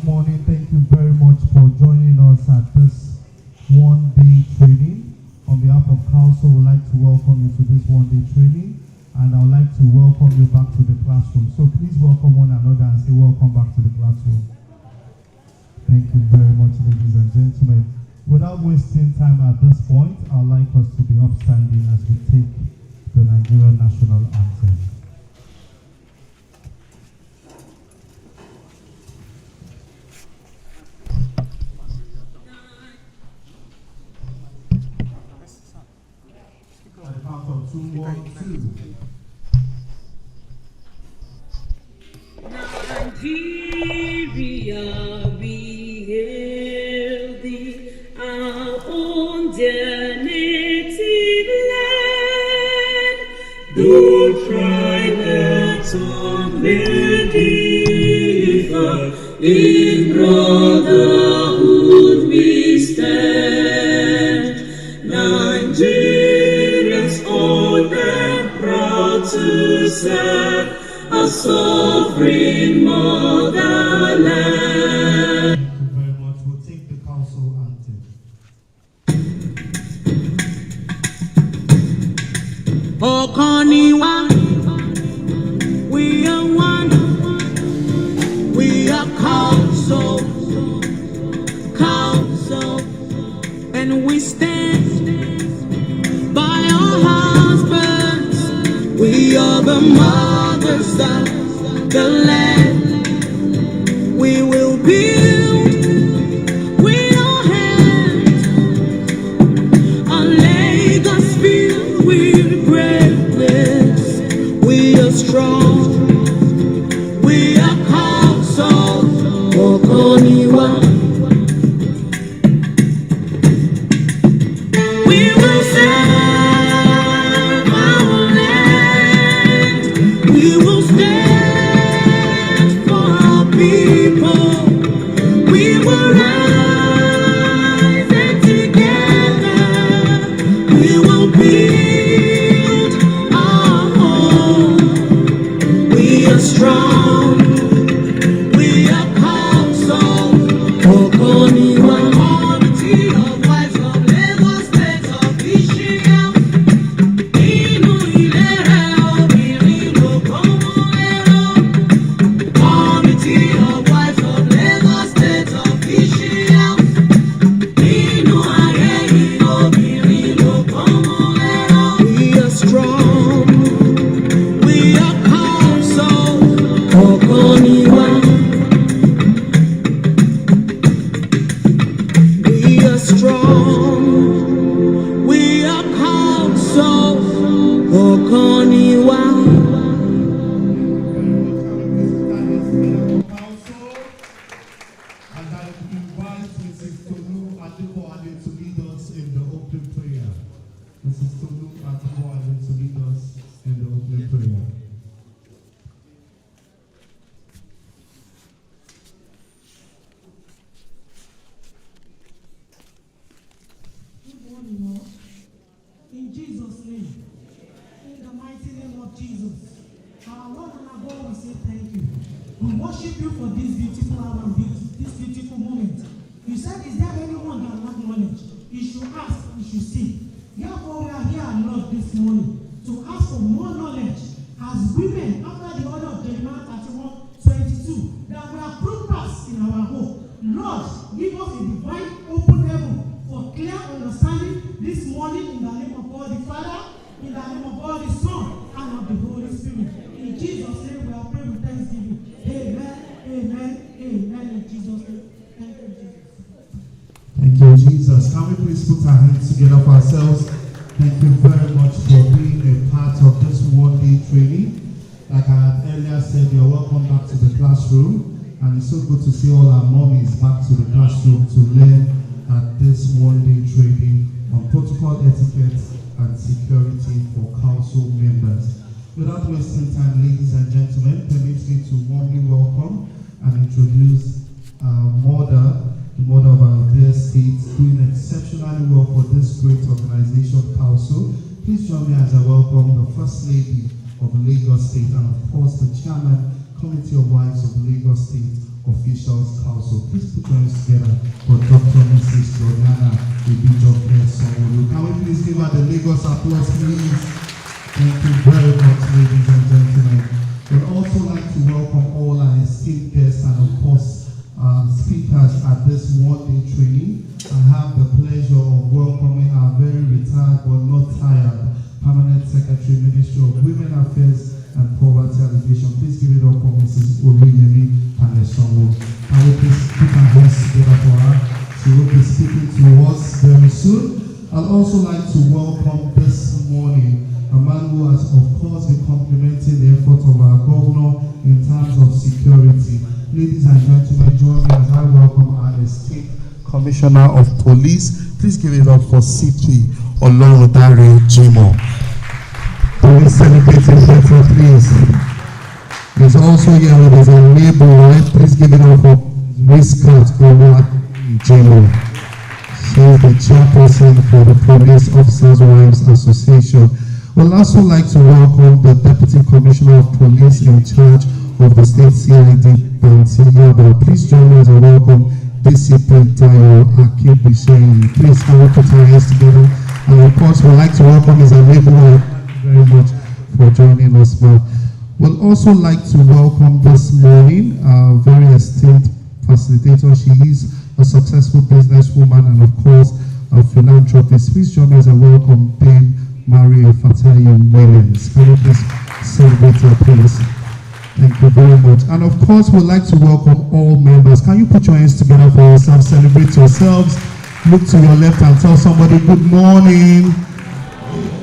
morning. Thank you very much for joining us at this one-day training. On behalf of Cowlso, we'd like to welcome you to this one-day training, and I would like to welcome you back to the classroom. So please welcome one another and say welcome back to the classroom. Thank you very much, ladies and gentlemen. Without wasting time at this point, I would like us to be upstanding as we take the Nigerian national anthem. At the count of 2, 1, 2. Nigeria, we hail thee, our own dear native land. Though tribes of differ, in brotherhood we stand. Nigerians old and proud to serve a sovereign motherland. Thank you very much. We'll take the Cowlso anthem. Okoniwa, we are one, we are Cowlso, and we stand by our husbands. We are the mothers of the land. We will build with our hands a Lagos filled with greatness. We are strong. We are Cowlso, Okoniwa. We will serve our land. We will stand for our people. We will rise and together we will build our home. We are strong. We are Cowlso, Okoniwa. Committee of wives of Lagos State officials. Inú ilé rẹ̀ obìnrin ló kọ́mọ ẹ̀rọ. Committee of wives of Lagos State officials. Inú ayé yìí obìnrin ló kọ́mọ ẹ̀rọ. We are strong. We are Cowlso, Okoniwa. We are strong. We are Cowlso, Okoniwa. And I invite Mrs. Tolu Adeboale to lead us in the opening prayer. Mrs. Tolu Adeboale to lead us in the opening prayer. Good morning, Lord. In Jesus' name, in the mighty name of Jesus, our Lord and our God, we say thank you. We worship you for this beautiful hour, this beautiful moment. You said, is there anyone that lack knowledge? You should ask, you should seek. Therefore, we are here, Lord, this morning to ask for more knowledge as women after the order of Jeremiah 31:22, that we are progress in our hope. Lord, give us a divine open heaven for clear understanding this morning in the name of God the Father, in the name of God the Son, and of the Holy Spirit. In Jesus' name we are praying with thanksgiving. Amen, amen, amen. In Jesus' name. Thank you, Jesus. Thank you, Jesus. Can we please put our hands together for ourselves? Thank you very much for being a part of this one-day training. Like I had earlier said, you're welcome back to the classroom. And it's so good to see all our mommies back to the classroom to learn at this one-day training on protocol etiquette and security for Cowlso members. Without wasting time, ladies and gentlemen, permit me to warmly welcome and introduce our mother, the mother of our dear state, doing exceptionally well for this great organization, Cowlso. Please join me as I welcome the First Lady of Lagos State and, of course, the Chairman, Committee of Wives of Lagos State, officials council. Please put your hands together for Dr. Mrs. Jordana Ibijoke. Can we please give her the Lagos applause, please? Thank you very much, ladies and gentlemen. We'd also like to welcome all our esteemed guests and, of course, speakers at this one-day training. I have the pleasure of welcoming our very retired but not tired Permanent Secretary, Ministry of Women Affairs and Poverty Alleviation. Please give it up for Mrs. Oluyemi Panesonwo. Can we please put our hands together for her? She will be speaking to us very soon. I'd also like to welcome this morning a man who has, of course, been complimenting the effort of our governor in terms of security. Ladies and gentlemen, join me as I welcome our esteemed Commissioner of Police. Please give it up for CP Olorundare Jimo. Please celebrate him better, please. He's also here with his neighbor. Please give it up for Wiscott Jimo. She is the chairperson for the Police Officers' Wives Association. We'd also like to welcome the Deputy Commissioner of Police in charge of the State CID, Banti. Please join me as I welcome DCP Tayo Akibishayi. Please can we put our hands together? And of course, we'd like to welcome his neighbor. Thank you very much for joining us, ma'am. We'd also like to welcome this morning our very esteemed facilitator. She is a successful businesswoman and, of course, a philanthropist. Please join me as I welcome Dame Maria Fatayi Williams. Can you please celebrate her, please? Thank you very much. And of course, we'd like to welcome all members. Can you put your hands together for yourselves? Celebrate yourselves. Look to your left and tell somebody good morning.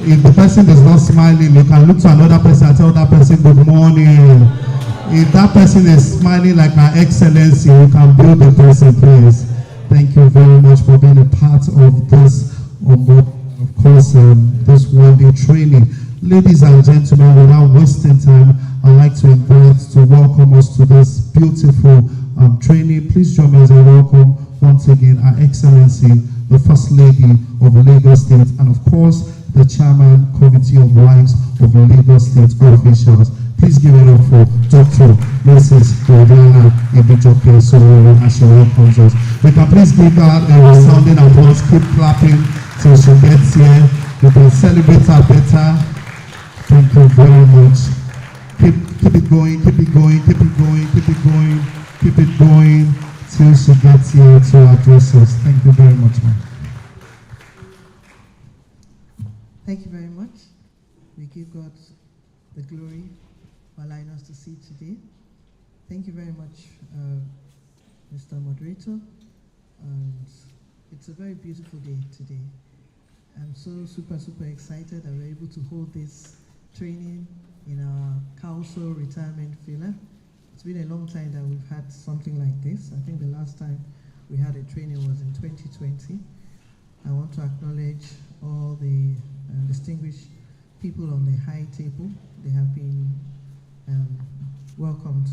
If the person is not smiling, you can look to another person and tell that person good morning. If that person is smiling like Her Excellency, you can build the person, please. Thank you very much for being a part of this, of course, this one-day training. Ladies and gentlemen, without wasting time, I'd like to invite to welcome us to this beautiful training. Please join me as I welcome once again Her Excellency, the First Lady of Lagos State, and of course, the Chairman Committee of Wives of Lagos State officials. Please give it up for Dr. Mrs. Jordana Ibijoke as she welcomes us. We can please give her a resounding applause, keep clapping till she gets here. We can celebrate her better. Thank you very much. Keep it going, keep it going, keep it going, keep it going, keep it going till she gets here to address us. Thank you very much, ma'am. Thank you very much. We give God the glory for allowing us to see today. Thank you very much, Mr. Moderator. And it's a very beautiful day today. I'm so super excited that we're able to hold this training in our Cowlso retirement villa. It's been a long time that we've had something like this. I think the last time we had a training was in 2020. I want to acknowledge all the distinguished people on the high table. They have been welcomed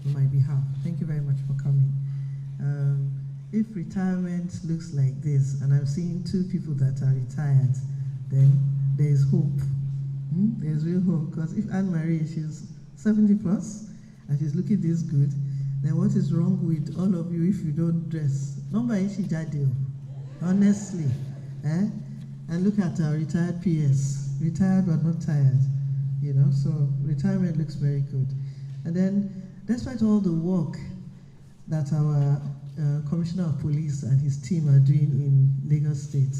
on my behalf. Thank you very much for coming. If retirement looks like this, and I'm seeing two people that are retired, then there's hope. There's real hope, because if Anne-Marie, she's 70 plus, and she's looking this good, then what is wrong with all of you if you don't dress? Number honestly. And look at our retired PS, retired but not tired, you know, so retirement looks very good. And then, despite all the work that our Commissioner of Police and his team are doing in Lagos State,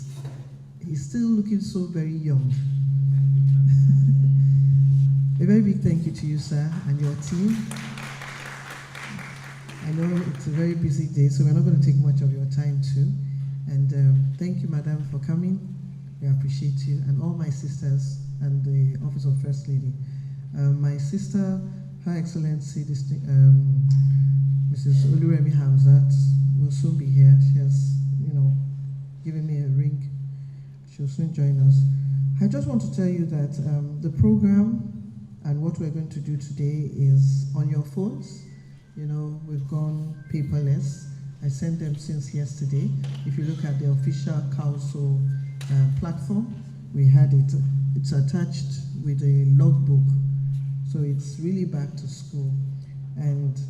he's still looking so very young. A very big thank you to you, sir, and your team. I know it's a very busy day, so we're not going to take much of your time too. And thank you, madam, for coming. We appreciate you, and all my sisters and the Office of First Lady. My sister, Her Excellency, Mrs. Oluremi Hamzat, will soon be here. She has, given me a ring. She'll soon join us. I just want to tell you that the program and what we're going to do today is on your phones. We've gone paperless. I sent them since yesterday. If you look at the official Cowlso platform, we had it. It's attached with a logbook. So it's really back to school. And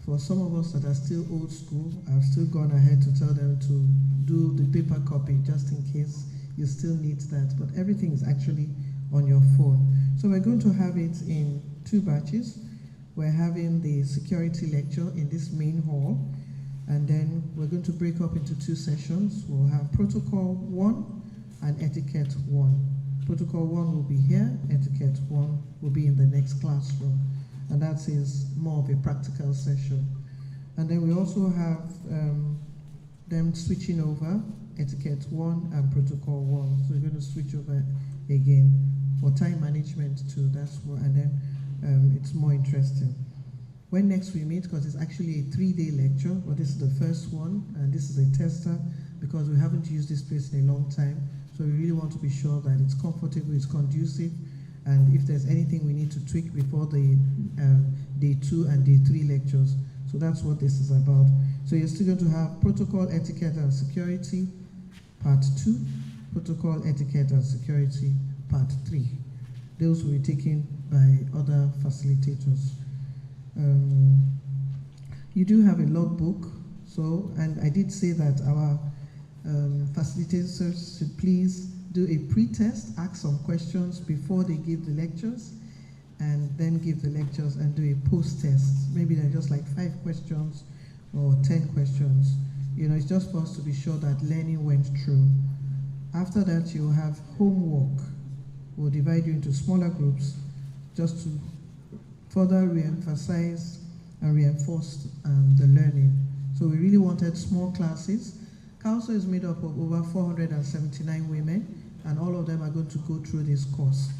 For some of us that are still old school, I've still gone ahead to tell them to do the paper copy just in case you still need that. But everything is actually on your phone. So we're going to have it in 2 batches. We're having the security lecture in this main hall, and then we're going to break up into 2 sessions. We'll have protocol 1 and etiquette 1. Protocol 1 will be here, etiquette 1 will be in the next classroom. And that is more of a practical session. And then we also have them switching over, etiquette 1 and protocol 1. So we're going to switch over again for time management too. That's what, and then it's more interesting. When next we meet, because it's actually a 3-day lecture, but this is the first one, and this is a tester because we haven't used this place in a long time. So we really want to be sure that it's comfortable, it's conducive, and if there's anything we need to tweak before the day 2 and day 3 lectures. So that's what this is about. So you're still going to have protocol, etiquette, and security, part 2, protocol, etiquette, and security, part 3. Those will be taken by other facilitators. You do have a logbook, so, and I did say that our facilitators should please do a pre-test, ask some questions before they give the lectures, and then give the lectures and do a post-test. Maybe they're just like 5 questions or 10 questions. You know, it's just for us to be sure that learning went through. After that, you'll have homework. We'll divide you into smaller groups just to further re-emphasize and reinforce the learning. So we really wanted small classes. Cowlso is made up of over 479 women, and all of them are going to go through this course.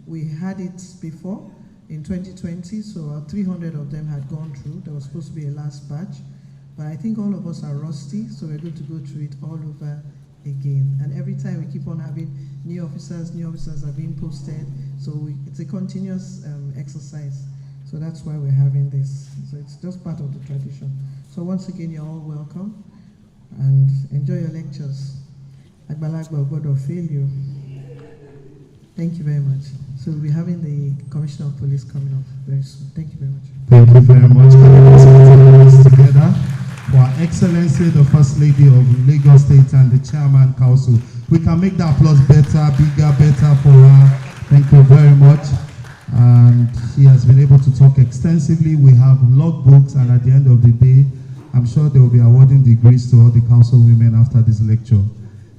We had it before in 2020, so about 300 of them had gone through. There was supposed to be a last batch, but I think all of us are rusty, so we're going to go through it all over again. And every time we keep on having new officers are being posted, so it's a continuous exercise. So that's why we're having this. So it's just part of the tradition. So once again, you're all welcome, and enjoy your lectures. Agbalagba, God will fail you. Thank you very much. So we'll be having the Commissioner of Police coming up very soon. Thank you very much. Thank you very much. Can we please put our hands together for Her Excellency, the First Lady of Lagos State and the Chairman Council. We can make the applause better, bigger, better for her. Thank you very much. And she has been able to talk extensively. We have logbooks, and at the end of the day, I'm sure they will be awarding degrees to all the council women after this lecture.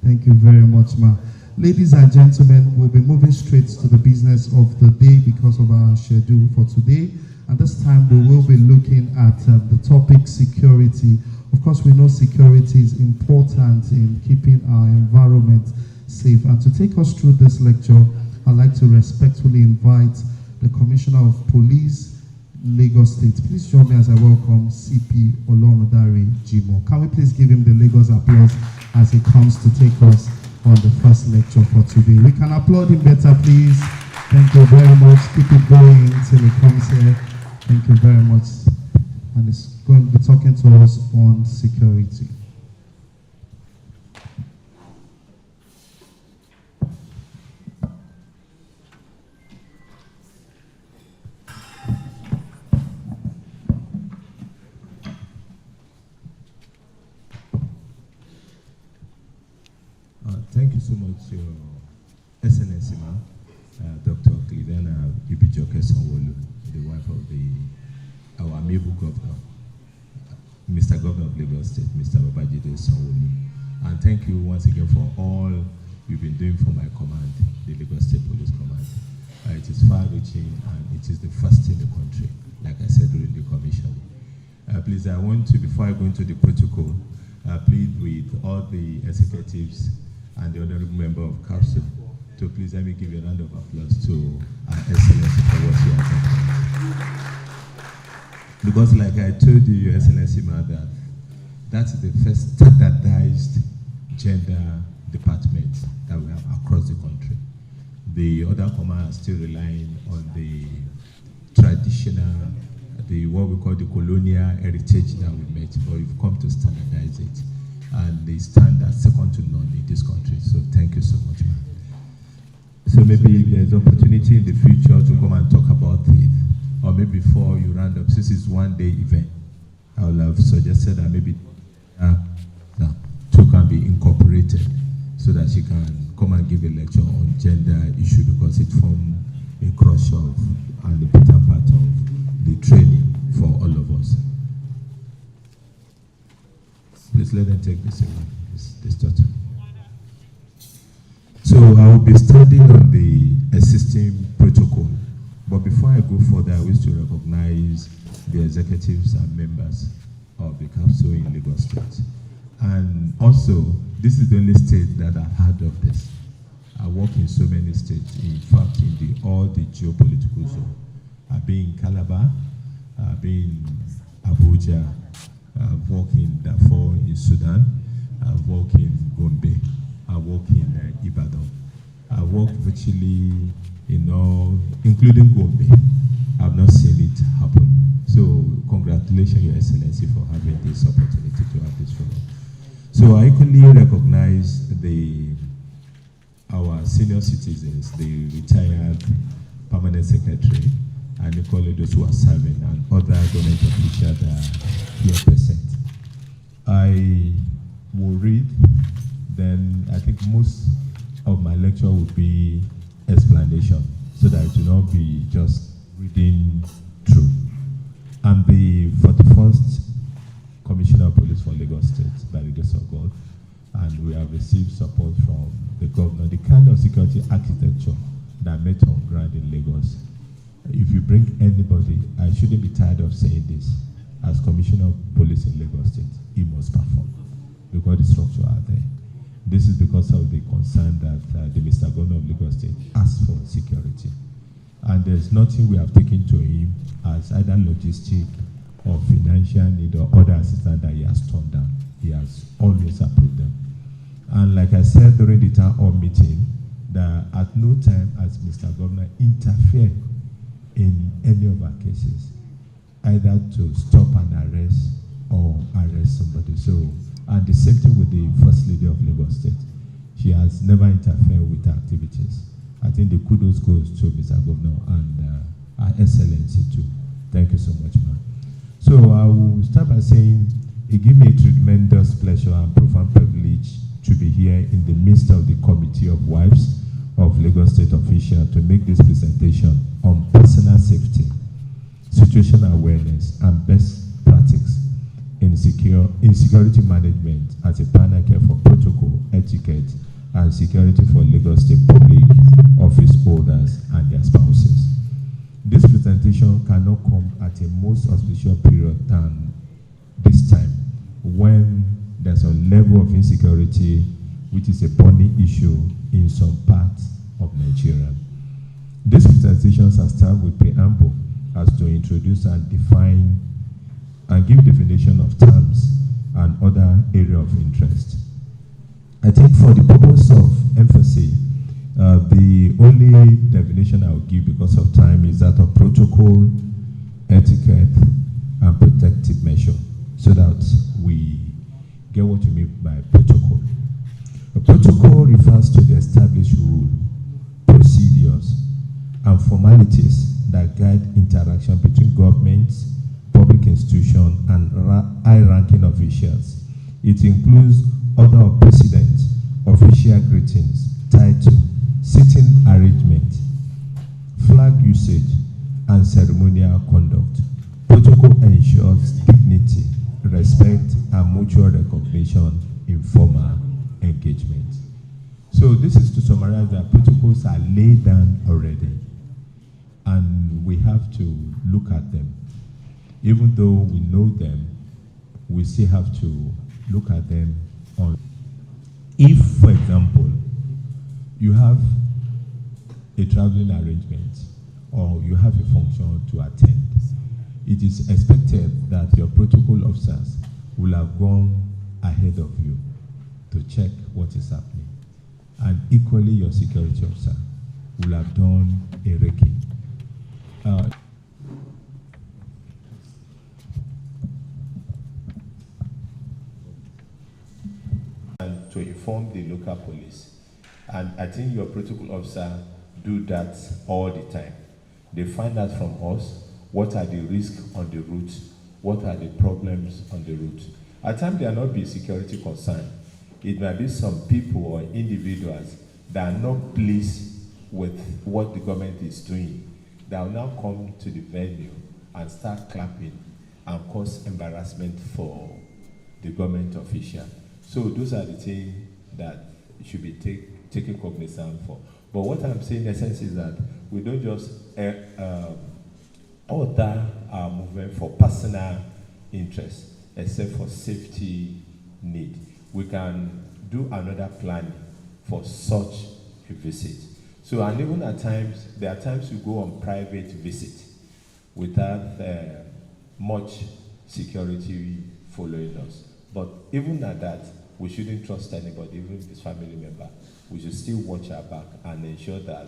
Thank you very much, ma. Ladies and gentlemen, we'll be moving straight to the business of the day because of our schedule for today. And this time we will be looking at the topic security. Of course, we know security is important in keeping our environment safe. And to take us through this lecture, I'd like to respectfully invite the Commissioner of Police, Lagos State. Please join me as I welcome CP Olorundare Jimo. Can we please give him the Lagos applause as he comes to take us on the first lecture for today? We can applaud him better, please. Thank you very much. Keep it going till he comes here. Thank you very much. And he's going to be talking to us on security. Thank you so much, Your Excellency, Dr. Clidena Ibijoke Sanwo-Olu, the wife of our amiable governor, Mr. Governor of Lagos State, Mr. Babajide Sanwo-Olu. And thank you once again for all you've been doing for my command, the Lagos State Police Command. It is far-reaching, and it is the first in the country, like I said during the commission. Please, I want to, before I go into the protocol, plead with all the executives and the honorable member of Cowlso to please let me give you a round of applause to our Excellency for what she has done. Because like I told you, Your Excellency, that that's the first standardized gender department that we have across the country. The other commands are still relying on the traditional, what we call the colonial heritage that we met, but we've come to standardize it. And they stand as second to none in this country. So thank you so much, man. So maybe if there's opportunity in the future to come and talk about it, or maybe before you round up, since it's one-day event, I would have suggested that maybe two can be incorporated so that she can come and give a lecture on gender issue, because it forms a crush of and important part of the training for all of us. Please let them take this daughter. So I will be standing on the existing protocol, but before I go further, I wish to recognize the executives and members of the Cowlso in Lagos State. And also, this is the only state that I've heard of this. I work in so many states, in fact, in all the geopolitical zone. I've been in Calabar, I've been in Abuja, I've worked in Darfur in Sudan, I've worked in Gombe, I work in Ibadan. I work virtually in all, including Gombe. I've not seen it happen. So congratulations, Your Excellency, for having this opportunity to have this forum. So I equally recognize our senior citizens, the retired permanent secretary, and equally those who are serving, and other government officials that are here present. I will read. Then I think most of my lecture will be explanation, so that it will not be just reading through. I'm the 41st Commissioner of Police for Lagos State by the grace of God, and we have received support from the governor. The kind of security architecture that met on ground in Lagos. If you bring anybody, I shouldn't be tired of saying this, as Commissioner of Police in Lagos State, he must perform, because the structure are there. This is because of the concern that the Mr. Governor of Lagos State asked for security. And there's nothing we have taken to him as either logistic or financial need or other assistance that he has turned down. He has always approved them. And like I said during the town hall meeting, that at no time has Mr. Governor interfered in any of our cases, either to stop an arrest or arrest somebody. So, and the same thing with the First Lady of Lagos State. She has never interfered with activities. I think the kudos goes to Mr. Governor and our Excellency too. Thank you so much, ma'am. So I will start by saying it gives me a tremendous pleasure and profound privilege to be here in the midst of the Committee of Wives of Lagos State officials to make this presentation on personal safety, situational awareness, and best practices in security management as a partner care for protocol, etiquette, and security for Lagos State public office holders and their spouses. This presentation cannot come at a most auspicious period than this time, when there's a level of insecurity which is a burning issue in some parts of Nigeria. This presentation shall start with preamble as to introduce and define and give definition of terms and other area of interest. I think for the purpose of emphasis, the only definition I will give because of time is that of protocol, etiquette, and protective measure, so that we get what you mean by protocol. A protocol refers to the established rule, procedures, and formalities that guide interaction between governments, public institutions, and high-ranking officials. It includes order of precedence, official greetings, title, sitting arrangement, flag usage, and ceremonial conduct. Protocol ensures dignity, respect, and mutual recognition in formal engagement. So this is to summarize that protocols are laid down already, and we have to look at them. Even though we know them, we still have to look at them on. If, for example, you have a traveling arrangement or you have a function to attend, it is expected that your protocol officers will have gone ahead of you to check what is happening. And equally, your security officer will have done a recce. And to inform the local police. And I think your protocol officer do that all the time. They find out from us, what are the risks on the route, what are the problems on the route. At times, there will not be security concern. It might be some people or individuals that are not pleased with what the government is doing, that will now come to the venue and start clapping and cause embarrassment for the government official. So those are the things that should be taken cognizance for. But what I'm saying in essence is that we don't just alter our movement for personal interest, except for safety need. We can do another planning for such a visit. So, and even at times, there are times we go on private visit without much security following us. But even at that, we shouldn't trust anybody, even if it's family member. We should still watch our back and ensure that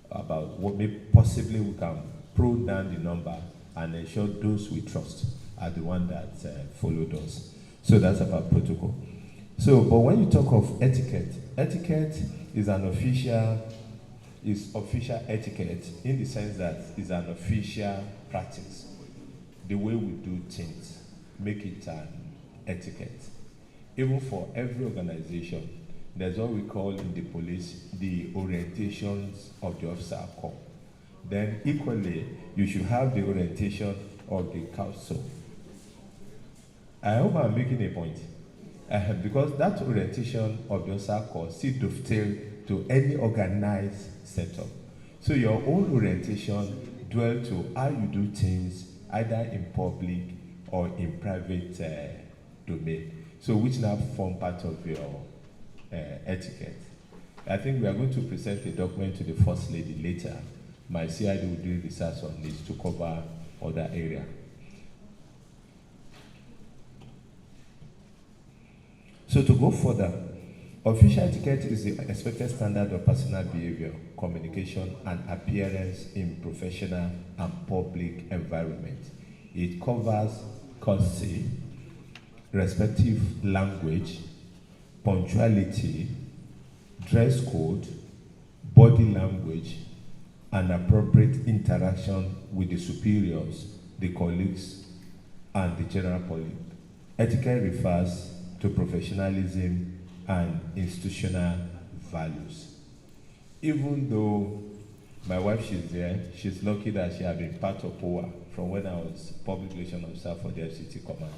about what may possibly we can probe down the number and ensure those we trust are the one that followed us. So that's about protocol. So, but when you talk of etiquette, etiquette is official etiquette in the sense that it's an official practice. The way we do things, make it an etiquette. Even for every organization, there's what we call in the police the orientations of the officer corps. Then equally, you should have the orientation of the council. I hope I'm making a point. Because that orientation of the officer corps still dovetail to any organized setup. So your own orientation dwell to how you do things, either in public or in private domain. So which now form part of your etiquette. I think we are going to present a document to the First Lady later. My CID will do research on this to cover other area. So to go further, official etiquette is the expected standard of personal behavior, communication, and appearance in professional and public environment. It covers courtesy, respective language, punctuality, dress code, body language, and appropriate interaction with the superiors, the colleagues, and the general public. Etiquette refers to professionalism and institutional values. Even though my wife, she's there, she's lucky that she had been part of POA from when I was public relations officer for the FCT command.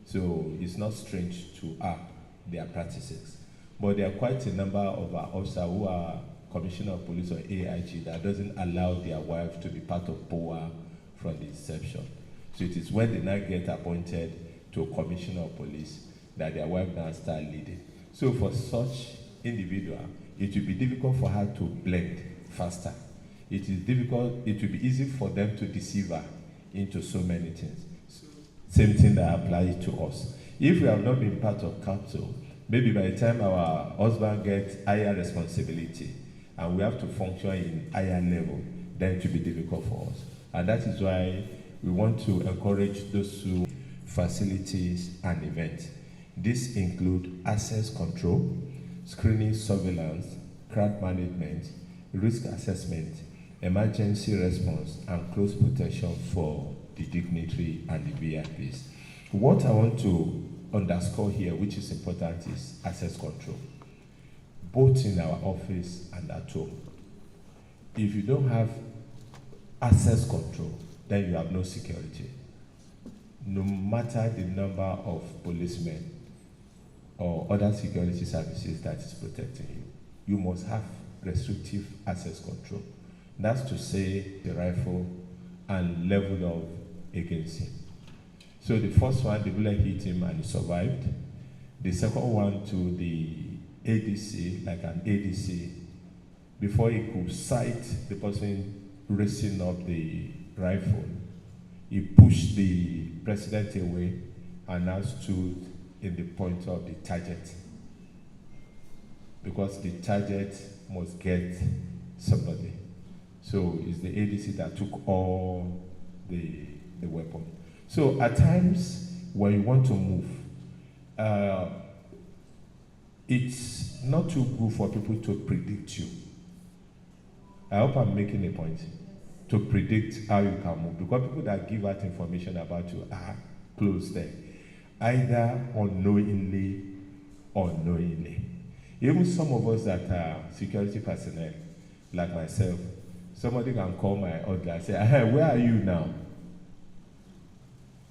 So it's not strange to her, their practices. But there are quite a number of our officers who are Commissioner of Police or AIG that doesn't allow their wife to be part of POA from the inception. So it is when they now get appointed to a Commissioner of Police that their wife now start leading. So for such individual, it will be difficult for her to blend faster. It is difficult, it will be easy for them to deceive her into so many things. Same thing that applies to us. If we have not been part of council, maybe by the time our husband gets higher responsibility and we have to function in higher level, then it will be difficult for us. And that is why we want to encourage those who facilities and events. This includes access control, screening surveillance, crowd management, risk assessment, emergency response, and close protection for the dignitary and the VIPs. What I want to underscore here, which is important, is access control, both in our office and at home. If you don't have access control, then you have no security. No matter the number of policemen or other security services that is protecting you, you must have restrictive access control. That's to say the rifle and level of against him. So the first one, the bullet hit him and he survived. The second one to the ADC, like an ADC, before he could sight the person raising up the rifle, he pushed the president away and now stood in the point of the target, because the target must get somebody. So it's the ADC that took all the weapon. So at times when you want to move, it's not too good for people to predict you. I hope I'm making a point. to predict how you can move. Because people that give out information about you are close there, either unknowingly or knowingly. Even some of us that are security personnel, like myself, somebody can call my order and say, hey, where are you now?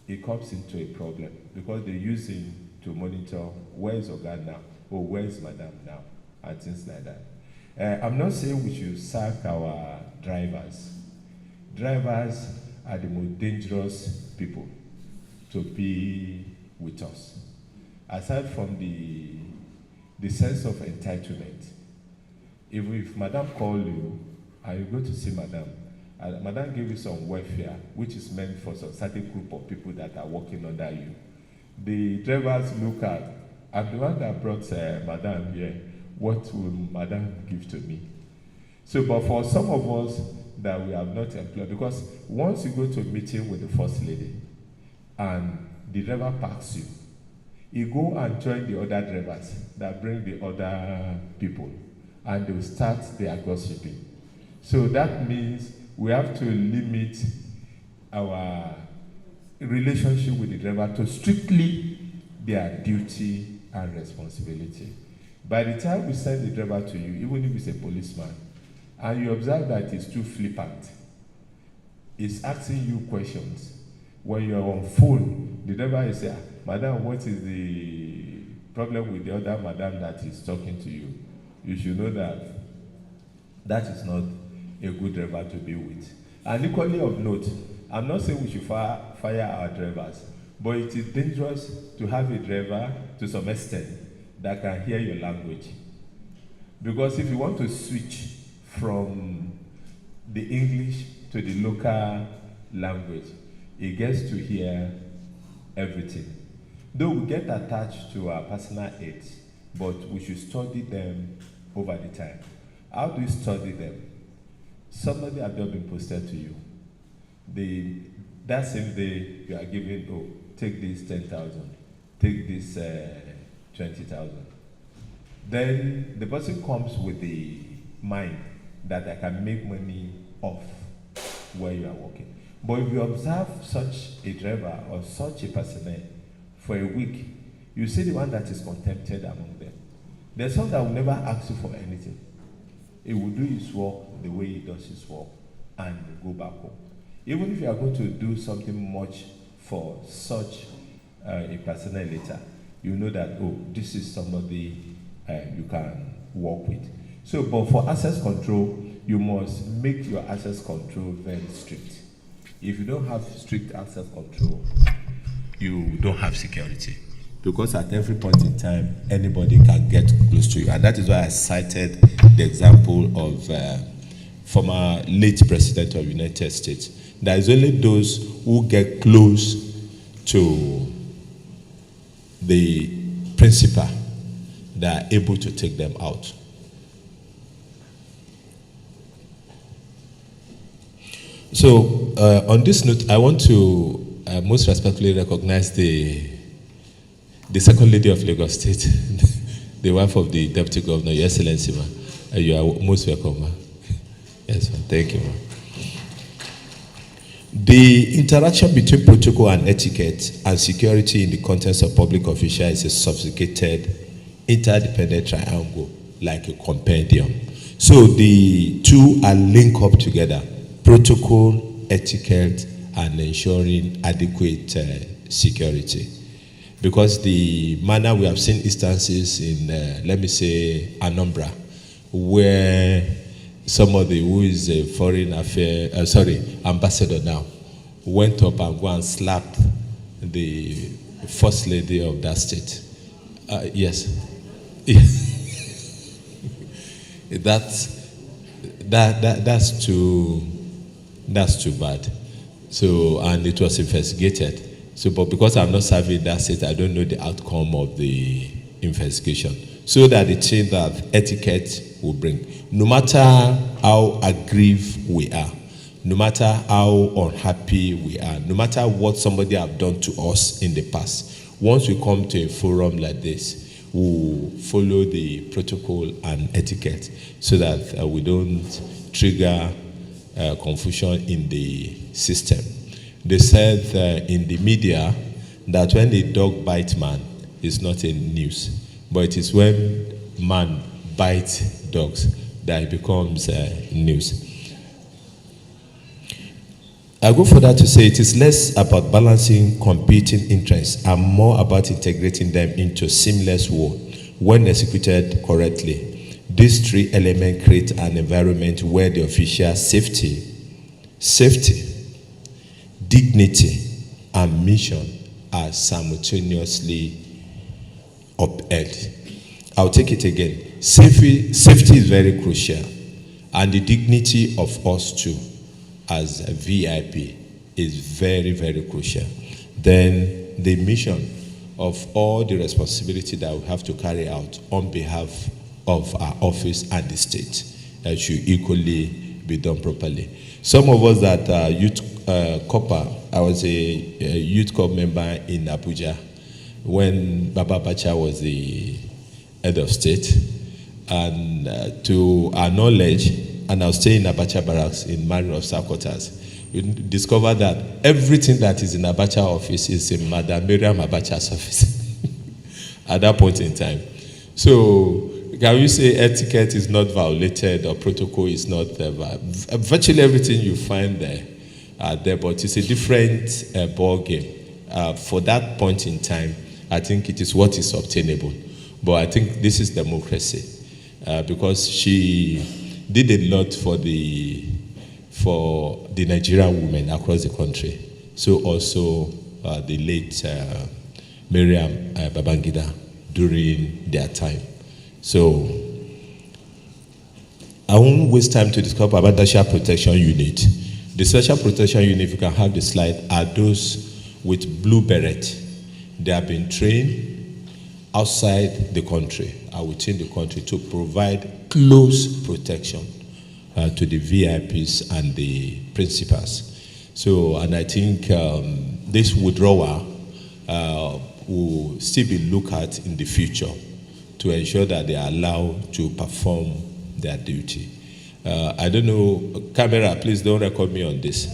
It comes into a problem because they use him to monitor where is Oga now, or where is Madam now, and things like that. I'm not saying we should sack our drivers. Drivers are the most dangerous people to be with us. Aside from the sense of entitlement, even if Madam calls you and you go to see Madam, Madam gave you some welfare, which is meant for some certain group of people that are working under you. The drivers look at, I'm the one that brought Madam here, what will Madam give to me? So, but for some of us that we have not employed, because once you go to a meeting with the First Lady and the driver parks you, you go and join the other drivers that bring the other people, and they'll start their gossiping. So that means we have to limit our relationship with the driver to strictly their duty and responsibility. By the time we send the driver to you, even if it's a policeman, and you observe that it's too flippant, it's asking you questions. When you're on phone, the driver is saying, Madam, what is the problem with the other madam that is talking to you? You should know that that is not a good driver to be with. And equally of note, I'm not saying we should fire our drivers, but it is dangerous to have a driver to some extent that can hear your language. Because if you want to switch from the English to the local language, it gets to hear everything. Though we get attached to our personal aids, but we should study them over the time. How do you study them? Somebody has just been posted to you. That same day you are given, oh, take this 10,000, take this 20,000. Then the person comes with the mind that I can make money off where you are working. But if you observe such a driver or such a personnel for a week, you see the one that is contented among them. There's some that will never ask you for anything. He will do his work the way he does his work and go back home. Even if you are going to do something much for such a personnel later, you know that, oh, this is somebody you can work with. So, but for access control, you must make your access control very strict. If you don't have strict access control, you don't have security. Because at every point in time, anybody can get close to you. And that is why I cited the example of former late President of the United States. There is only those who get close to the principal that are able to take them out. So, on this note, I want to most respectfully recognize the second lady of Lagos State, the wife of the Deputy Governor, Your Excellency, ma. You are most welcome, ma. Yes, ma. Thank you, ma. The interaction between protocol and etiquette and security in the context of public officials is a sophisticated, interdependent triangle, like a compendium. So the two are linked up together: protocol, etiquette, and ensuring adequate security. Because the manner we have seen instances in, let me say, Anambra, where somebody who is a foreign affair, ambassador now, went up and go and slapped the first lady of that state. Yes. That's too bad. So, and it was investigated. So, but because I'm not serving that state, I don't know the outcome of the investigation. So that the change that etiquette will bring, no matter how aggrieved we are, no matter how unhappy we are, no matter what somebody have done to us in the past, once we come to a forum like this, we'll follow the protocol and etiquette so that we don't trigger confusion in the system. They said in the media that when a dog bites man, it's not a news, but it is when man bites dogs that it becomes news. I go further to say it is less about balancing competing interests and more about integrating them into seamless whole when executed correctly. These three elements create an environment where the official safety, dignity, and mission are simultaneously upheld. I'll take it again. Safety is very crucial, and the dignity of us too as a VIP is very, very crucial. Then the mission of all the responsibility that we have to carry out on behalf of our office and the state should equally be done properly. Some of us that are youth corps, I was a youth corps member in Abuja when Baba Abacha was the head of state, and to our knowledge, and I was staying in Abacha Barracks in Marine Officer Quarters, we discovered that everything that is in Abacha office is in Madam Miriam Abacha's office at that point in time. So, can we say etiquette is not violated or protocol is not virtually everything you find there but it's a different ball game. For that point in time, I think it is what is obtainable. But I think this is democracy because she did a lot for the Nigerian women across the country. So also the late Miriam Babangida during their time. So I won't waste time to discuss about the Special Protection Unit. The Special Protection Unit, if you can have the slide, are those with blue beret. They have been trained outside the country or within the country to provide close protection to the VIPs and the principals. So, and I think this withdrawal will still be looked at in the future to ensure that they are allowed to perform their duty. I don't know, camera, please don't record me on this.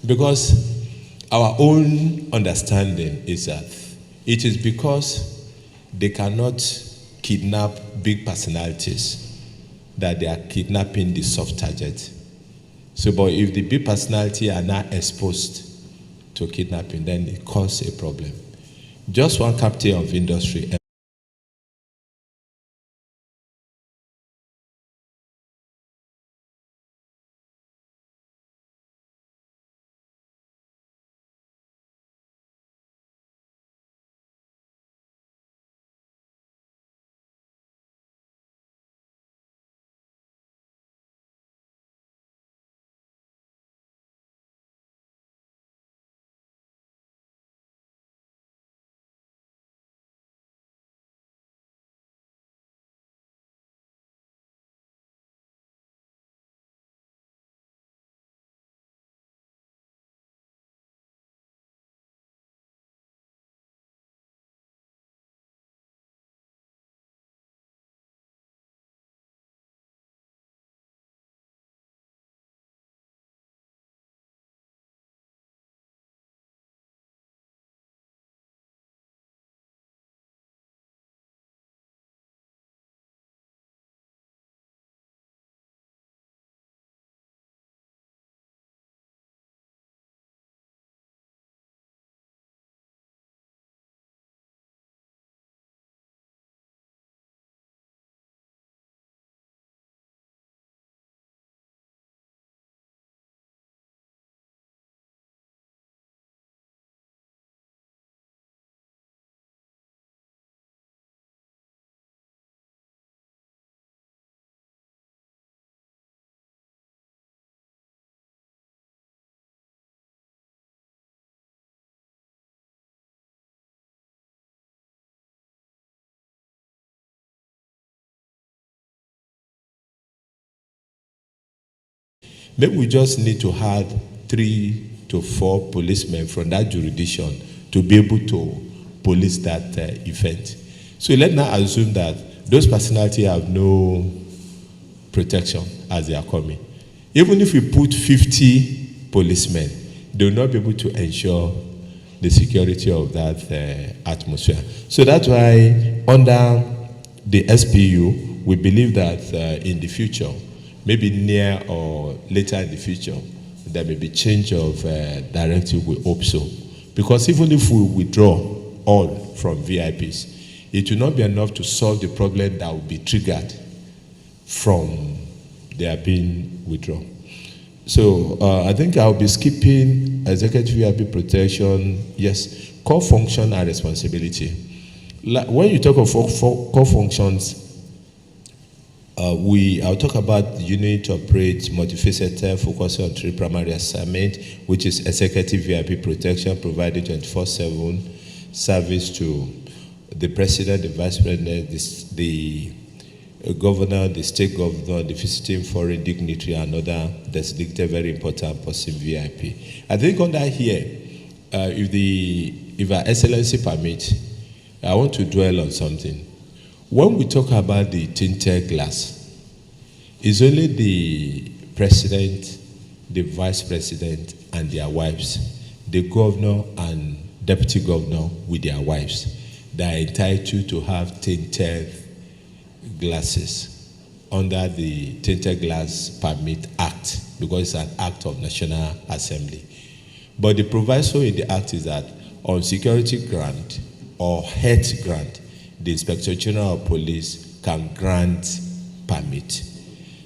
Because our own understanding is that it is because they cannot kidnap big personalities that they are kidnapping the soft target. So, but if the big personality are not exposed to kidnapping, then it causes a problem. Just one captain of industry. Maybe we just need to have 3 to 4 policemen from that jurisdiction to be able to police that event. So let's now assume that those personalities have no protection as they are coming. Even if we put 50 policemen, they will not be able to ensure the security of that atmosphere. So that's why under the SPU, we believe that in the future, maybe near or later in the future, there may be change of directive, we hope so. Because even if we withdraw all from VIPs, it will not be enough to solve the problem that will be triggered from their being withdrawn. So I think I'll be skipping executive VIP protection. Yes, core function and responsibility. When you talk of core functions, I'll talk about the unit operate multifaceted, focusing on 3 primary assignments, which is executive VIP protection, providing 24/7 service to the president, the vice president, the governor, the state governor, the visiting foreign dignitary, and other designated very important person VIP. I think on that here, if our excellency permit, I want to dwell on something. When we talk about the tinted glass, it's only the president, the vice president, and their wives, the governor and deputy governor with their wives, that are entitled to have tinted glasses under the Tinted Glass Permit Act, because it's an act of National Assembly. But the proviso in the act is that on security grant or health grant, the Inspector General of Police can grant permit.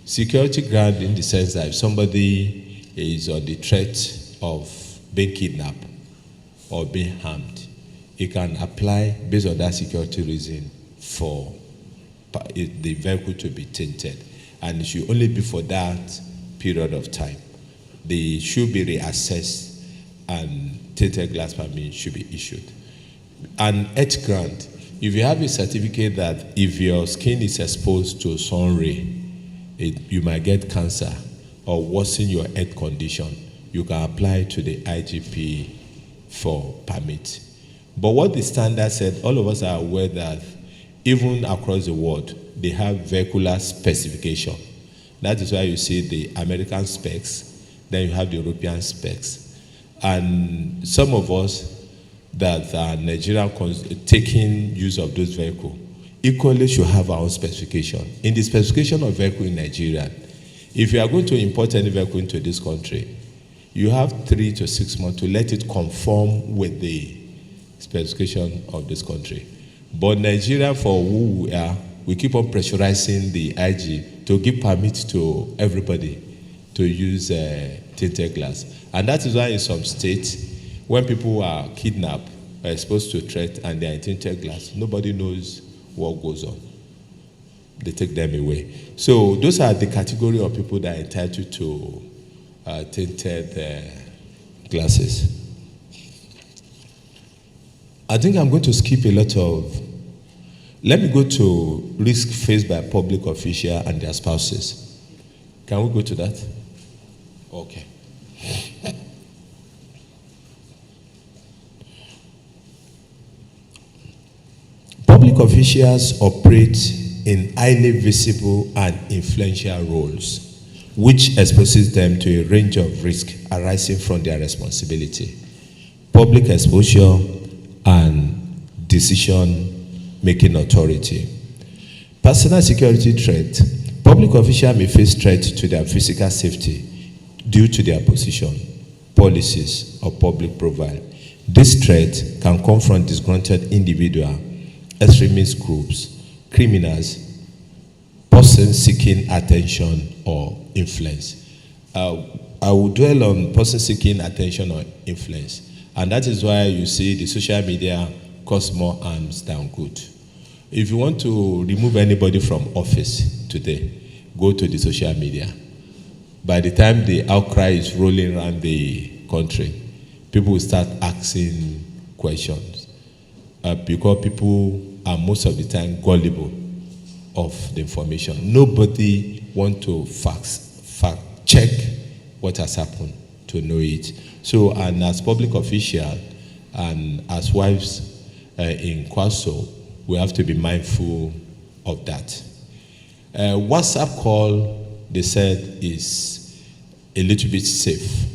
Security grant in the sense that if somebody is on the threat of being kidnapped or being harmed, he can apply based on that security reason for the vehicle to be tinted, and it should only be for that period of time. They should be reassessed and tinted glass permit should be issued. And health grant, if you have a certificate that if your skin is exposed to sun ray, you might get cancer or worsen your health condition, you can apply to the IGP for permit. But what the standard said, all of us are aware that even across the world, they have vehicular specification. That is why you see the American specs, then you have the European specs. And some of us that are Nigerian taking use of those vehicles equally should have our own specification. In the specification of vehicle in Nigeria, if you are going to import any vehicle into this country, you have 3 to 6 months to let it conform with the specification of this country. But Nigeria, for who we are, we keep on pressurizing the IG to give permit to everybody to use tinted glass. And that is why in some states, when people are kidnapped, are exposed to threat, and they are in tinted glass, nobody knows what goes on. They take them away. So those are the category of people that are entitled to tinted glasses. I think I'm going to skip a lot of. Let me go to risk faced by public officials and their spouses. Can we go to that? Okay. Public officials operate in highly visible and influential roles, which exposes them to a range of risks arising from their responsibility, public exposure, and decision-making authority. Personal security threat. Public officials may face threat to their physical safety due to their position, policies, or public profile. This threat can come from disgruntled individuals, extremist groups, criminals, persons seeking attention or influence. I will dwell on person seeking attention or influence. And that is why you see the social media cause more harms than good. If you want to remove anybody from office today, go to the social media. By the time the outcry is rolling around the country, people will start asking questions because people are most of the time gullible of the information. Nobody wants to fact check what has happened to know it. So, and as public officials and as wives in Cowlso, we have to be mindful of that. WhatsApp call, they said, is a little bit safe,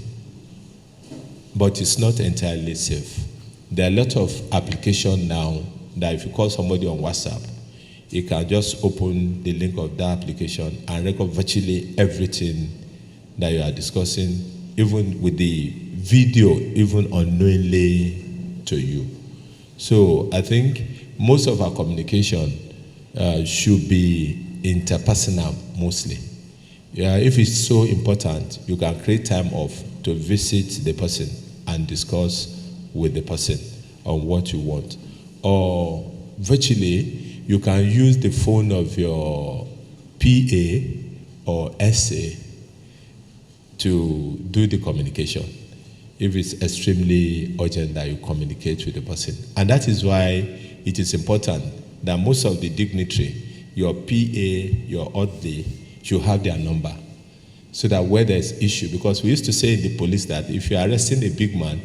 but it's not entirely safe. There are a lot of applications now that if you call somebody on WhatsApp, you can just open the link of that application and record virtually everything that you are discussing, even with the video, even unknowingly to you. So I think most of our communication should be interpersonal mostly. Yeah, if it's so important, you can create time off to visit the person and discuss with the person on what you want. Or virtually, you can use the phone of your PA or SA to do the communication if it's extremely urgent that you communicate with the person. And that is why it is important that most of the dignitary, your PA, your oddly, should have their number, so that where there's issue, because we used to say in the police that if you're arresting a big man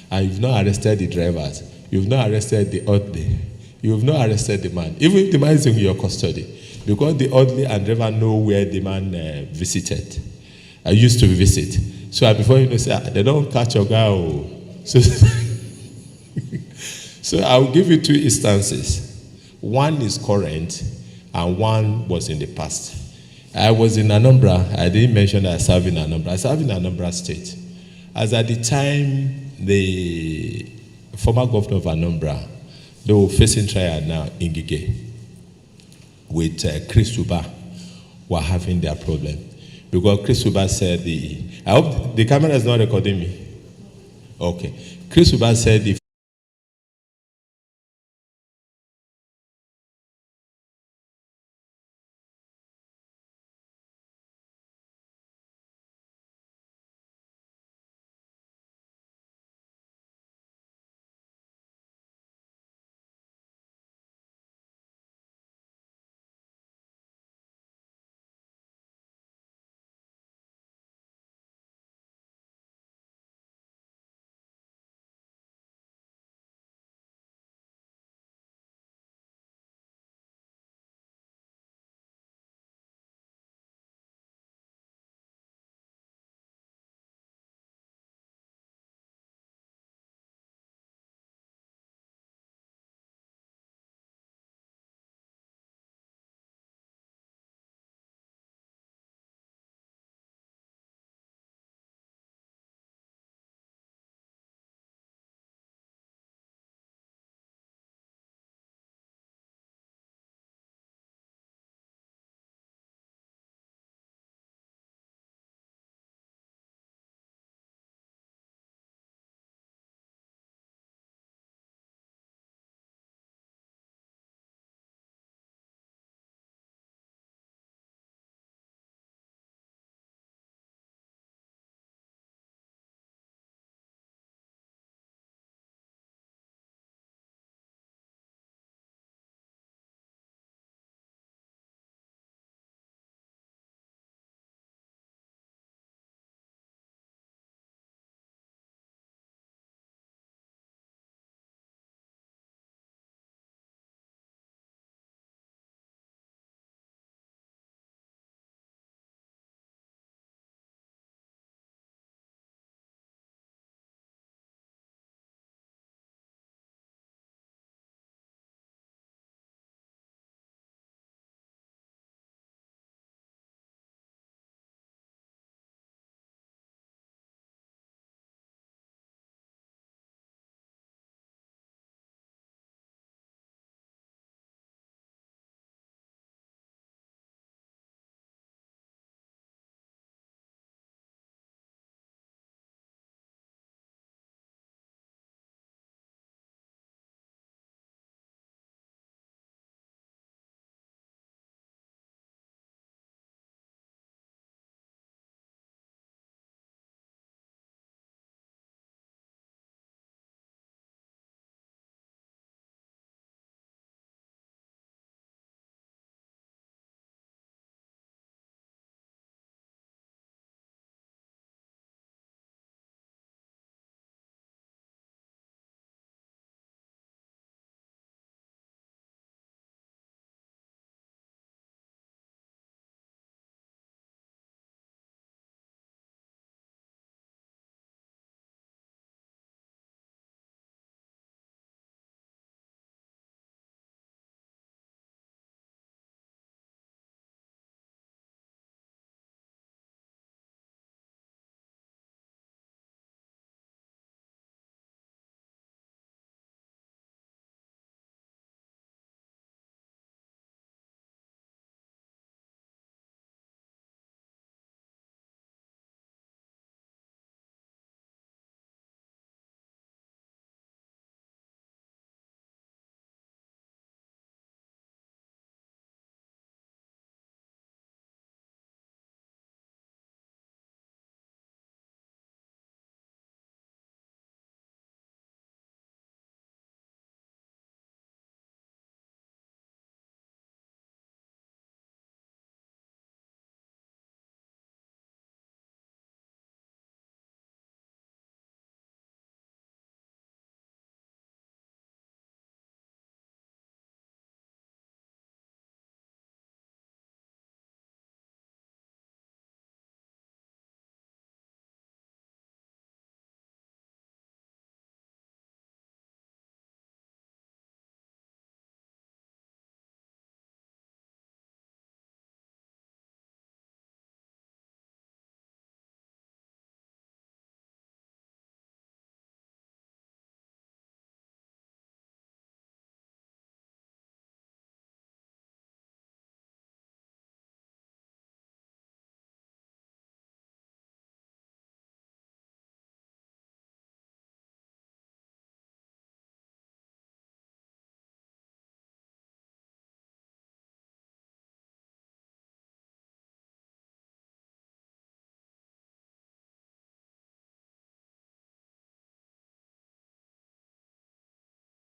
and you've not arrested the drivers, you've not arrested the oddly, you've not arrested the man, even if the man is in your custody, because the oddly and driver know where the man visited. I used to visit. So before you know, say, they don't catch your guy. So, so I'll give you two instances. One is current and one was in the past. I was in Anambra. I didn't mention that I served in Anambra. I served in Anambra State. As at the time, the former governor of Anambra, they were facing trial now in Gige with Chris Uba, were having their problem. Because Chris Uba said I hope the camera is not recording me. Okay. Chris Uba said if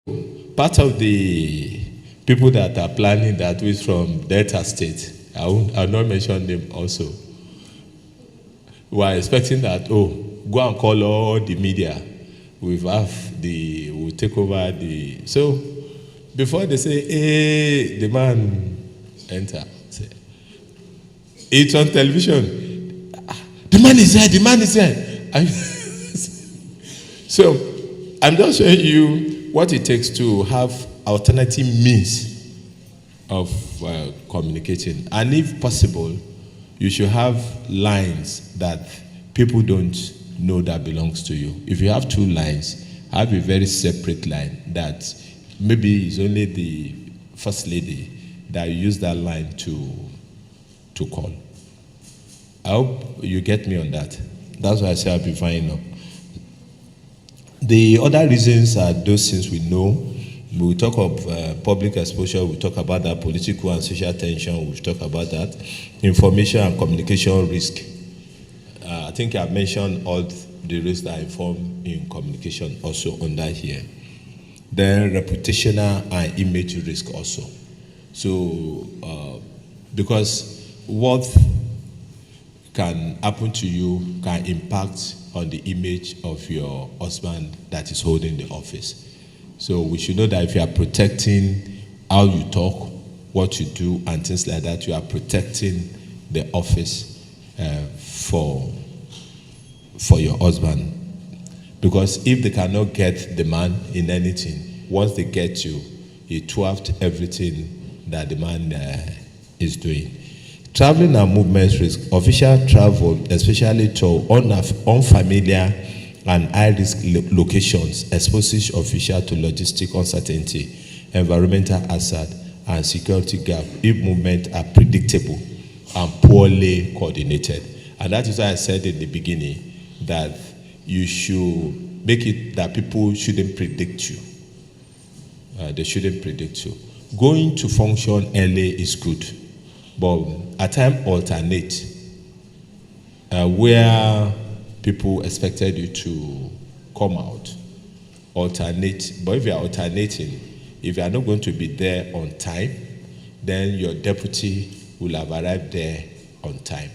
part of the people that are planning that is from Delta State. I'll not mention them also. We are expecting that, go and call all the media. We'll take over the. So, before they say, hey, the man enter. Say, it's on television. The man is here, the man is here. So, I'm just showing you what it takes to have alternative means of communicating. And if possible, you should have lines that people don't know that belongs to you. If you have 2 lines, have a very separate line that maybe is only the first lady that you use that line to call. I hope you get me on that. That's why I say I'll be fine now. The other reasons are those things we know. We talk of public exposure, we talk about that, political and social tension, we talk about that. Information and communication risk. I think I've mentioned all the risks that inform in communication also under here. Then reputational and image risk also. So, because what can happen to you can impact on the image of your husband that is holding the office. So we should know that if you are protecting how you talk, what you do, and things like that, you are protecting the office for your husband. Because if they cannot get the man in anything, once they get you, it thwarts everything that the man is doing. Traveling and movement risk. Official travel, especially to unfamiliar and high-risk locations, exposes official to logistic uncertainty, environmental hazard, and security gap if movements are predictable and poorly coordinated. And that is why I said in the beginning that you should make it that people shouldn't predict you. They shouldn't predict you. Going to function early is good, but at times alternate where people expected you to come out. Alternate, but if you are alternating, if you are not going to be there on time, then your deputy will have arrived there on time,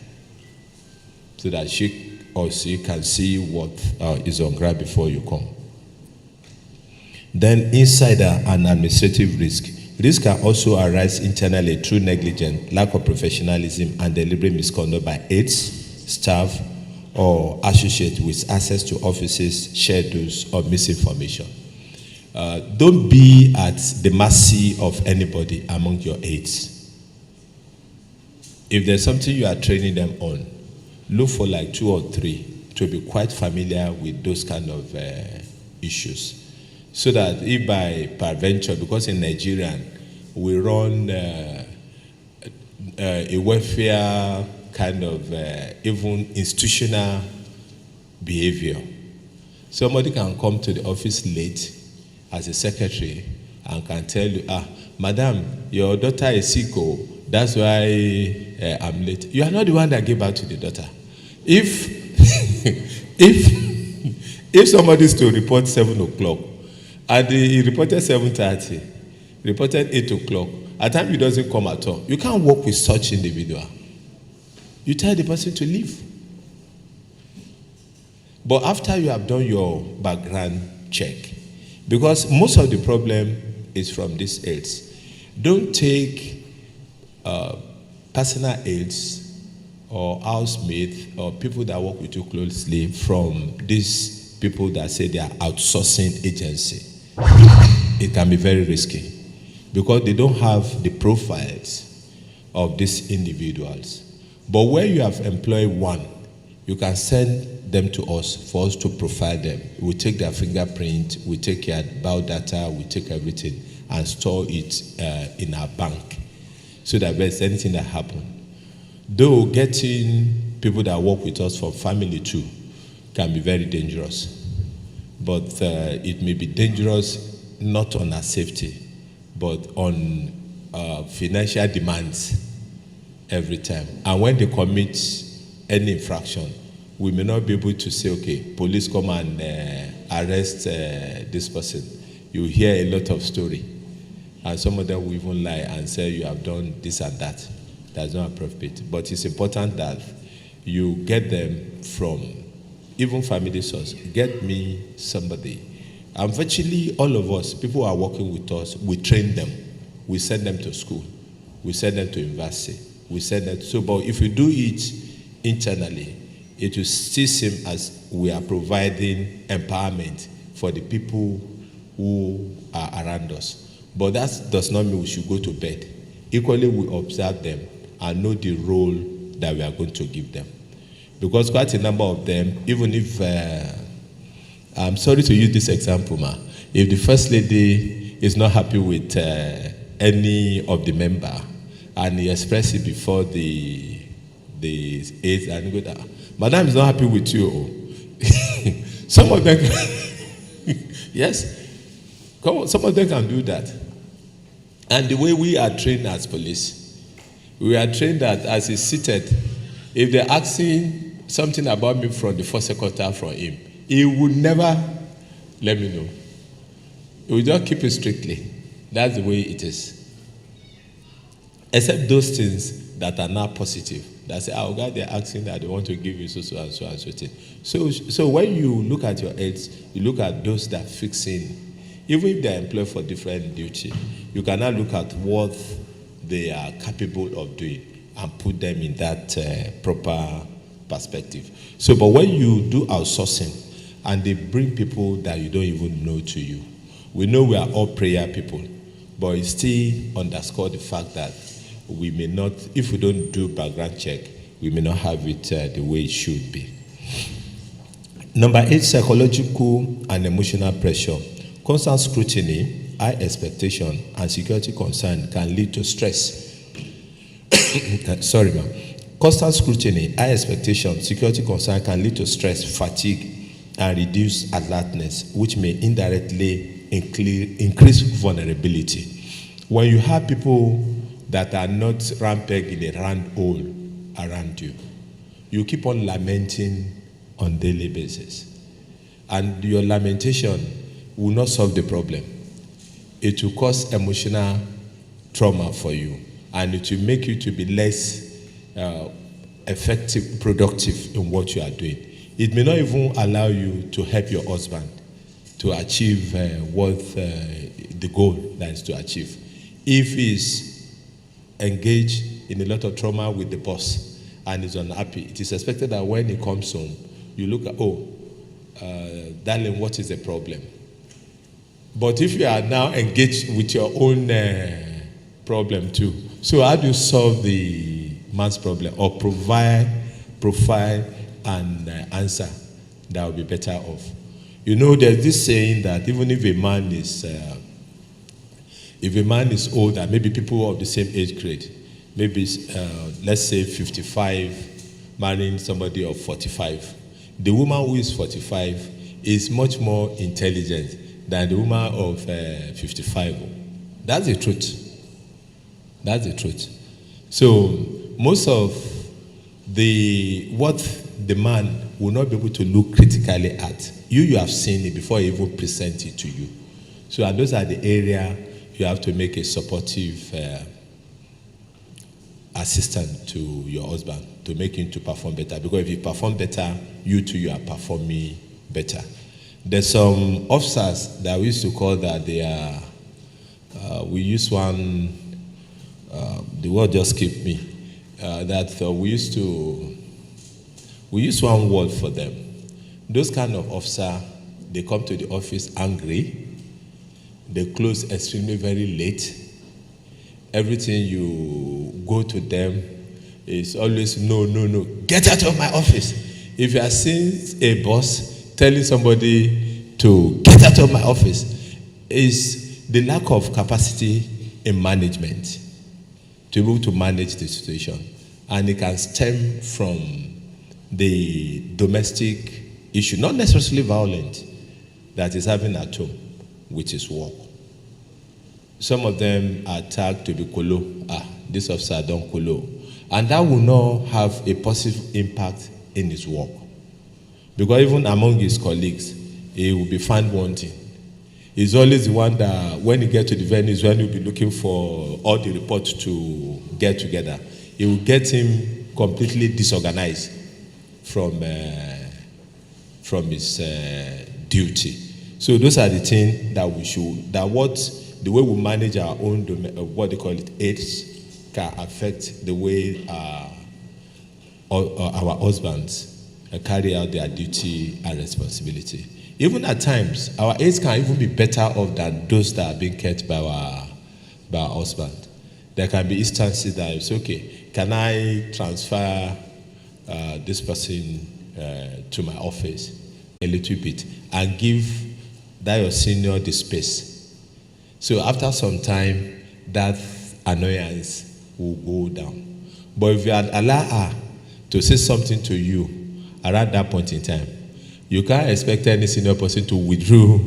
so that she or she can see what is on ground before you come. Then insider and administrative risk. Risk can also arise internally through negligence, lack of professionalism, and deliberate misconduct by aides, staff, or associates with access to offices, schedules, or misinformation. Don't be at the mercy of anybody among your aides. If there's something you are training them on, look for like 2 or 3 to be quite familiar with those kind of issues. So that if by peradventure, because in Nigeria, we run a welfare kind of even institutional behavior. Somebody can come to the office late as a secretary and can tell you, madam, your daughter is sick, that's why I'm late. You are not the one that gave birth to the daughter. If somebody is to report 7 o'clock, and he reported 7:30, reported 8 o'clock, at times he doesn't come at all, you can't work with such individual. You tell the person to leave. But after you have done your background check, because most of the problem is from these aides. Don't take personal aides or housemates or people that work with you closely from these people that say they are outsourcing agency. It can be very risky because they don't have the profiles of these individuals. But where you have employed one, you can send them to us for us to profile them. We take their fingerprint, we take their biodata, we take everything and store it in our bank so that if there's anything that happens. Though getting people that work with us from family too can be very dangerous. But it may be dangerous not on our safety, but on financial demands every time. And when they commit any infraction, we may not be able to say, okay, police come and arrest this person. you hear a lot of story. And some of them will even lie and say you have done this and that. That's not appropriate. But it's important that you get them from even family source. Get me somebody. And virtually all of us, people who are working with us, we train them. We send them to school. We send them to university. We send them. So, but if you do it internally, it will still seem as we are providing empowerment for the people who are around us. But that does not mean we should go to bed. Equally, we observe them and know the role that we are going to give them. Because quite a number of them, even if, I'm sorry to use this example, ma, if the first lady is not happy with any of the member and he expresses it before the aides and go down, Madam is not happy with you. Some of them, yes, some of them can do that. And the way we are trained as police, we are trained that as he's seated, if they're asking something about me from the first secretary from him, he would never let me know. He will just keep it strictly. That's the way it is. Except those things that are not positive. That say, oh God, they're asking that they want to give you so and so and so thing. So when you look at your aides, you look at those that fix in. Even if they are employed for different duty, you cannot look at what they are capable of doing and put them in that proper perspective. So, but when you do outsourcing and they bring people that you don't even know to you, we know we are all prayer people, but it still underscore the fact that we may not, if we don't do background check, we may not have it the way it should be. Number 8, psychological and emotional pressure. Constant scrutiny, high expectation, and security concern can lead to stress. Sorry, ma'am. Constant scrutiny, high expectation, security concern can lead to stress, fatigue, and reduced alertness, which may indirectly increase vulnerability. When you have people that are not rampant in a round hole around you, you keep on lamenting on daily basis. And your lamentation will not solve the problem. It will cause emotional trauma for you, and it will make you to be less effective, productive in what you are doing. It may not even allow you to help your husband to achieve the goal that is to achieve. If he's engaged in a lot of trauma with the boss and is unhappy, it is expected that when he comes home, you look at, darling, what is the problem? But if you are now engaged with your own problem too, so how do you solve the man's problem or provide an answer that will be better off? You know, there's this saying that even if a man is older, maybe people of the same age grade, maybe let's say 55, marrying somebody of 45, the woman who is 45 is much more intelligent than the woman of 55. That's the truth. That's the truth. So most of what the man will not be able to look critically at, you have seen it before he even present it to you. So and those are the area you have to make a supportive assistant to your husband to make him to perform better. Because if you perform better, you too, you are performing better. There's some officers that we used to call that they are, we use one, the word just skipped me, we use one word for them. Those kind of officer, they come to the office angry, they close extremely very late. Everything you go to them is always no, get out of my office. If you are seeing a boss telling somebody to get out of my office, is the lack of capacity in management to be able to manage the situation. And it can stem from the domestic issue, not necessarily violent, that is having at home, which is work. Some of them are tagged to be kolo. This officer don't kolo. And that will not have a positive impact in his work. Because even among his colleagues, he will be found wanting. He's always the one that when he gets to the venues, when he'll be looking for all the reports to get together, he will get him completely disorganized from his duty. So those are the things that we should, the way we manage our own, what they call it, aids, can affect the way our husbands carry out their duty and responsibility. Even at times, our aids can even be better off than those that are being kept by our husband. There can be instances that it's okay, can I transfer this person to my office a little bit and give that your senior the space. So after some time, that annoyance will go down. But if you allow her to say something to you around that point in time, you can't expect any senior person to withdraw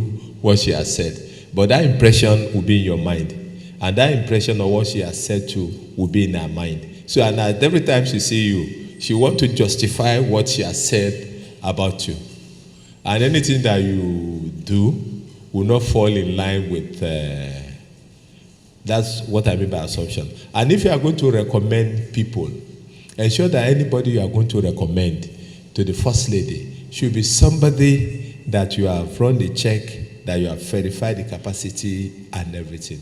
what she has said. But that impression will be in your mind. And that impression of what she has said to will be in her mind. So and every time she see you, she want to justify what she has said about you. And anything that you do will not fall in line with, that's what I mean by assumption. And if you are going to recommend people, ensure that anybody you are going to recommend to the First Lady should be somebody that you have run the check, that you have verified the capacity and everything.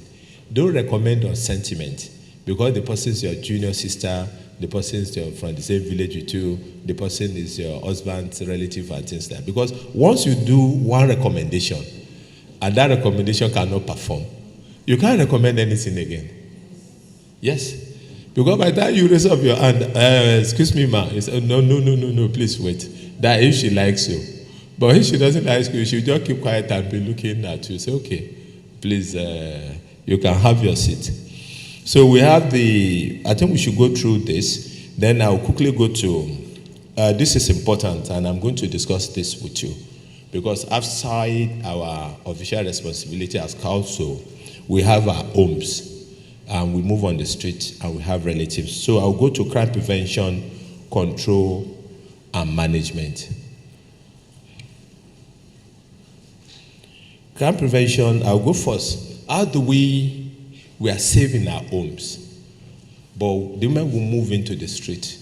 Don't recommend on sentiment, because the person is your junior sister, the person is from the same village with you, the person is your husband's relative and things like that. Because once you do one recommendation, and that recommendation cannot perform, you can't recommend anything again. Yes. Because by the time you raise up your hand, excuse me, ma, you say, no, please wait. That if she likes you. But if she doesn't like you, she'll just keep quiet and be looking at you. Say, okay, please, you can have your seat. So we have I think we should go through this. Then I'll quickly go to, this is important, and I'm going to discuss this with you. Because outside our official responsibility as council, we have our homes, and we move on the street, and we have relatives. So I'll go to crime prevention, control, and management. Crime prevention, I'll go first. How do we are saving our homes, but the moment we move into the street,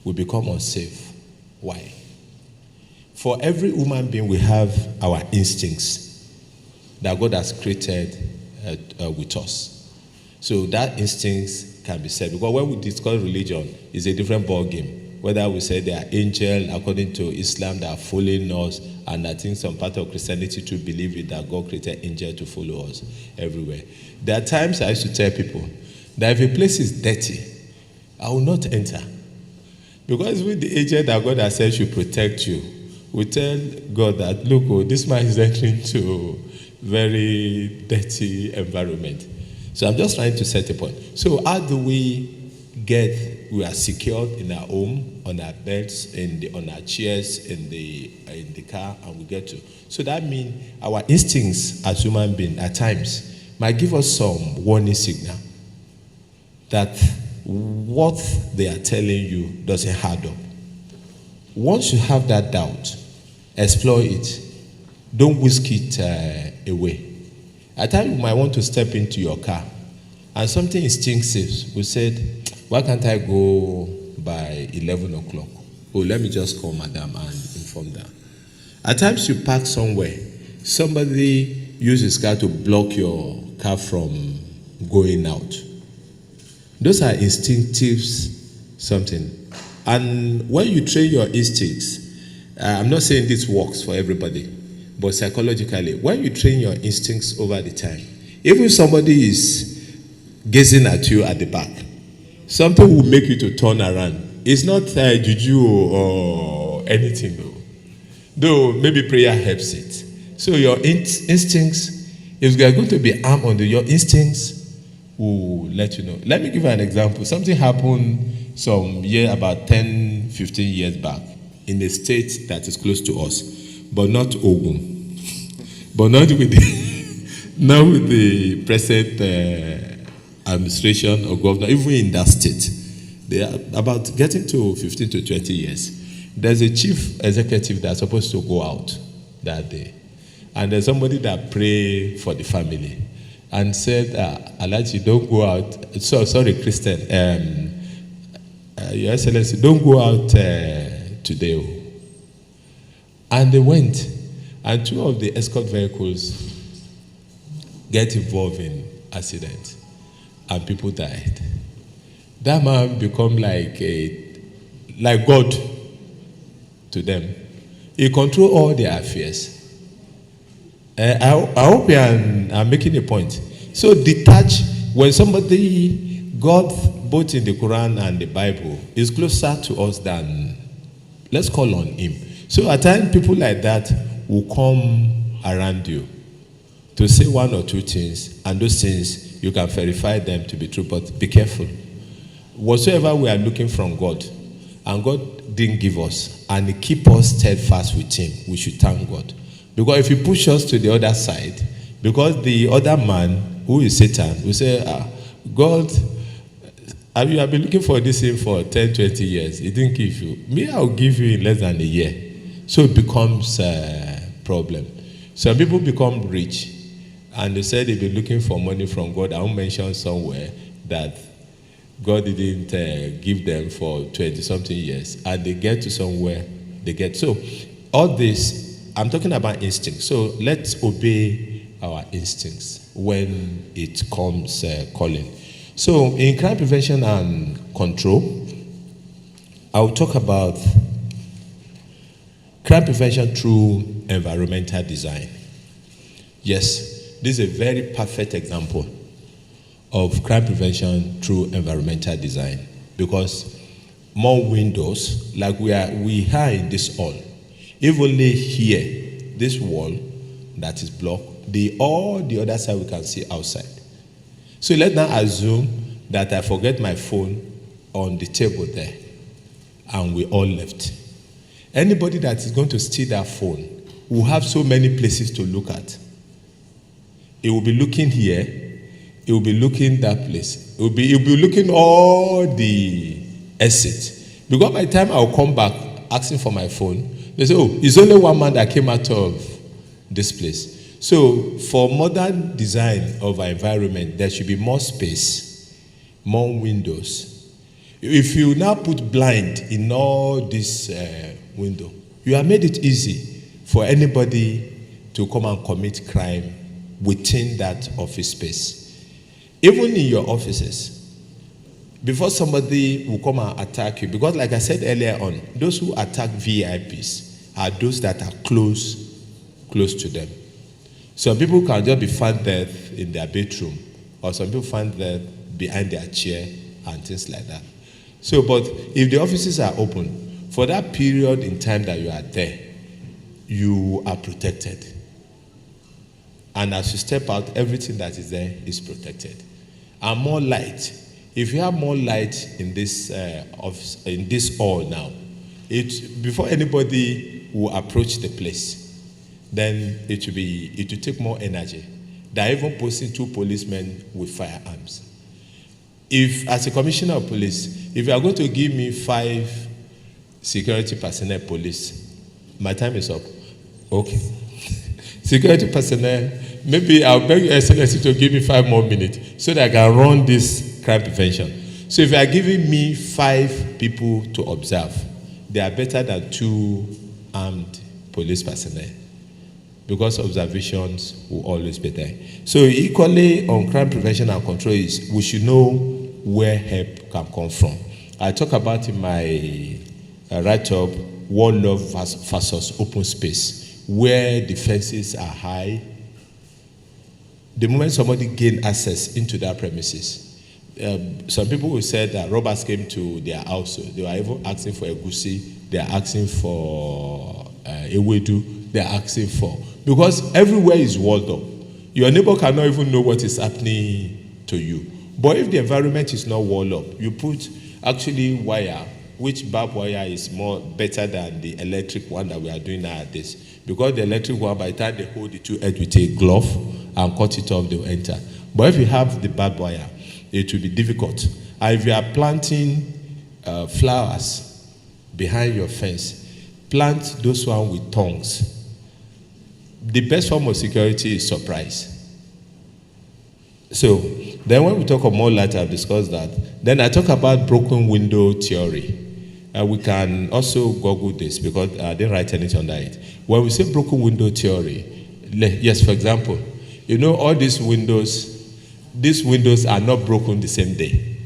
we become unsafe. Why? For every human being, we have our instincts that God has created with us. So that instincts can be said. Because when we discuss religion, it's a different ball game. Whether we say they are angels, according to Islam, they are following us, and I think some part of Christianity to believe it that God created angels to follow us everywhere. There are times I used to tell people that if a place is dirty, I will not enter. Because with the angel that God has said should protect you, we tell God that, look, this man is entering to very dirty environment. So I'm just trying to set a point. So how do we are secured in our home, on our beds, on our chairs, in the car, and we get to. So that means our instincts as human beings at times might give us some warning signal that what they are telling you doesn't add up. Once you have that doubt, explore it. Don't whisk it away. At times you might want to step into your car, and something instinctive will say, why can't I go by 11 o'clock? Oh, let me just call madam and inform them. At times you park somewhere, somebody uses car to block your car from going out. Those are instinctive something. And when you train your instincts, I'm not saying this works for everybody, but psychologically, when you train your instincts over the time, even if somebody is gazing at you at the back, something will make you to turn around. It's not juju or anything, though maybe prayer helps it. So your instincts, if they are going to be armed on your instincts will let you know. Let me give you an example. Something happened about 10, 15 years back in a state that is close to us, but not Ogun, but not with the present administration or governor, even in that state. They are about getting to 15 to 20 years. There's a chief executive that's supposed to go out that day. And there's somebody that pray for the family and said, Alaji, don't go out. Sorry, Christian. Your Excellency, don't go out today. And they went. And 2 of the escort vehicles get involved in accident. And people died. That man become like God to them. He control all their affairs. I hope I'm making a point. So detach, when somebody, God, both in the Quran and the Bible, is closer to us than, let's call on him. So at times, people like that will come around you to say 1 or 2 things, and those things, you can verify them to be true, but be careful. Whatsoever we are looking from God, and God didn't give us, and he keep us steadfast with him, we should thank God. Because if he push us to the other side, because the other man, who is Satan, will say, God, you have been looking for this thing for 10, 20 years. He didn't give you. Me, I'll give you in less than a year. So it becomes a problem. Some people become rich, and they said they've been looking for money from God. I won't mention somewhere that God didn't give them for 20-something years. And they get to somewhere, they get. So all this, I'm talking about instincts. So let's obey our instincts when it comes calling. So in crime prevention and control, I'll talk about crime prevention through environmental design. Yes, this is a very perfect example of crime prevention through environmental design, because more windows, like we are in this hall. If only here, this wall that is blocked, all the other side we can see outside. So let's now assume that I forget my phone on the table there, and we all left. Anybody that is going to steal that phone will have so many places to look at. It will be looking here, it will be looking that place, it will be looking all the exits. Because by the time I'll come back asking for my phone, they say, oh, it's only one man that came out of this place. So for modern design of our environment, there should be more space, more windows. If you now put blind in all this window, you have made it easy for anybody to come and commit crime within that office space. Even in your offices, before somebody will come and attack you, because like I said earlier on, those who attack VIPs are those that are close to them. Some people can just be found dead in their bedroom, or some people found dead behind their chair and things like that. So, but if the offices are open, for that period in time that you are there, you are protected. And as you step out, everything that is there is protected. And more light. If you have more light in this office, in this hall now, before anybody will approach the place, then it will take more energy than even posting 2 policemen with firearms. If, as a commissioner of police, if you are going to give me 5 security personnel police, my time is up. Okay. Security personnel, maybe I'll beg Your Excellency to give me 5 more minutes so that I can run this crime prevention. So if you are giving me 5 people to observe, they are better than 2 armed police personnel, because observations will always be there. So equally on crime prevention and control is we should know where help can come from. I talk about in my write-up wall love versus open space, where the fences are high. The moment somebody gain access into their premises, some people will say that robbers came to their house. They were even asking for egusi. They are asking for ewedu. They are asking for, because everywhere is walled up. Your neighbor cannot even know what is happening to you. But if the environment is not walled up, you put actually wire, which barbed wire is better than the electric one that we are doing nowadays. Because the electric one, by the time they hold the 2 edge with a glove and cut it off, they will enter. But if you have the barbed wire, it will be difficult. And if you are planting flowers behind your fence, plant those ones with tongues. the best form of security is surprise. So then when we talk of more light, I've discussed that. Then I talk about broken window theory. We can also Google this because I didn't write anything under it. When we say broken window theory, yes, for example, you know all these windows are not broken the same day.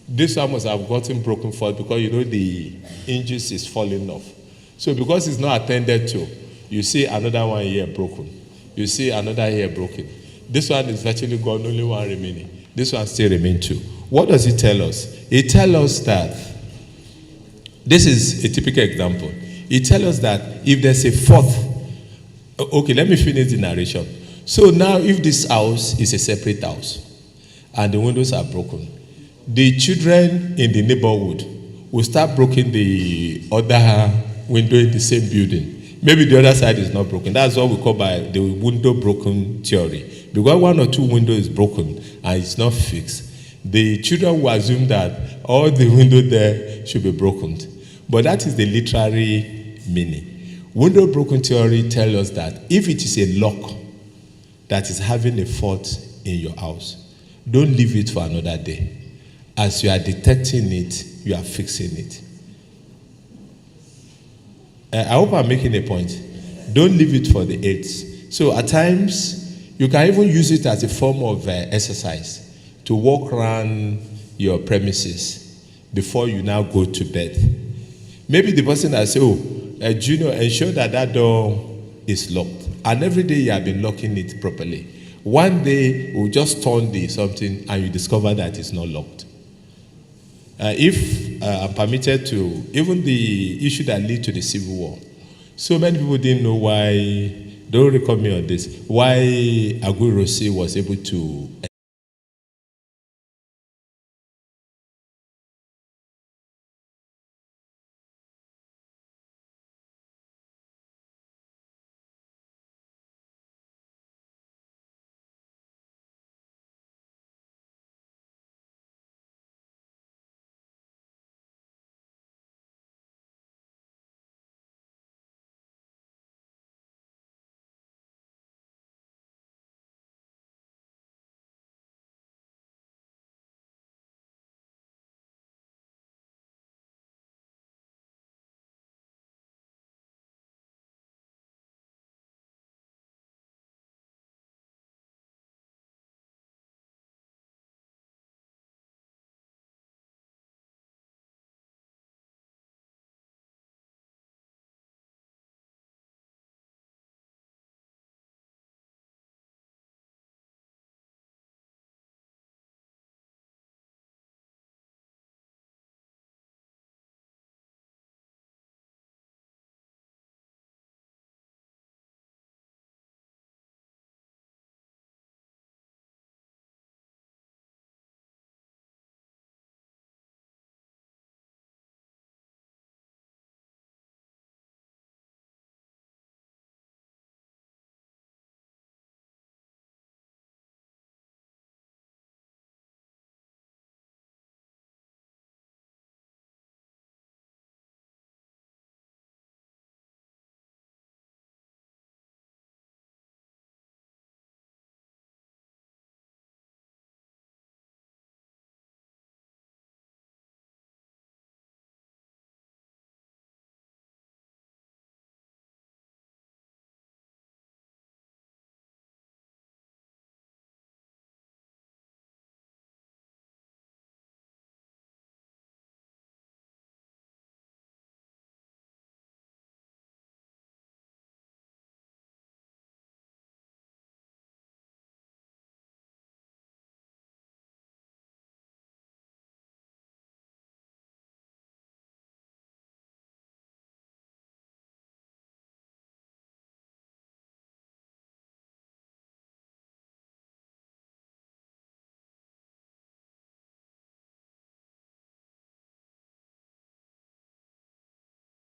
This one must have gotten broken first because you know the hinges is falling off. So because it's not attended to, you see another one here broken. You see another here broken. This one is virtually gone, only one remaining. This one still remains two. What does it tell us? It tells us that, this is a typical example. It tells us that if there's a fourth, okay, let me finish the narration. So now if this house is a separate house and the windows are broken, the children in the neighborhood will start breaking the other window in the same building. Maybe the other side is not broken. That's what we call by the window broken theory. Because one or two windows is broken and it's not fixed, the children will assume that all the windows there should be broken. But that is the literary meaning. Window broken theory tells us that if it is a lock that is having a fault in your house, don't leave it for another day. As you are detecting it, you are fixing it. I hope I'm making a point. Don't leave it for the 8th. So at times, you can even use it as a form of exercise to walk around your premises before you now go to bed. Maybe the person that says, Junior, ensure that that door is locked. And every day you have been locking it properly. One day, you will just turn the something and you discover that it's not locked. If I'm permitted to, even the issue that led to the Civil War, so many people didn't know why, don't record me on this, why Aguiyi was able to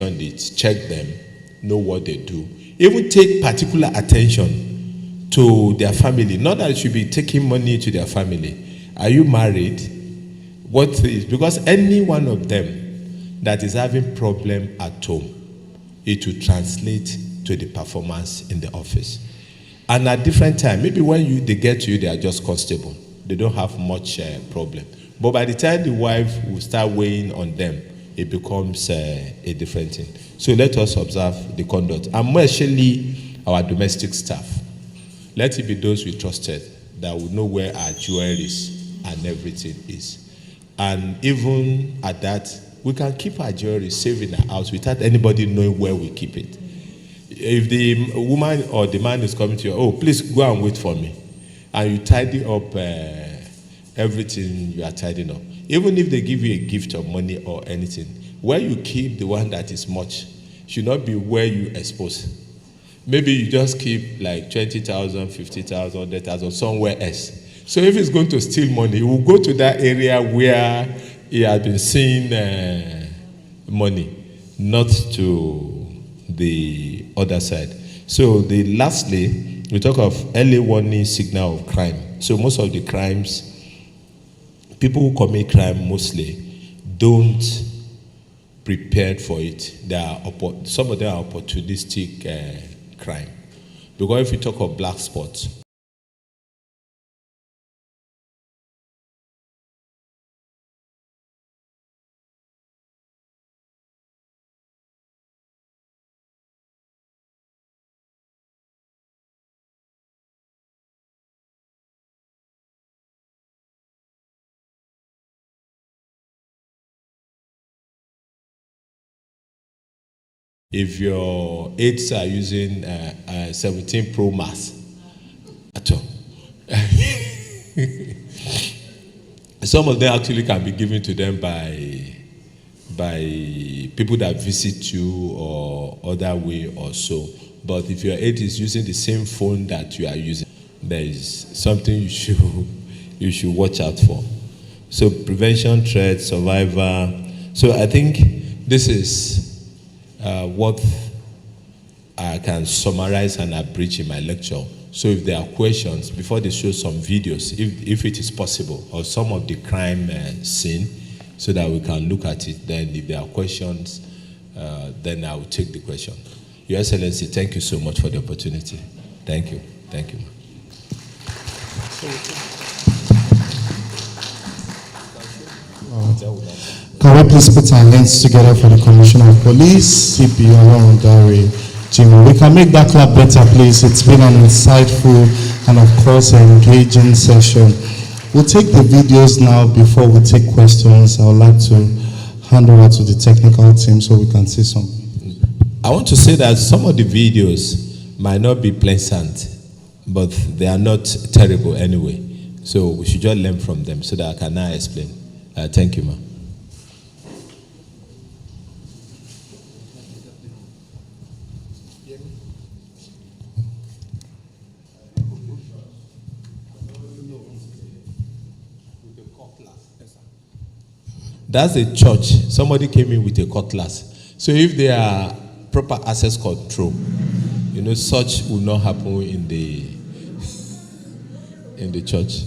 on it, check them, know what they do. Even take particular attention to their family. Not that you should be taking money to their family. Are you married? What is, because any one of them that is having problem at home, it will translate to the performance in the office. And at different time, maybe when they get to you, they are just constable. They don't have much problem. But by the time the wife will start weighing on them, it becomes a different thing. So let us observe the conduct. And more especially our domestic staff. Let it be those we trusted that will know where our jewelries and everything is. And even at that, we can keep our jewelry safe in our house without anybody knowing where we keep it. If the woman or the man is coming to you, oh, please go and wait for me. And you tidy up everything you are tidying up. Even if they give you a gift of money or anything, where you keep the one that is much should not be where you expose. Maybe you just keep like 20,000, 50,000, 100,000 somewhere else. So if he's going to steal money, he will go to that area where he has been seeing money, not to the other side. So lastly, we talk of early warning signal of crime. So most of the crimes, people who commit crime mostly don't prepare for it. Some of them are opportunistic crime. Because if you talk of black spots, if your aides are using 17 Pro Max at all. Some of them actually can be given to them by people that visit you or other way or so. But if your aide is using the same phone that you are using, there is something you should watch out for. So prevention, threat, survivor. So I think this is what I can summarize and abridge in my lecture. So if there are questions, before they show some videos, if it is possible, or some of the crime scene, so that we can look at it, then if there are questions, then I will take the question. Your Excellency, thank you so much for the opportunity. Thank you. Thank you. Can we please put our hands together for the Commissioner of Police, CP Olorundare Jimoh? We can make that clap better, please. It's been an insightful and, of course, an engaging session. We'll take the videos now before we take questions. I would like to hand over to the technical team so we can see some. I want to say that some of the videos might not be pleasant, but they are not terrible anyway. So we should just learn from them so that I can now explain. Thank you, ma'am. That's a church. Somebody came in with a cutlass. So if there are proper access control, such will not happen in the church.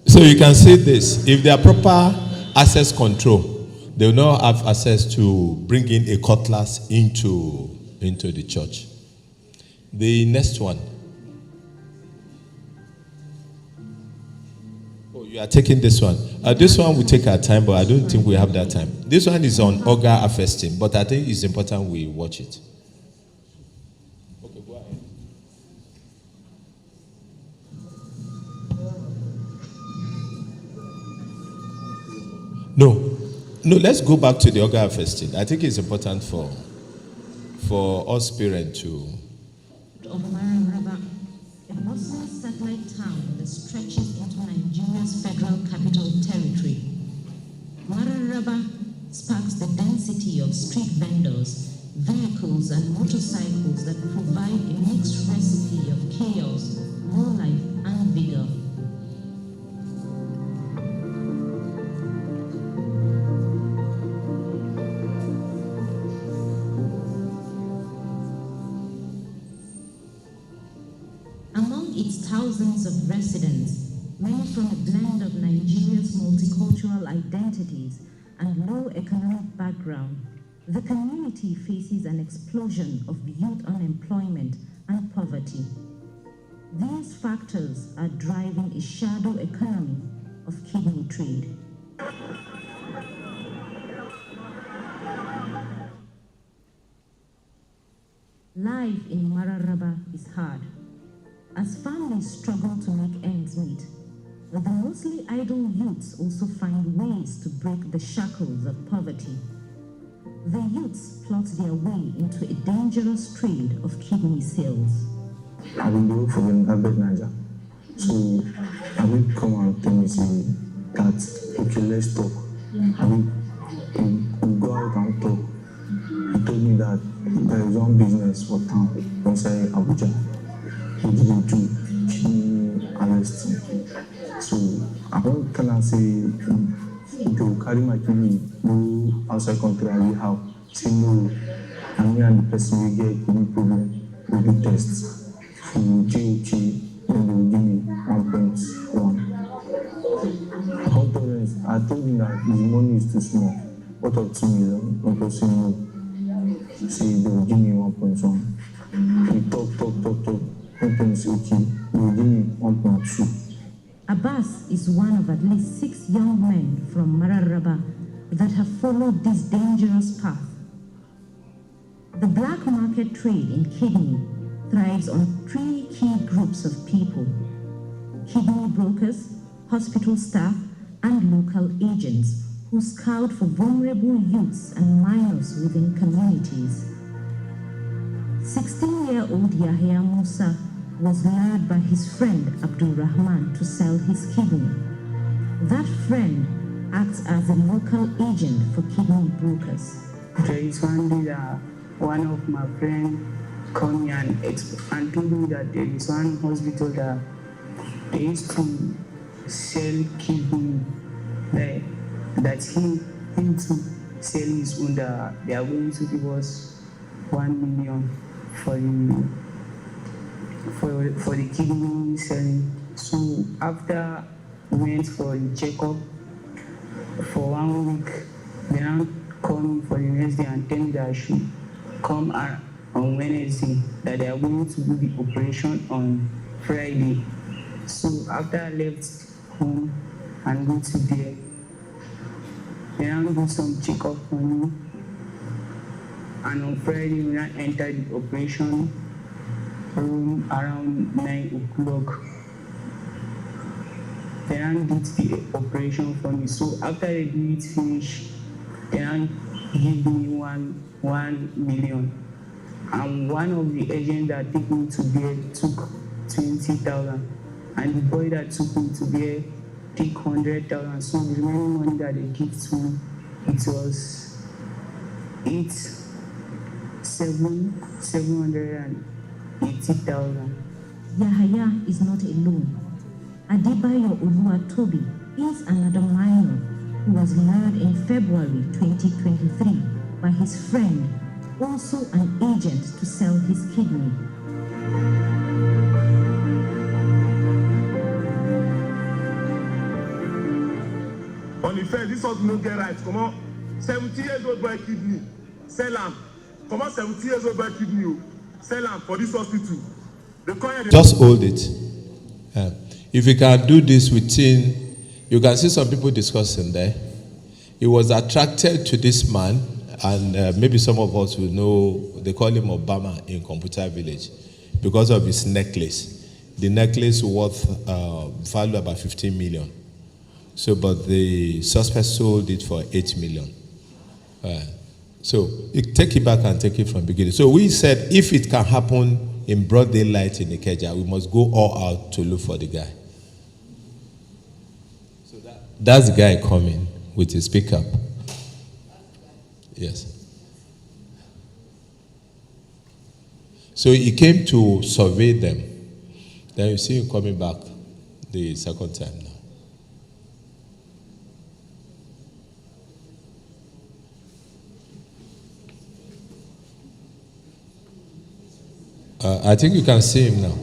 So you can see this. If there are proper access control, they will not have access to bring in a cutlass into the church. The next one. Oh, you are taking this one. This one will take our time, but I don't think we have that time. This one is on Oga harvesting, but I think it's important we watch it. Okay, go ahead. No, let's go back to the Oga harvesting. I think it's important for us parents to. Of Mararaba, a Muslim satellite town that stretches into Nigeria's federal capital territory. Mararaba sparks the density of street vendors, vehicles, and motorcycles that provide a mixed recipe of chaos, low life, and vigor. its thousands of residents, many from a blend of Nigeria's multicultural identities and low economic background, the community faces an explosion of youth unemployment and poverty. These factors are driving a shadow economy of kidney trade. Life in Mararaba is hard, as families struggle to make ends meet. But the mostly idle youths also find ways to break the shackles of poverty. The youths plot their way into a dangerous trade of kidney sales. I will go for an Albert Niger. So I will come and tell me say that okay, let's talk. I will go out and talk. He told me that there is one business for town inside Abuja. He didn't do kidney arresting. So I don't kind say they will carry my kidney go outside country. I will have say no. And me and the person will get kidney problem. We do tests. He will GOT, then they will give me 1.1. I told him that his money is too small. What of 2 million? Uncle said no. Say they will give me 1.1. We talk. Uncle said okay, they will give me 1.2. Abbas is one of at least 6 young men from Mararaba that have followed this dangerous path. The black market trade in kidney thrives on 3 key groups of people: kidney brokers, hospital staff, and local agents who scout for vulnerable youths and minors within communities. 16-year-old Yahya Musa was lured by his friend Abdul Rahman to sell his kidney. That friend acts as a local agent for kidney brokers. There is one day that one of my friends called me and told me that there is one hospital that they used to sell kidney there, that him to sell his own, that they are going to give us 1 million for the kidney selling. So after we went for a checkup for 1 week, they now called me for the next day and tell me that I should come on Wednesday, that they are going to do the operation on Friday. So after I left home and go to there, they now do some checkup for me. And on Friday, we now enter the operation room around 9 o'clock. They now did the operation for me. So after they do it finish, they now give me 1 million. And one of the agents that took me to there took 20,000. And the boy that took me to there took 100,000. So the remaining money that they give to me, it was 780,000. Yahaya is not alone. Adebayo Oluwatobi is another minor who was lured in February 2023 by his friend, also an agent, to sell his kidney. On the fair, this was no get right. Come on, 70 years old boy kidney, sell am. Come on, 70 years old boy kidney, sell am for this hospital. Just hold it. If you can do this within, you can see some people discussing there. He was attracted to this man, and maybe some of us will know, they call him Obama in Computer Village, because of his necklace. The necklace worth value about 15 million. So, but the suspect sold it for 8 million. So, you take it back and take it from the beginning. So we said, if it can happen in broad daylight in Ikeja, we must go all out to look for the guy. So that's the guy coming with his pickup. Yes. So he came to survey them. Then you see him coming back the second time now. I think you can see him now.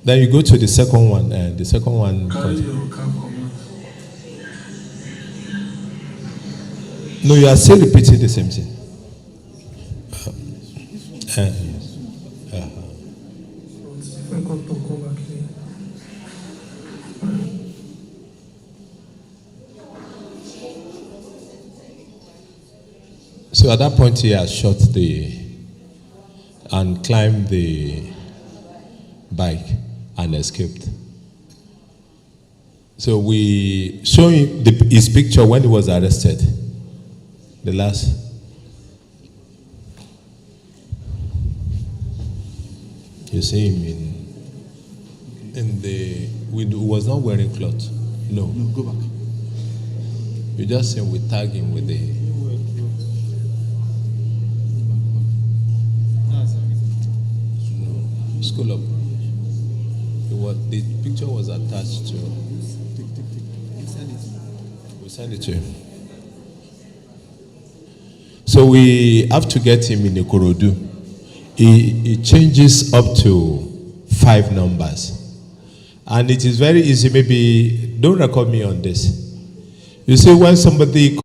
Then you go to the second one, and the second one. Carry your cap comot. No, you are still repeating the same thing. If I come back here. So at that point, he has shot and climbed the bike and escaped. So we show him his picture when he was arrested. The last. You see him in the. He was not wearing clothes. No. No, go back. You just see him. We tag him with the. School of. The picture was attached to. We send it to him. So we have to get him in Ikorodu. He changes up to 5 numbers. And it is very easy. Maybe don't record me on this. You see, when somebody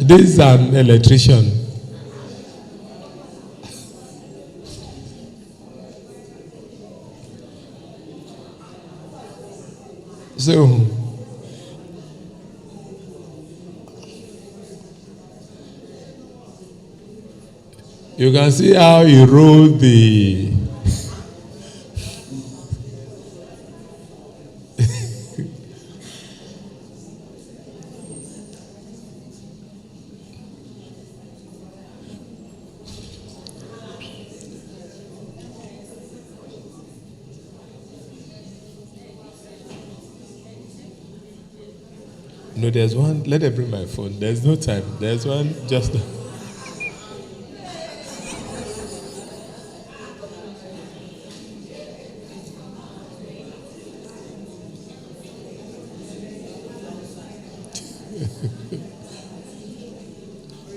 This is an electrician. So, you can see how he rolled the. No, there's one. Let me bring my phone. There's no time. There's one just.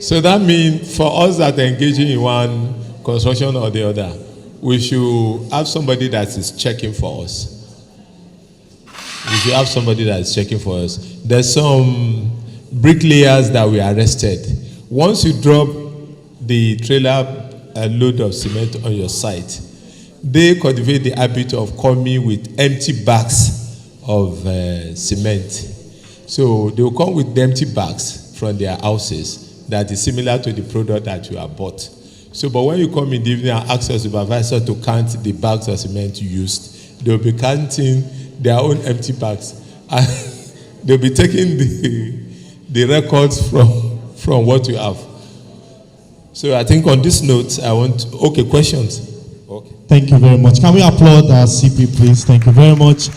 So that means for us that are engaging in one construction or the other, we should have somebody that is checking for us. We should have somebody that is checking for us. There's some bricklayers that we arrested. Once you drop the trailer load of cement on your site, they cultivate the habit of coming with empty bags of cement. So they will come with the empty bags from their houses that is similar to the product that you have bought. So, but when you come in the evening and ask your supervisor to count the bags of cement you used, they will be counting their own empty bags. And they'll be taking the records from what you have. So I think on this note, okay, questions? Okay. Thank you very much. Can we applaud our CP, please? Thank you very much.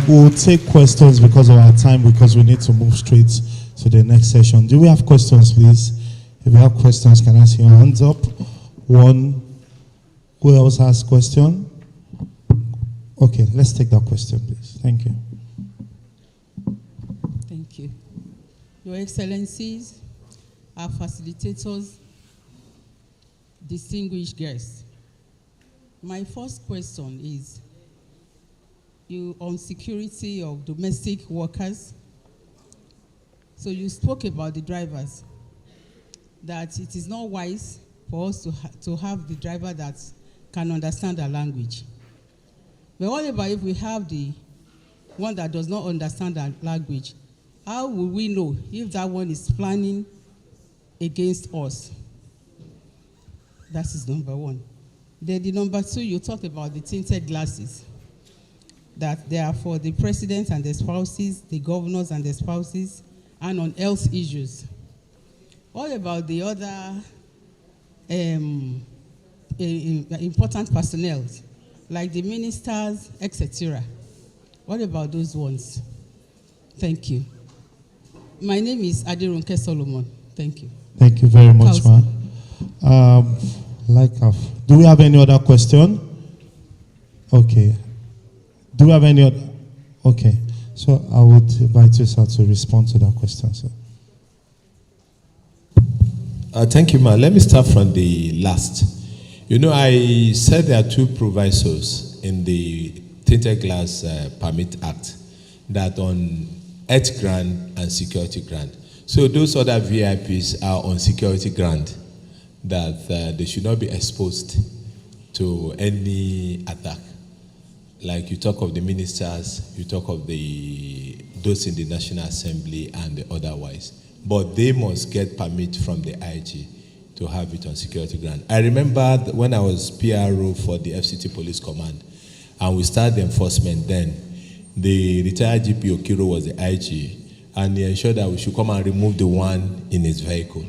We'll take questions because of our time, because we need to move straight to the next session. Do we have questions, please? If you have questions, can I see your hands up? One. Who else has question? Okay, let's take that question, please. Thank you. Thank you. Your Excellencies, our facilitators, distinguished guests. My first question is on security of domestic workers. So you spoke about the drivers, that it is not wise for us to have the driver that can understand our language. But what about if we have the one that does not understand our language? How will we know if that one is planning against us? That is number one. Then the number two, you talked about the tinted glasses, that they are for the president and the spouses, the governors and the spouses, and on health issues. What about the other important personnel, like the ministers, etc.? What about those ones? Thank you. My name is Adirunke Solomon. Thank you. Thank you very much, Cowlso. ma'am. Do we have any other question? Okay. Do we have any other? Okay. So I would invite you, sir, to respond to that question, sir. Thank you, ma'am. Let me start from the last. You know, I said there are two provisos in the Tinted Glass Permit Act, that on earth grant and security grant. So those other VIPs are on security grant, that they should not be exposed to any attack. Like you talk of the ministers, you talk of those in the National Assembly and the otherwise. But they must get permit from the IG to have it on security grant. I remember when I was PRO for the FCT Police Command, and we started the enforcement then, the retired GP Okiro was the IG, and he ensured that we should come and remove the one in his vehicle.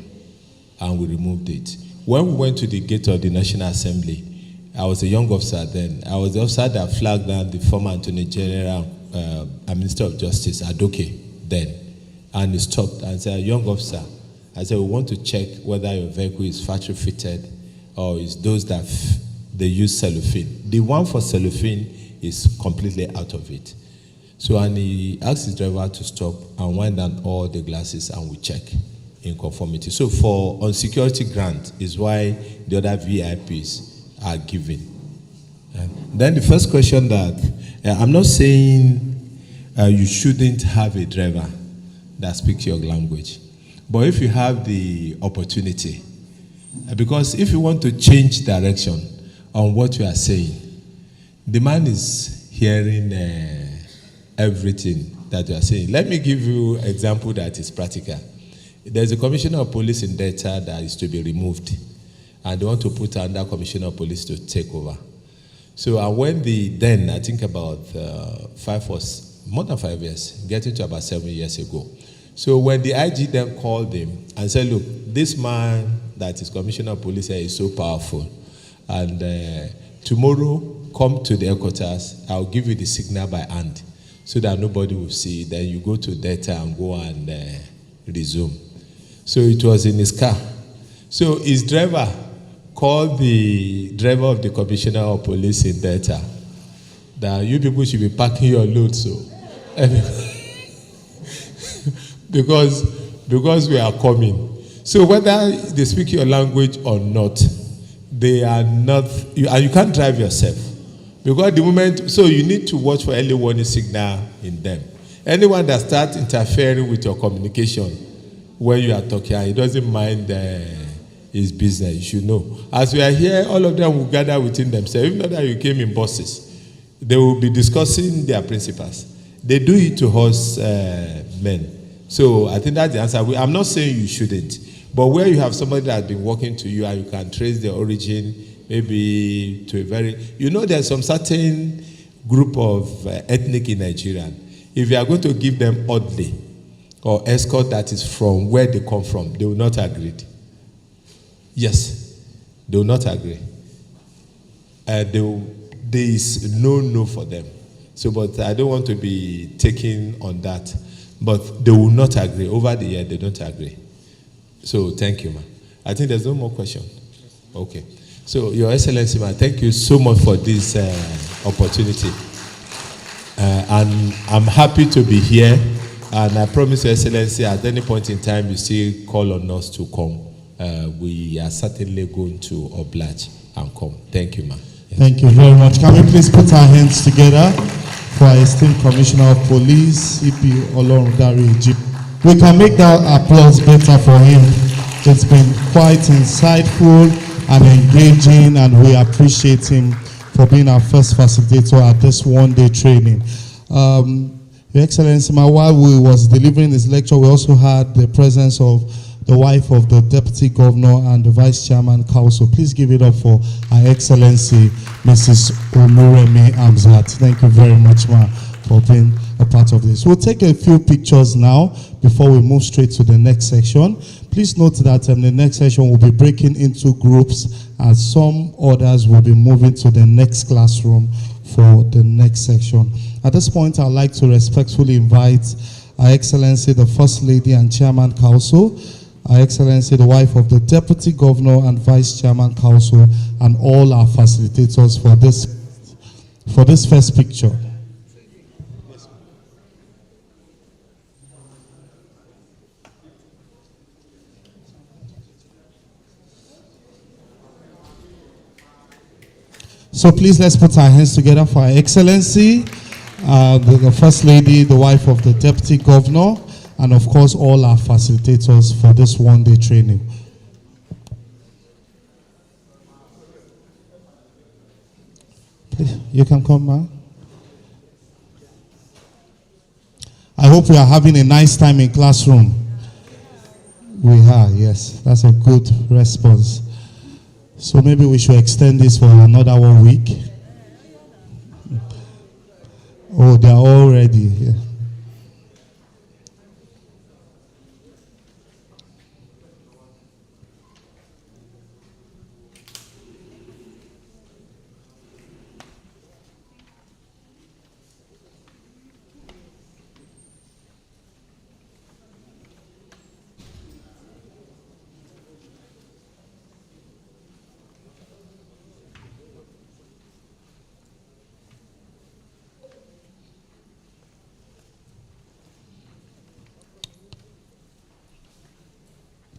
And we removed it. When we went to the gate of the National Assembly, I was a young officer then. I was the officer that flagged down the former Attorney General and Minister of Justice, Adoke, then. And he stopped and said, young officer, I said, we want to check whether your vehicle is factory fitted or is those that they use cellophane. The one for cellophane is completely out of it. So, and he asked his driver to stop and wind down all the glasses and we check in conformity. So for on security grant is why the other VIPs are given. Then the first question that, I'm not saying you shouldn't have a driver that speaks your language. But if you have the opportunity, because if you want to change direction on what you are saying, the man is hearing everything that you are saying. Let me give you an example that is practical. There's a commissioner of police in Delta that is to be removed, and they want to put under commissioner of police to take over. So when I think about more than 5 years, getting to about 7 years ago. So when the IG then called him and said, look, this man that is commissioner of police is so powerful, and tomorrow come to the headquarters, I'll give you the signal by hand so that nobody will see. Then you go to Delta and go and resume. So it was in his car. So his driver called the driver of the commissioner of police in Delta that you people should be packing your load, so because we are coming. So whether they speak your language or not, they are not, and you can't drive yourself. Because the moment, so you need to watch for early warning signal in them. Anyone that starts interfering with your communication when you are talking, he doesn't mind his business, you should know. As we are here, all of them will gather within themselves. Even though that you came in buses, they will be discussing their principles. They do it to us men. So I think that's the answer. I'm not saying you shouldn't, but where you have somebody that has been working to you and you can trace their origin, maybe to a very, there's some certain group of ethnic in Nigeria. If you are going to give them oddly or escort that is from where they come from, they will not agree. Yes, they will not agree. There is no for them. So, but I don't want to be taking on that. But they will not agree. Over the year, they don't agree. So, thank you, man. I think there's no more question. Okay. So, Your Excellency, man, thank you so much for this opportunity. And I'm happy to be here. And I promise Your Excellency, at any point in time, you still call on us to come. We are certainly going to oblige and come. Thank you, man. Yes. Thank you very much. Can we please put our hands together for our esteemed Commissioner of Police, CP Olorundare Ejim. We can make that applause better for him. It's been quite insightful and engaging, and we appreciate him for being our first facilitator at this one-day training. Your Excellency, while we was delivering this lecture, we also had the presence of the wife of the Deputy Governor and the Vice Chairman, Cowlso. Please give it up for Her Excellency, Mrs. Oluremi Amzat. Thank you very much, ma, for being a part of this. We'll take a few pictures now before we move straight to the next section. Please note that the next session will be breaking into groups, and some others will be moving to the next classroom for the next section. At this point, I'd like to respectfully invite Her Excellency, the First Lady and Chairman Cowlso, Her Excellency, the wife of the Deputy Governor and Vice Chairman Cowlso, and all our facilitators for this first picture. So please, let's put our hands together for Her Excellency, the First Lady, the wife of the Deputy Governor, and of course, all our facilitators for this one-day training. Please, you can come, ma. I hope we are having a nice time in classroom. We are, yes. That's a good response. So maybe we should extend this for another 1 week. Oh, they are all ready. Yeah.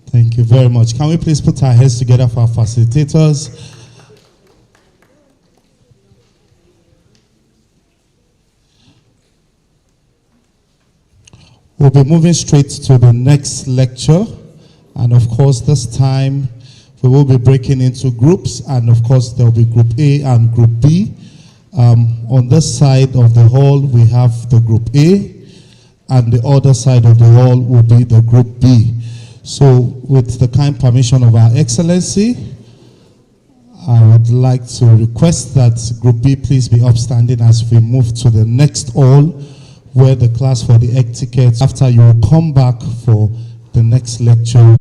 Thank you very much. Can we please put our heads together for our facilitators? We'll be moving straight to the next lecture. And of course, this time we will be breaking into groups, and of course, there will be Group A and Group B. On this side of the hall, we have the Group A, and the other side of the hall will be the Group B. So, with the kind permission of Our Excellency, I would like to request that Group B please be upstanding as we move to the next hall, where the class for the egg tickets, after you will come back for the next lecture.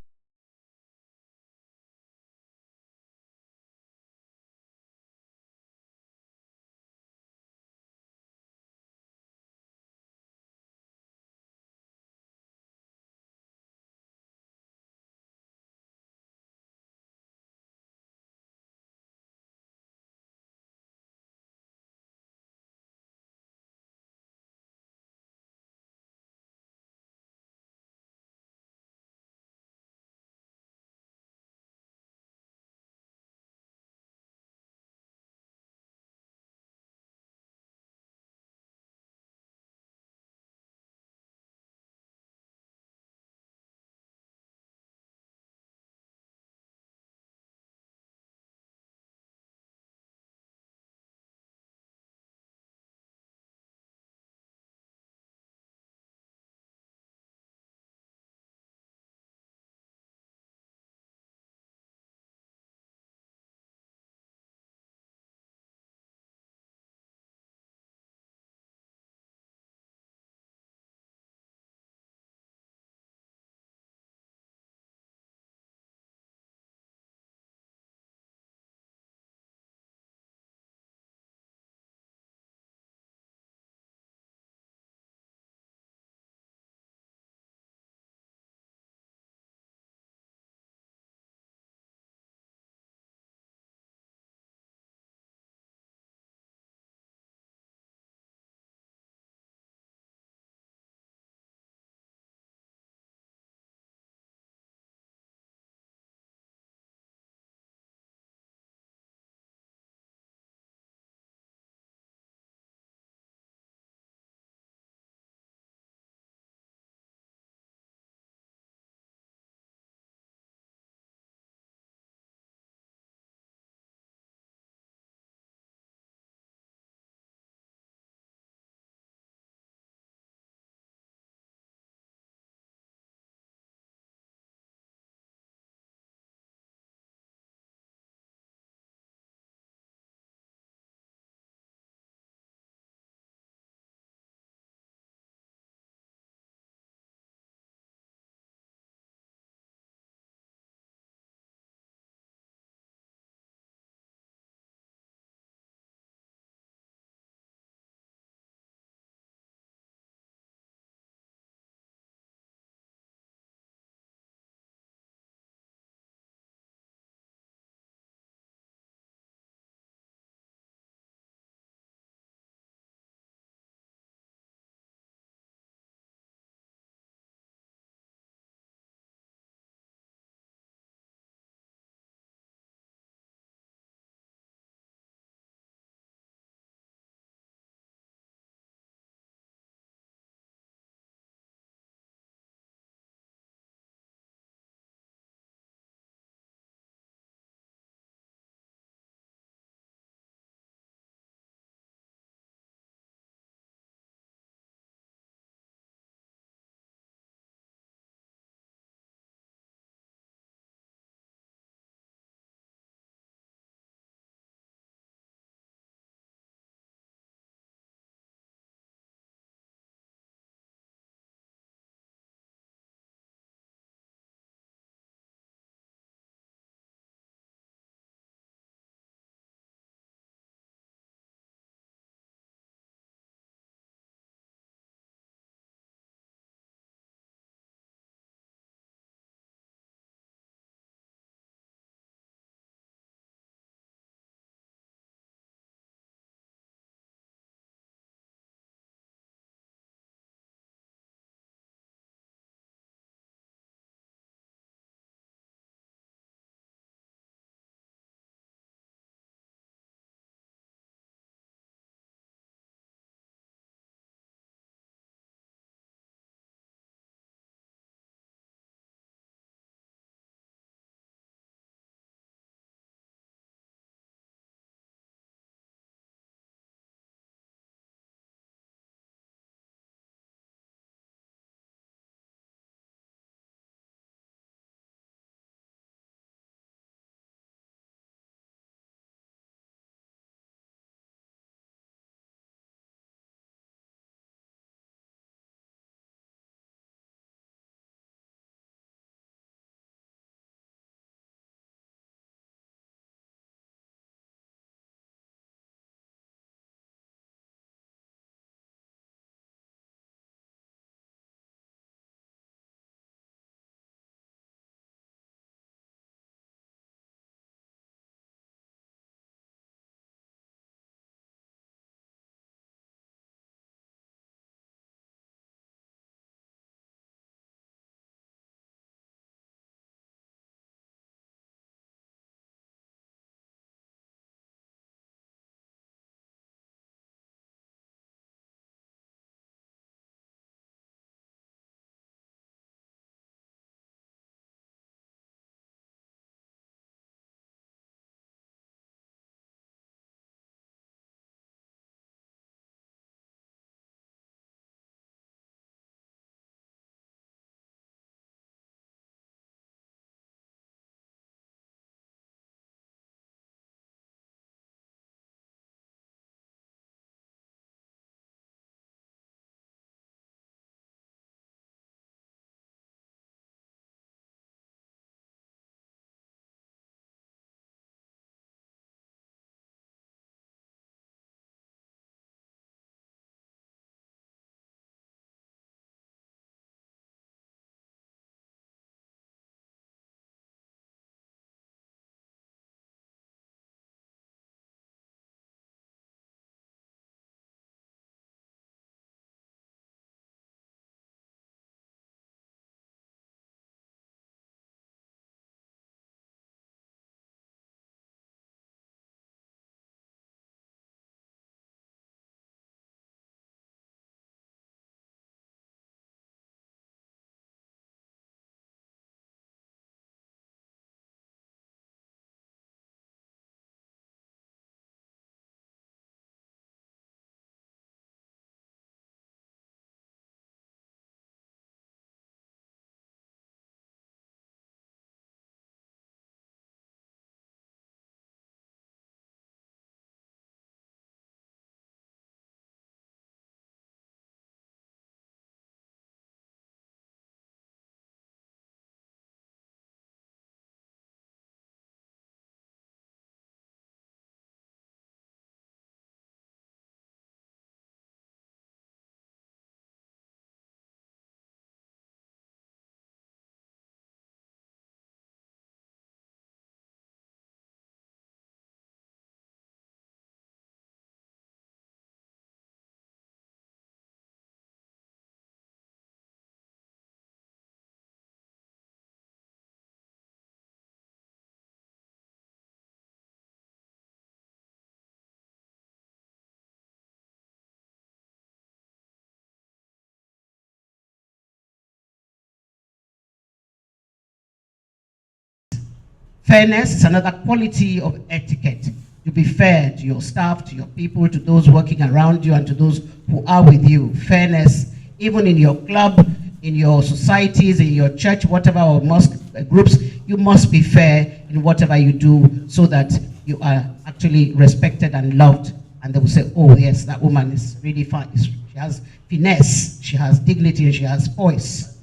Fairness is another quality of etiquette. To be fair to your staff, to your people, to those working around you, and to those who are with you. Fairness, even in your club, in your societies, in your church, whatever, or mosque groups, you must be fair in whatever you do so that you are actually respected and loved. And they will say, oh yes, that woman is really fine. She has finesse, she has dignity, and she has poise.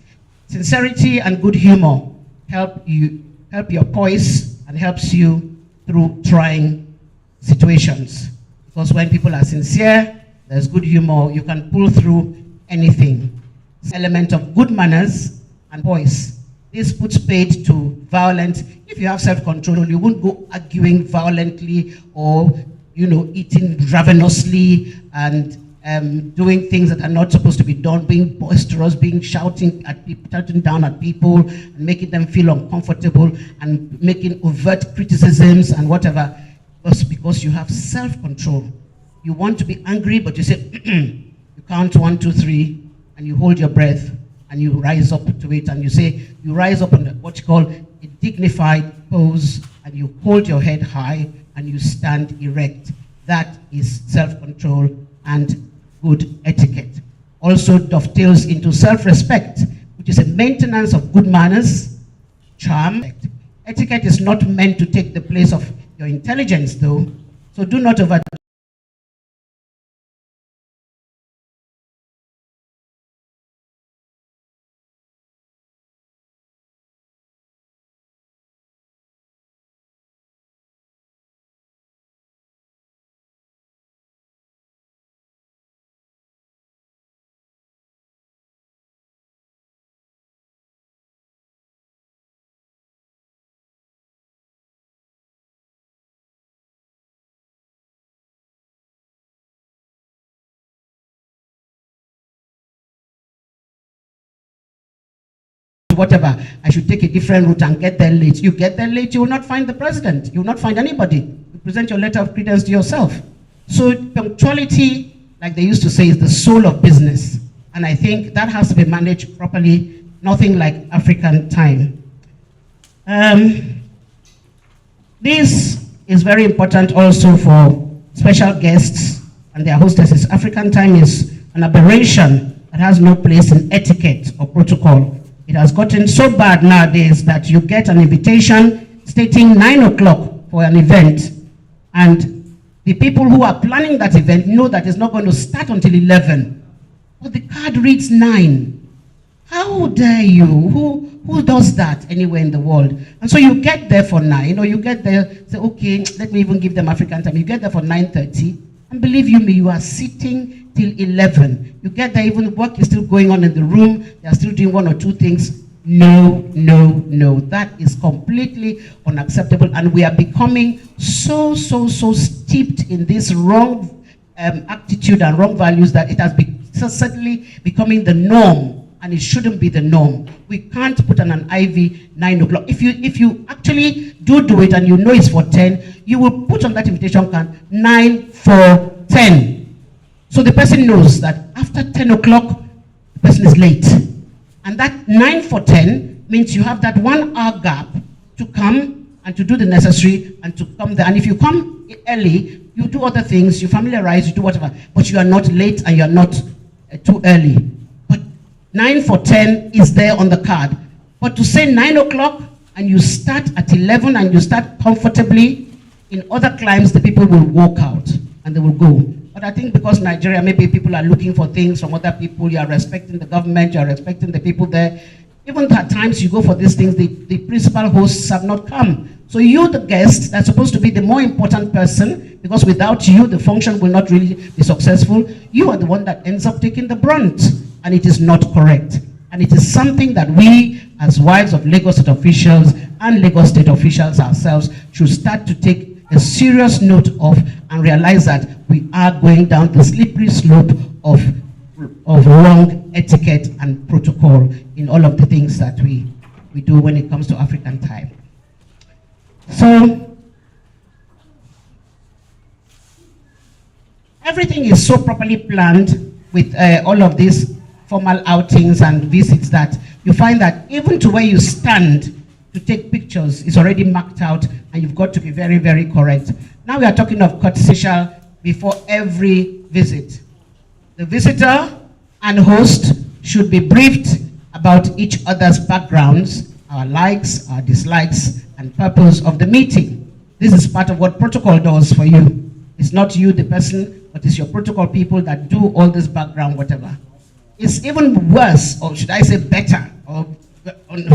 Sincerity and good humor help your poise and helps you through trying situations. Because when people are sincere, there's good humor, you can pull through anything. Element of good manners and poise. This puts paid to violence. If you have self-control, you won't go arguing violently or, eating ravenously and doing things that are not supposed to be done, being boisterous, shouting at people, shouting down at people, and making them feel uncomfortable, and making overt criticisms and whatever. Because you have self-control. You want to be angry, but you say, you count 1, 2, 3, and you hold your breath, and you rise up to it, and you rise up on what you call a dignified pose, and you hold your head high, and you stand erect. That is self-control and good etiquette. Also dovetails into self-respect, which is a maintenance of good manners, charm. Etiquette is not meant to take the place of your intelligence, though, so do not overdo. Whatever, I should take a different route and get there late. You get there late, you will not find the president. You will not find anybody. You present your letter of credence to yourself. So punctuality, like they used to say, is the soul of business. And I think that has to be managed properly, nothing like African time. This is very important also for special guests and their hostesses. African time is an aberration that has no place in etiquette or protocol. It has gotten so bad nowadays that you get an invitation stating 9 o'clock for an event, and the people who are planning that event know that it's not going to start until 11, but the card reads 9. How dare you? Who does that anywhere in the world? And so you get there for 9, or you get there, say, okay, let me even give them African time. You get there for 9:30, and believe you me, you are sitting till 11. You get there, even work is still going on in the room. They are still doing 1 or 2 things. No. That is completely unacceptable. And we are becoming so steeped in this wrong attitude and wrong values that it has suddenly becoming the norm. And it shouldn't be the norm. We can't put on an IV 9 o'clock. If you actually do it and you know it's for 10, you will put on that invitation card 9 for 10. So the person knows that after 10 o'clock, the person is late. And that 9 for 10 means you have that 1 hour gap to come and to do the necessary and to come there. And if you come early, you do other things, you familiarize, you do whatever, but you are not late and you are not too early. But 9 for 10 is there on the card. But to say 9 o'clock and you start at 11 and you start comfortably, in other climes, the people will walk out and they will go. But I think because Nigeria, maybe people are looking for things from other people, you are respecting the government, you are respecting the people there. Even at times you go for these things, the principal hosts have not come. So you, the guest, that's supposed to be the more important person, because without you, the function will not really be successful. You are the one that ends up taking the brunt, and it is not correct. And it is something that we, as wives of Lagos State officials and Lagos State officials ourselves, should start to take a serious note of and realize that we are going down the slippery slope of wrong etiquette and protocol in all of the things that we do when it comes to African time. So everything is so properly planned with all of these formal outings and visits that you find that even to where you stand, to take pictures is already marked out, and you've got to be very, very correct. Now we are talking of courtesial before every visit. The visitor and host should be briefed about each other's backgrounds, our likes, our dislikes, and purpose of the meeting. This is part of what protocol does for you. It's not you, the person, but it's your protocol people that do all this background, whatever. It's even worse, or should I say better, or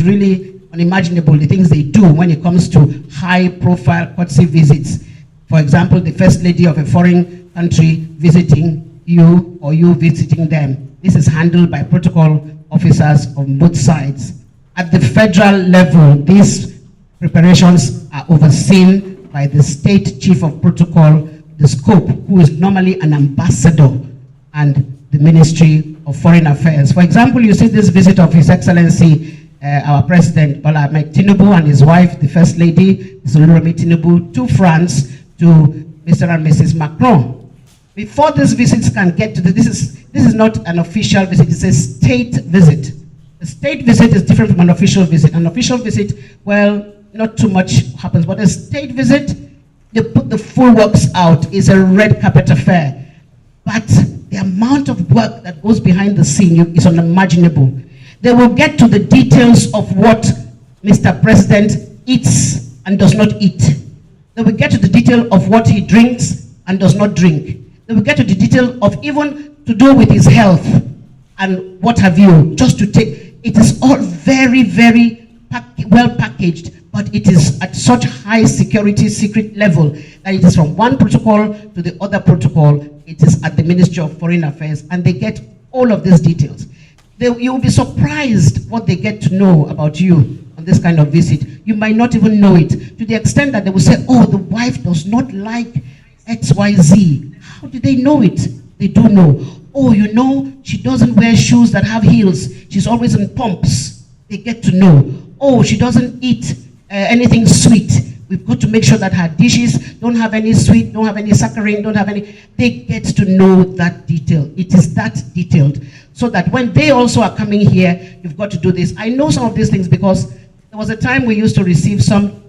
really unimaginable, the things they do when it comes to high-profile courtesy visits. For example, the first lady of a foreign country visiting you or you visiting them. This is handled by protocol officers on both sides. At the federal level, these preparations are overseen by the state chief of protocol, the scope, who is normally an ambassador, and the Ministry of Foreign Affairs. For example, you see this visit of His Excellency, our President Bola Ahmed Tinubu and his wife, the First Lady, Olorunmi Tinubu, to France, to Mr. and Mrs. Macron. Before these visits can get to this is not an official visit, it's a state visit. A state visit is different from an official visit. An official visit, well, not too much happens, but a state visit, they put the full works out. It's a red carpet affair. But the amount of work that goes behind the scene is unimaginable. They will get to the details of what Mr. President eats and does not eat. They will get to the detail of what he drinks and does not drink. They will get to the detail of even to do with his health and what have you, just to take, it is all very, very well packaged, but it is at such high security, secret level that it is from one protocol to the other protocol. It is at the Ministry of Foreign Affairs, and they get all of these details. You will be surprised what they get to know about you on this kind of visit. You might not even know it, to the extent that they will say, oh, the wife does not like XYZ. How do they know it? They do know. Oh, you know, she doesn't wear shoes that have heels. She's always in pumps. They get to know. Oh, she doesn't eat anything sweet. We've got to make sure that her dishes don't have any sweet, don't have any saccharin, don't have any. They get to know that detail. It is that detailed. So that when they also are coming here, you've got to do this. I know some of these things because there was a time we used to receive some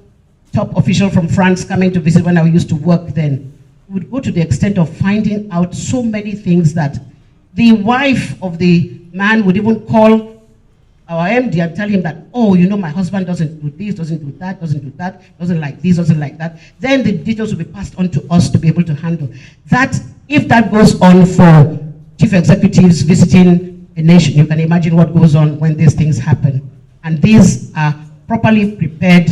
top official from France coming to visit when I used to work then. We would go to the extent of finding out so many things that the wife of the man would even call our MD and tell him that, oh, you know, my husband doesn't do this, doesn't do that, doesn't like this, doesn't like that. Then the details will be passed on to us to be able to handle. That, if that goes on for chief executives visiting a nation, you can imagine what goes on when these things happen. And these are properly prepared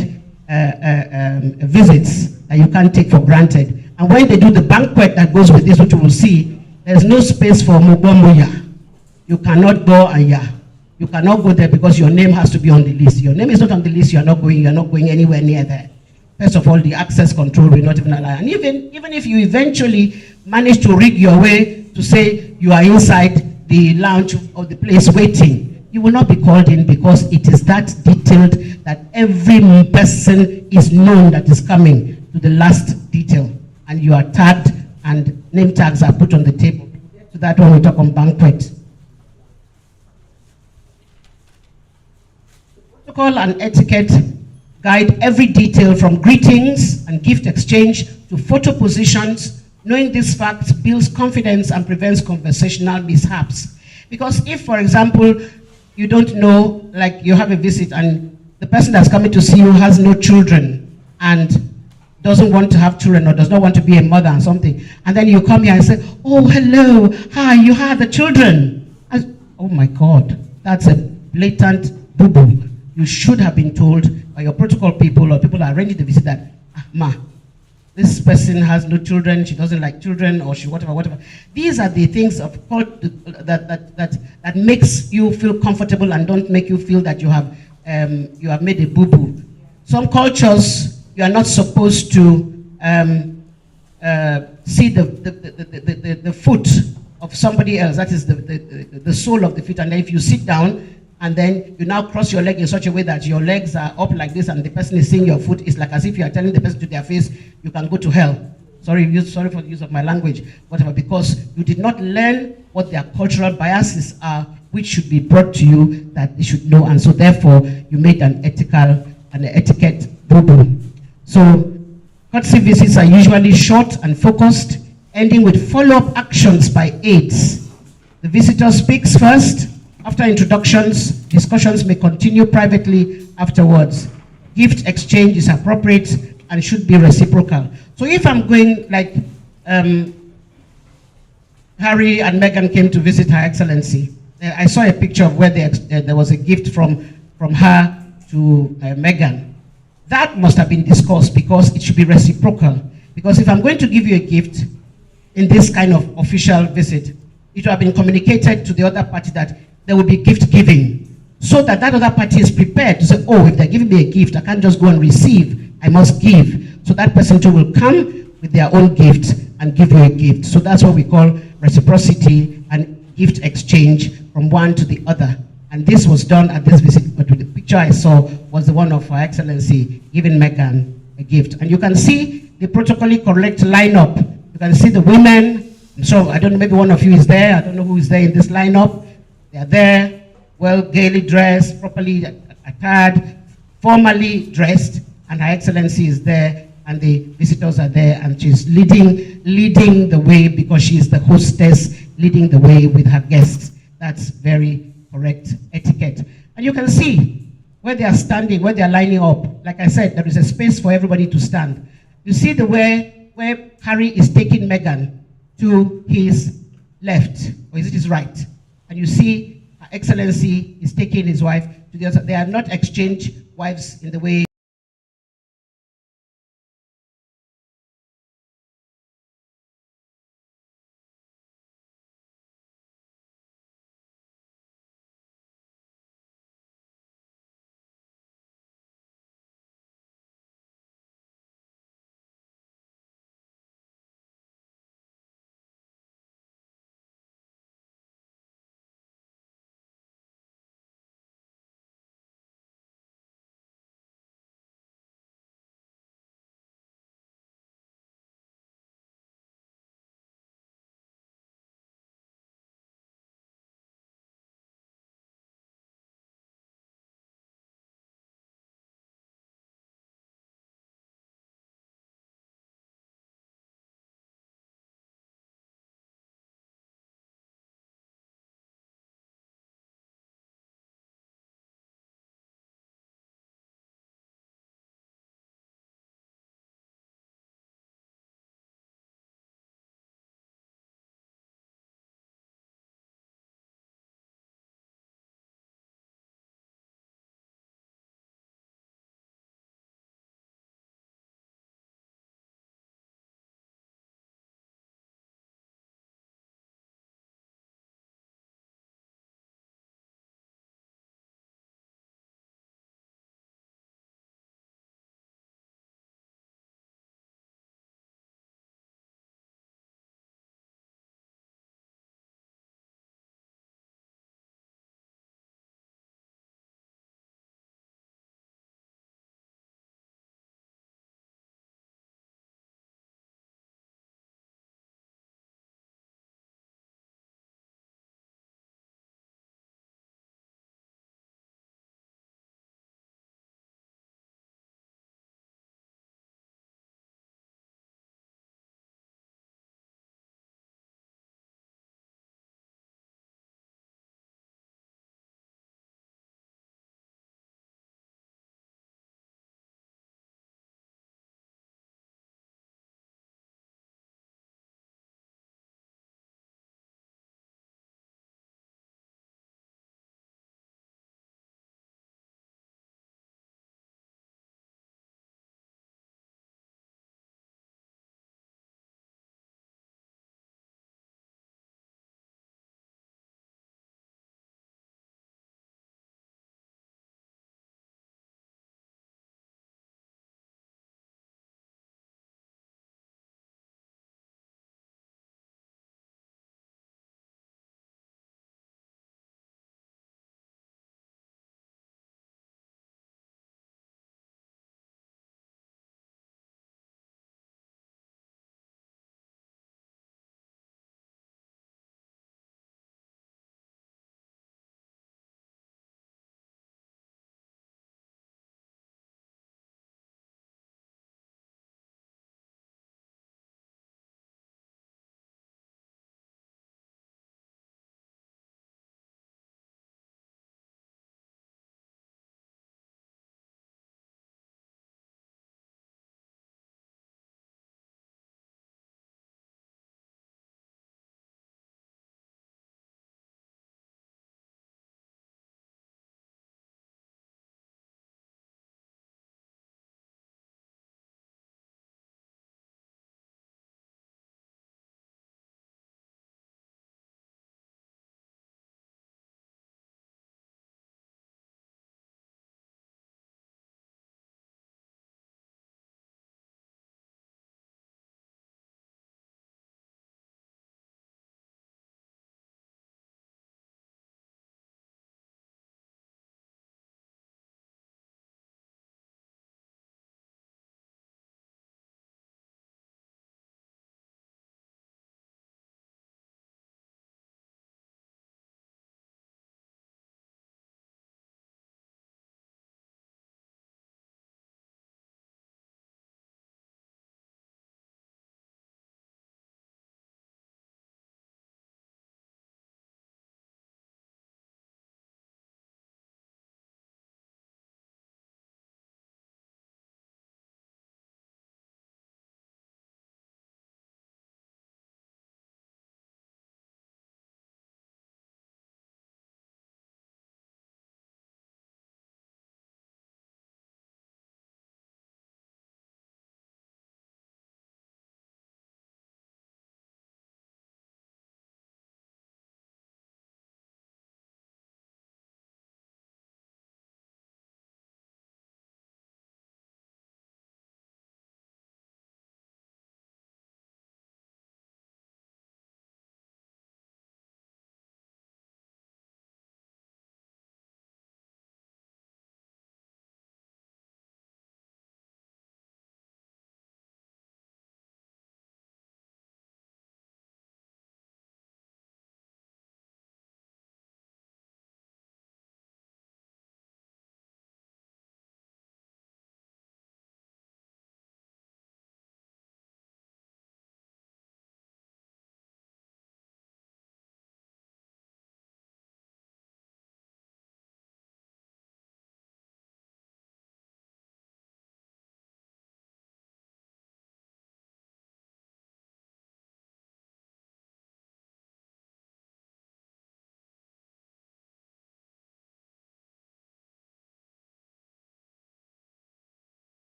visits that you can't take for granted. And when they do the banquet that goes with this, which you will see, there's no space for Mugomoya. You cannot go and ya. You cannot go there because your name has to be on the list. Your name is not on the list, you're not going anywhere near there. First of all, the access control will not even allow. And even if you eventually manage to rig your way to say you are inside the lounge of the place waiting, you will not be called in because it is that detailed that every person is known that is coming to the last detail. And you are tagged and name tags are put on the table. So that when we talk on banquet. Protocol and etiquette guide every detail from greetings and gift exchange to photo positions. Knowing these facts builds confidence and prevents conversational mishaps. Because if, for example, you don't know, like you have a visit and the person that's coming to see you has no children and doesn't want to have children or does not want to be a mother or something, and then you come here and say, oh, hello, hi, you have the children. Oh my God, that's a blatant boo-boo. You should have been told by your protocol people or people that arranged the visit that, ma, this person has no children, she doesn't like children, or she whatever. These are the things of that makes you feel comfortable and don't make you feel that you have made a boo-boo. Some cultures, you are not supposed to see the foot of somebody else. That is the sole of the feet. And then if you sit down and then you now cross your leg in such a way that your legs are up like this and the person is seeing your foot, it's like as if you are telling the person to their face, you can go to hell. Sorry for the use of my language, whatever, because you did not learn what their cultural biases are, which should be brought to you that they should know. And so therefore, you made an ethical and etiquette boo-boo. So courtesy visits are usually short and focused, ending with follow-up actions by aides. The visitor speaks first. After introductions, discussions may continue privately afterwards. Gift exchange is appropriate and should be reciprocal. So if I'm going, like Harry and Meghan came to visit Her Excellency, I saw a picture of where there was a gift from her to Meghan. That must have been discussed because it should be reciprocal. Because if I'm going to give you a gift in this kind of official visit, it will have been communicated to the other party that there will be gift giving, so that that other party is prepared to say, oh, if they're giving me a gift, I can't just go and receive, I must give. So that person too will come with their own gift and give you a gift. So that's what we call reciprocity and gift exchange from one to the other. And this was done at this visit, but the picture I saw was the one of Her Excellency giving Meghan a gift. And you can see the protocolly correct lineup. You can see the women. So I don't know, maybe one of you is there. I don't know who is there in this lineup. They are there, well, gaily dressed, properly attired, formally dressed, and Her Excellency is there, and the visitors are there, and she's leading the way because she is the hostess, leading the way with her guests. That's very correct etiquette. And you can see where they are standing, where they are lining up. Like I said, there is a space for everybody to stand. You see the way where Harry is taking Meghan to his left, or is it his right? And you see Her Excellency is taking his wife to the other. They are not exchange wives in the way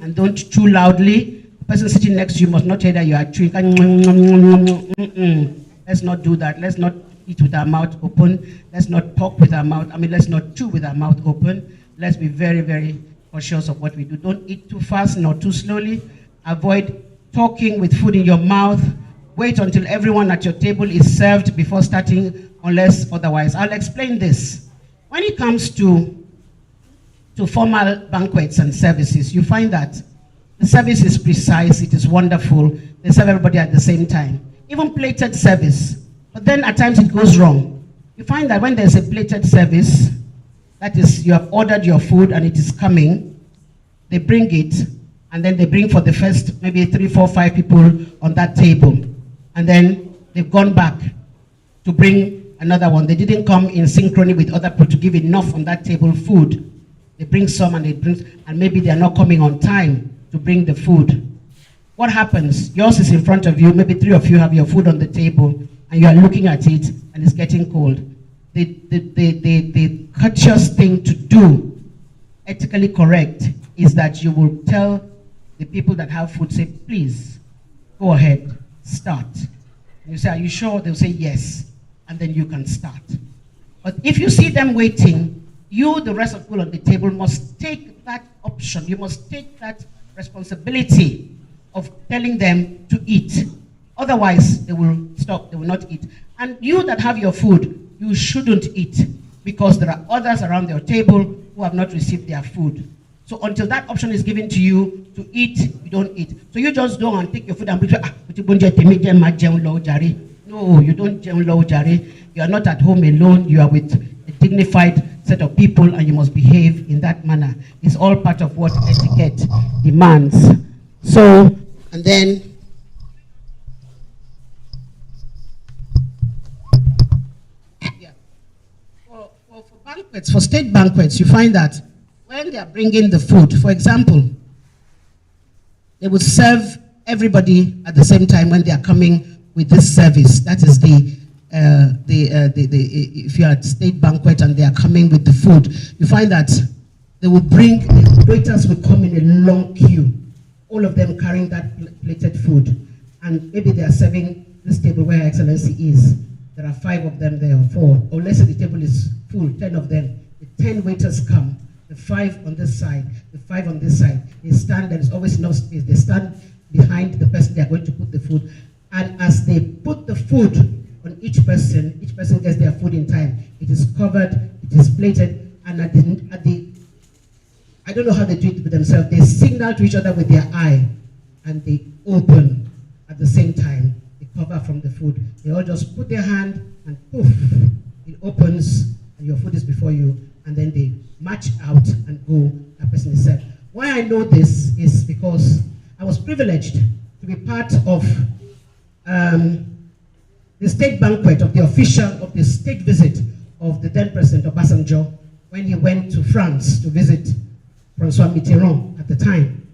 and don't chew loudly. The person sitting next to you must not hear that you are chewing. Let's not do that. Let's not eat with our mouth open. Let's not talk with our mouth. Let's not chew with our mouth open. Let's be very, very cautious of what we do. Don't eat too fast nor too slowly. Avoid talking with food in your mouth. Wait until everyone at your table is served before starting, unless otherwise. I'll explain this. When it comes to formal banquets and services, you find that the service is precise, it is wonderful, they serve everybody at the same time. Even plated service, but then at times it goes wrong. You find that when there's a plated service, that is, you have ordered your food and it is coming, they bring it, and then they bring for the first maybe 3, 4, 5 people on that table. And then they've gone back to bring another one. They didn't come in synchrony with other people to give enough on that table food. They bring some and and maybe they are not coming on time to bring the food. What happens? Yours is in front of you, maybe 3 of you have your food on the table, and you are looking at it, and it's getting cold. The courteous thing to do, ethically correct, is that you will tell the people that have food, say, please, go ahead, start. And you say, are you sure? They'll say yes, and then you can start. But if you see them waiting, you, the rest of the people on the table, must take that option. You must take that responsibility of telling them to eat. Otherwise, they will stop, they will not eat. And you that have your food, you shouldn't eat, because there are others around your table who have not received their food. So until that option is given to you to eat, you don't eat. So you just go and take your food and bring no, you don't jari. You are not at home alone, you are with a dignified set of people, and you must behave in that manner. It's all part of what etiquette demands. So, and then, yeah, for banquets, for state banquets, you find that when they are bringing the food, for example, they would serve everybody at the same time when they are coming with this service. That is if you are at state banquet and they are coming with the food, you find that they will bring, the waiters will come in a long queue, all of them carrying that plated food. And maybe they are serving this table where Her Excellency is. There are 5 of them there, or 4. Or let's say the table is full, 10 of them. The 10 waiters come, the 5 on this side, the 5 on this side. They stand, there is always no space. They stand behind the person they are going to put the food. And as they put the food on each person gets their food in time. It is covered, it is plated, and at the I don't know how they do it with themselves, they signal to each other with their eye, and they open at the same time. They cover from the food. They all just put their hand, and poof, it opens, and your food is before you, and then they march out and go, that person is served. Why I know this is because I was privileged to be part of the state banquet of the state visit of the then President Obasanjo when he went to France to visit Francois Mitterrand at the time.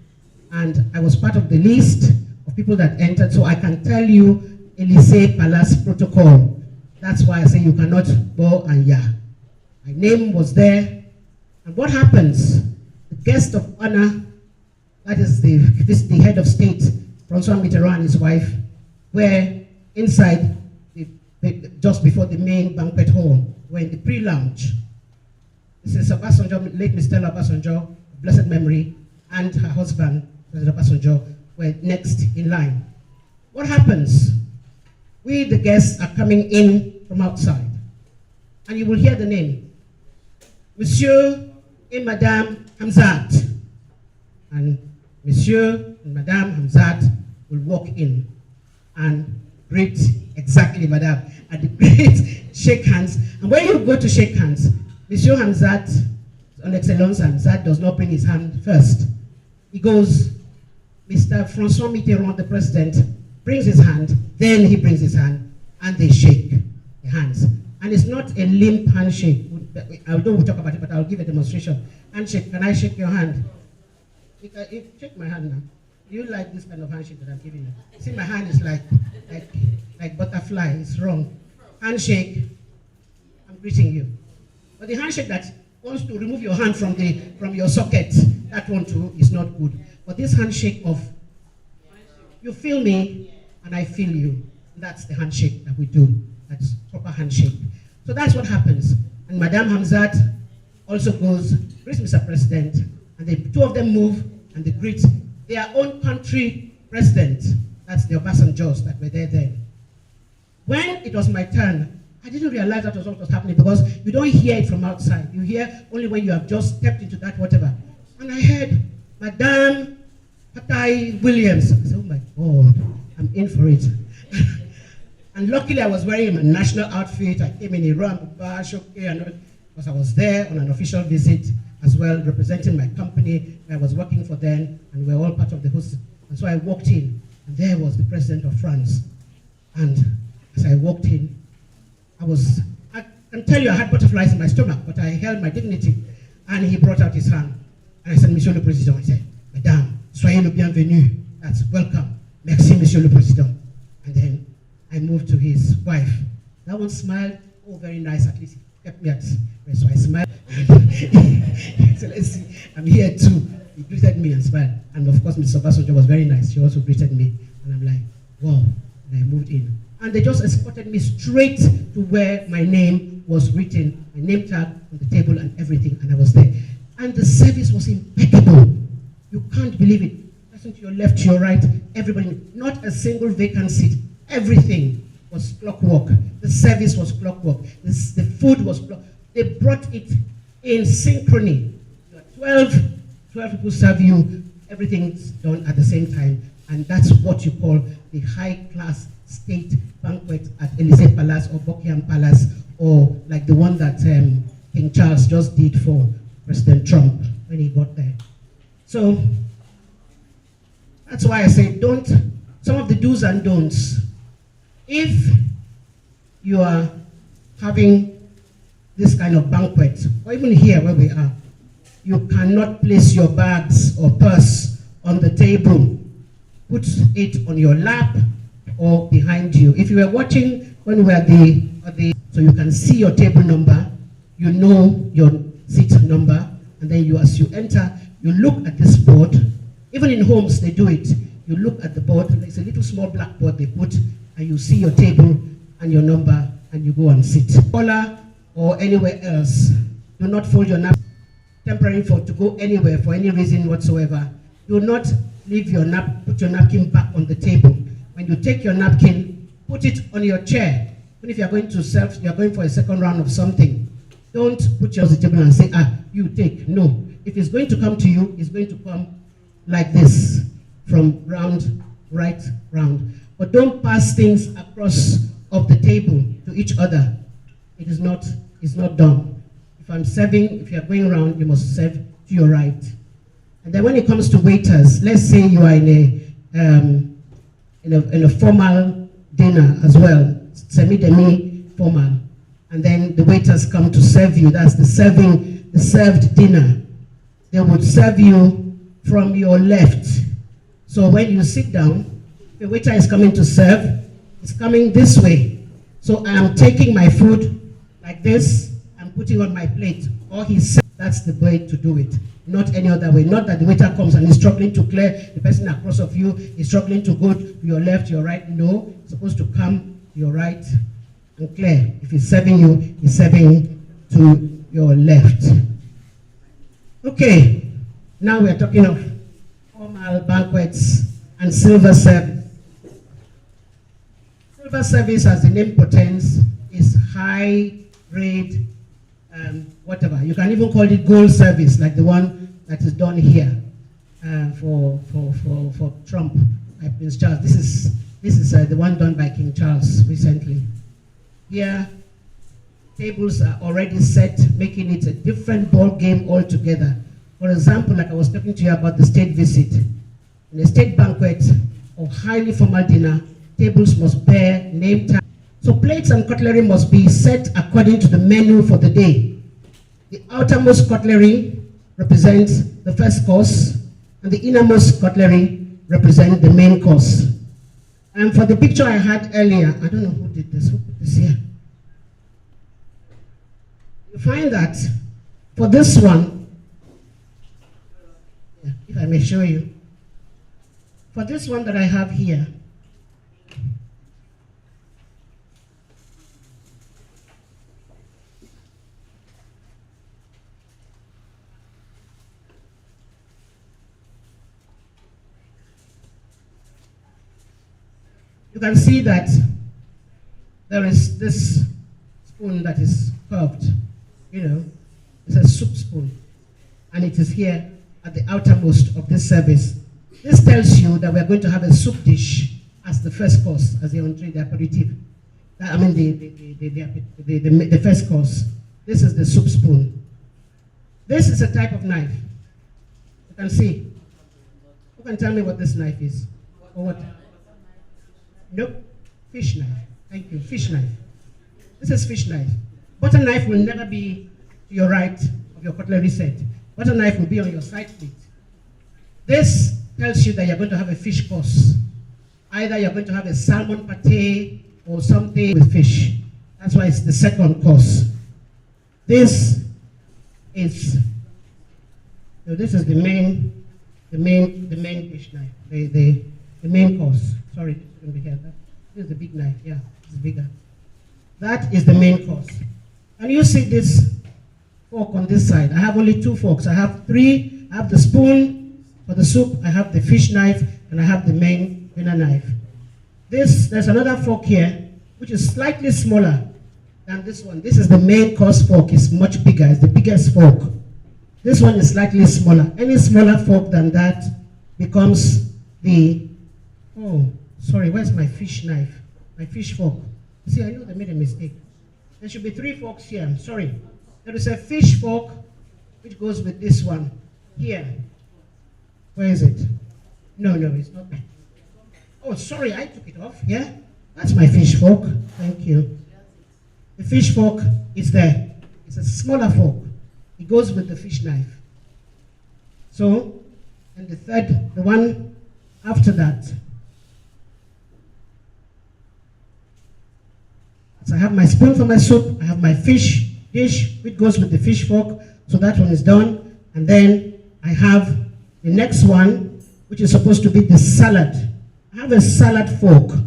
And I was part of the list of people that entered, so I can tell you Elysee Palace protocol. That's why I say you cannot bow and ya. My name was there. And what happens? The guest of honor, that is the head of state, Francois Mitterrand and his wife, were inside just before the main banquet hall. We're in the pre-lounge. Mrs. Obasanjo, late Mr. Obasanjo, blessed memory, and her husband, President Obasanjo, were next in line. What happens? We, the guests, are coming in from outside, and you will hear the name, Monsieur et Madame Hamzat. And Monsieur and Madame Hamzat will walk in and greet exactly, Madame, and the great shake hands. And when you go to shake hands, Monsieur Hamzat, Son Excellence Hamzat, does not bring his hand first. He goes, Mr. Francois Mitterrand, the president, brings his hand, then he brings his hand, and they shake the hands. And it's not a limp handshake. I don't talk about it, but I'll give a demonstration. Handshake, can I shake your hand? Shake my hand now. Do you like this kind of handshake that I'm giving you? See, my hand is like butterfly. It's wrong. Handshake, I'm greeting you. But the handshake that wants to remove your hand from your socket, that one too is not good. But this handshake of, you feel me and I feel you, that's the handshake that we do. That's proper handshake. So that's what happens. And Madame Hamzat also goes, greets Mr. President, and the two of them move and they greet their own country president. That's the Obasanjos that were there then. When it was my turn, I didn't realize that was what was happening because you don't hear it from outside. You hear only when you have just stepped into that whatever. And I heard Madame Patai Williams. I said, oh my God, I'm in for it. And luckily I was wearing a national outfit. I came in Iran, because I was there on an official visit as well, representing my company. I was working for them, and we were all part of the host. And so I walked in, and there was the president of France. And as I walked in, I can tell you I had butterflies in my stomach, but I held my dignity. And he brought out his hand. And I said, Monsieur le Président. I said, Madame, soyez le bienvenu. That's welcome. Merci, Monsieur le Président. And then I moved to his wife. That one smiled. Oh, very nice. At least he kept me at rest. So I smiled. So let's see. I'm here too. He greeted me and smiled. And of course, Mrs. Obasanjo was very nice. She also greeted me. And I'm like, wow. And I moved in. And they just escorted me straight to where my name was written, my name tag on the table and everything. And I was there. And the service was impeccable. You can't believe it. Person to your left, to your right, everybody. Not a single vacant seat. Everything was clockwork. The service was clockwork. The food was clockwork. They brought it in synchrony. 12 people serve you. Everything's done at the same time. And that's what you call the high-class state banquet at Elysee Palace or Buckingham Palace, or like the one that King Charles just did for President Trump when he got there. So that's why I say some of the do's and don'ts. If you are having this kind of banquet, or even here where we are, you cannot place your bags or purse on the table. Put it on your lap or behind you. If you were watching when we were so you can see your table number, you know your seat number, and then as you enter, you look at this board. Even in homes, they do it. You look at the board, there's a little small blackboard they put, and you see your table and your number, and you go and sit. Collar or anywhere else, do not fold your napkin. Temporary to go anywhere for any reason whatsoever. Do not leave put your napkin back on the table. When you take your napkin, put it on your chair. Even if you're going for a second round of something, don't put yours on the table and say, you take. No. If it's going to come to you, it's going to come like this, from right round. But don't pass things across of the table to each other. It's not done. If I'm serving, if you're going around, you must serve to your right. And then when it comes to waiters, let's say you are in a formal dinner as well, semi-demi formal, and then the waiters come to serve you. That's the served dinner. They would serve you from your left. So when you sit down, the waiter is coming to serve, it's coming this way. So I am taking my food like this and putting on my plate. Or he said that's the way to do it, not any other way. Not that the waiter comes and is struggling to clear the person across of you, is struggling to go to your left, your right. No, it's supposed to come to your right and clear. If he's serving you, he's serving to your left. Okay, now we're talking of formal banquets and silver service. Silver service, as the name portends, is high grade, whatever. You can even call it gold service, like the one that is done here for Trump by Prince Charles. This is the one done by King Charles recently. Here, tables are already set, making it a different ball game altogether. For example, like I was talking to you about the state visit. In a state banquet or highly formal dinner, tables must bear name tag. So plates and cutlery must be set according to the menu for the day. The outermost cutlery represents the first course, and the innermost cutlery represents the main course. And for the picture I had earlier, I don't know who did this, who put this here. You find that for this one, if I may show you, For this one that I have here, you can see that there is this spoon that is curved, it's a soup spoon, and it is here at the outermost of this service. This tells you that we are going to have a soup dish as the first course, as the entree, the aperitif. I mean the first course. This is the soup spoon. This is a type of knife. You can see. Who can tell me what this knife is? Or what? Nope. Fish knife. Thank you. Fish knife. This is fish knife. Butter knife will never be to your right of your cutlery set. Butter knife will be on your side plate. This tells you that you're going to have a fish course. Either you're going to have a salmon pate or something with fish. That's why it's the second course. This is the main fish knife. The main course. Sorry, this is going to be here. This is the big knife. Yeah, it's bigger. That is the main course. And you see this fork on this side. I have only 2 forks. I have 3. I have the spoon for the soup. I have the fish knife, and I have the main dinner knife. There's another fork here, which is slightly smaller than this one. This is the main course fork. It's much bigger. It's the biggest fork. This one is slightly smaller. Any smaller fork than that becomes the, oh, sorry, where's my fish knife? My fish fork. See, I know they made a mistake. There should be 3 forks here. I'm sorry. There is a fish fork which goes with this one here. Where is it? No, it's not. Oh, sorry, I took it off. Yeah, that's my fish fork. Thank you. The fish fork is there. It's a smaller fork. It goes with the fish knife. So, and the one after that. So I have my spoon for my soup. I have my fish dish, which goes with the fish fork. So that one is done. And then I have the next one, which is supposed to be the salad. I have a salad fork.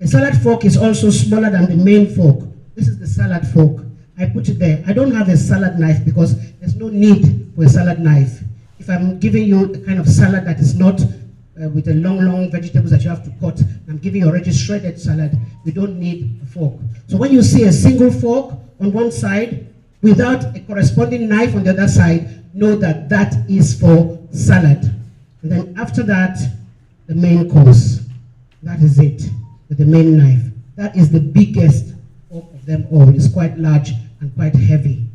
A salad fork is also smaller than the main fork. This is the salad fork. I put it there. I don't have a salad knife because there's no need for a salad knife. If I'm giving you a kind of salad that is not with the long vegetables that you have to cut, I'm giving you already shredded salad, you don't need a fork. So when you see a single fork on one side without a corresponding knife on the other side, know that that is for salad. And then after that, the main course. That is it, with the main knife. That is the biggest fork of them all. It's quite large and quite heavy.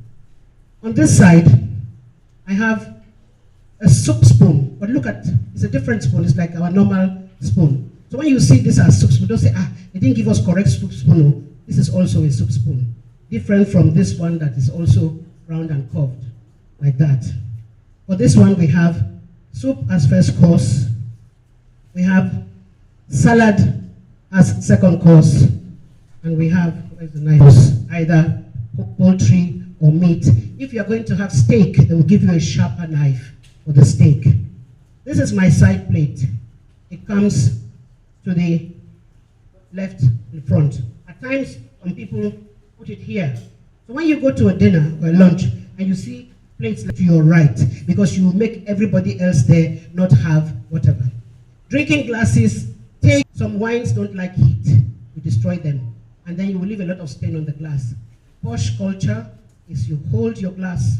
On this side, I have a soup spoon, but look at, it's a different spoon. It's like our normal spoon. So when you see this as soup spoon, don't say, they didn't give us correct soup spoon. No, this is also a soup spoon. Different from this one that is also round and curved, like that. For this one, we have soup as first course. We have salad as second course. And we have, where's the knife? Either poultry or meat. If you're going to have steak, they will give you a sharper knife for the steak. This is my side plate. It comes to the left in front. At times, some people put it here. So when you go to a dinner or a lunch and you see plates to your right, because you make everybody else there not have whatever. Drinking glasses, take some wines don't like heat. You destroy them. And then you will leave a lot of stain on the glass. Posh culture is you hold your glass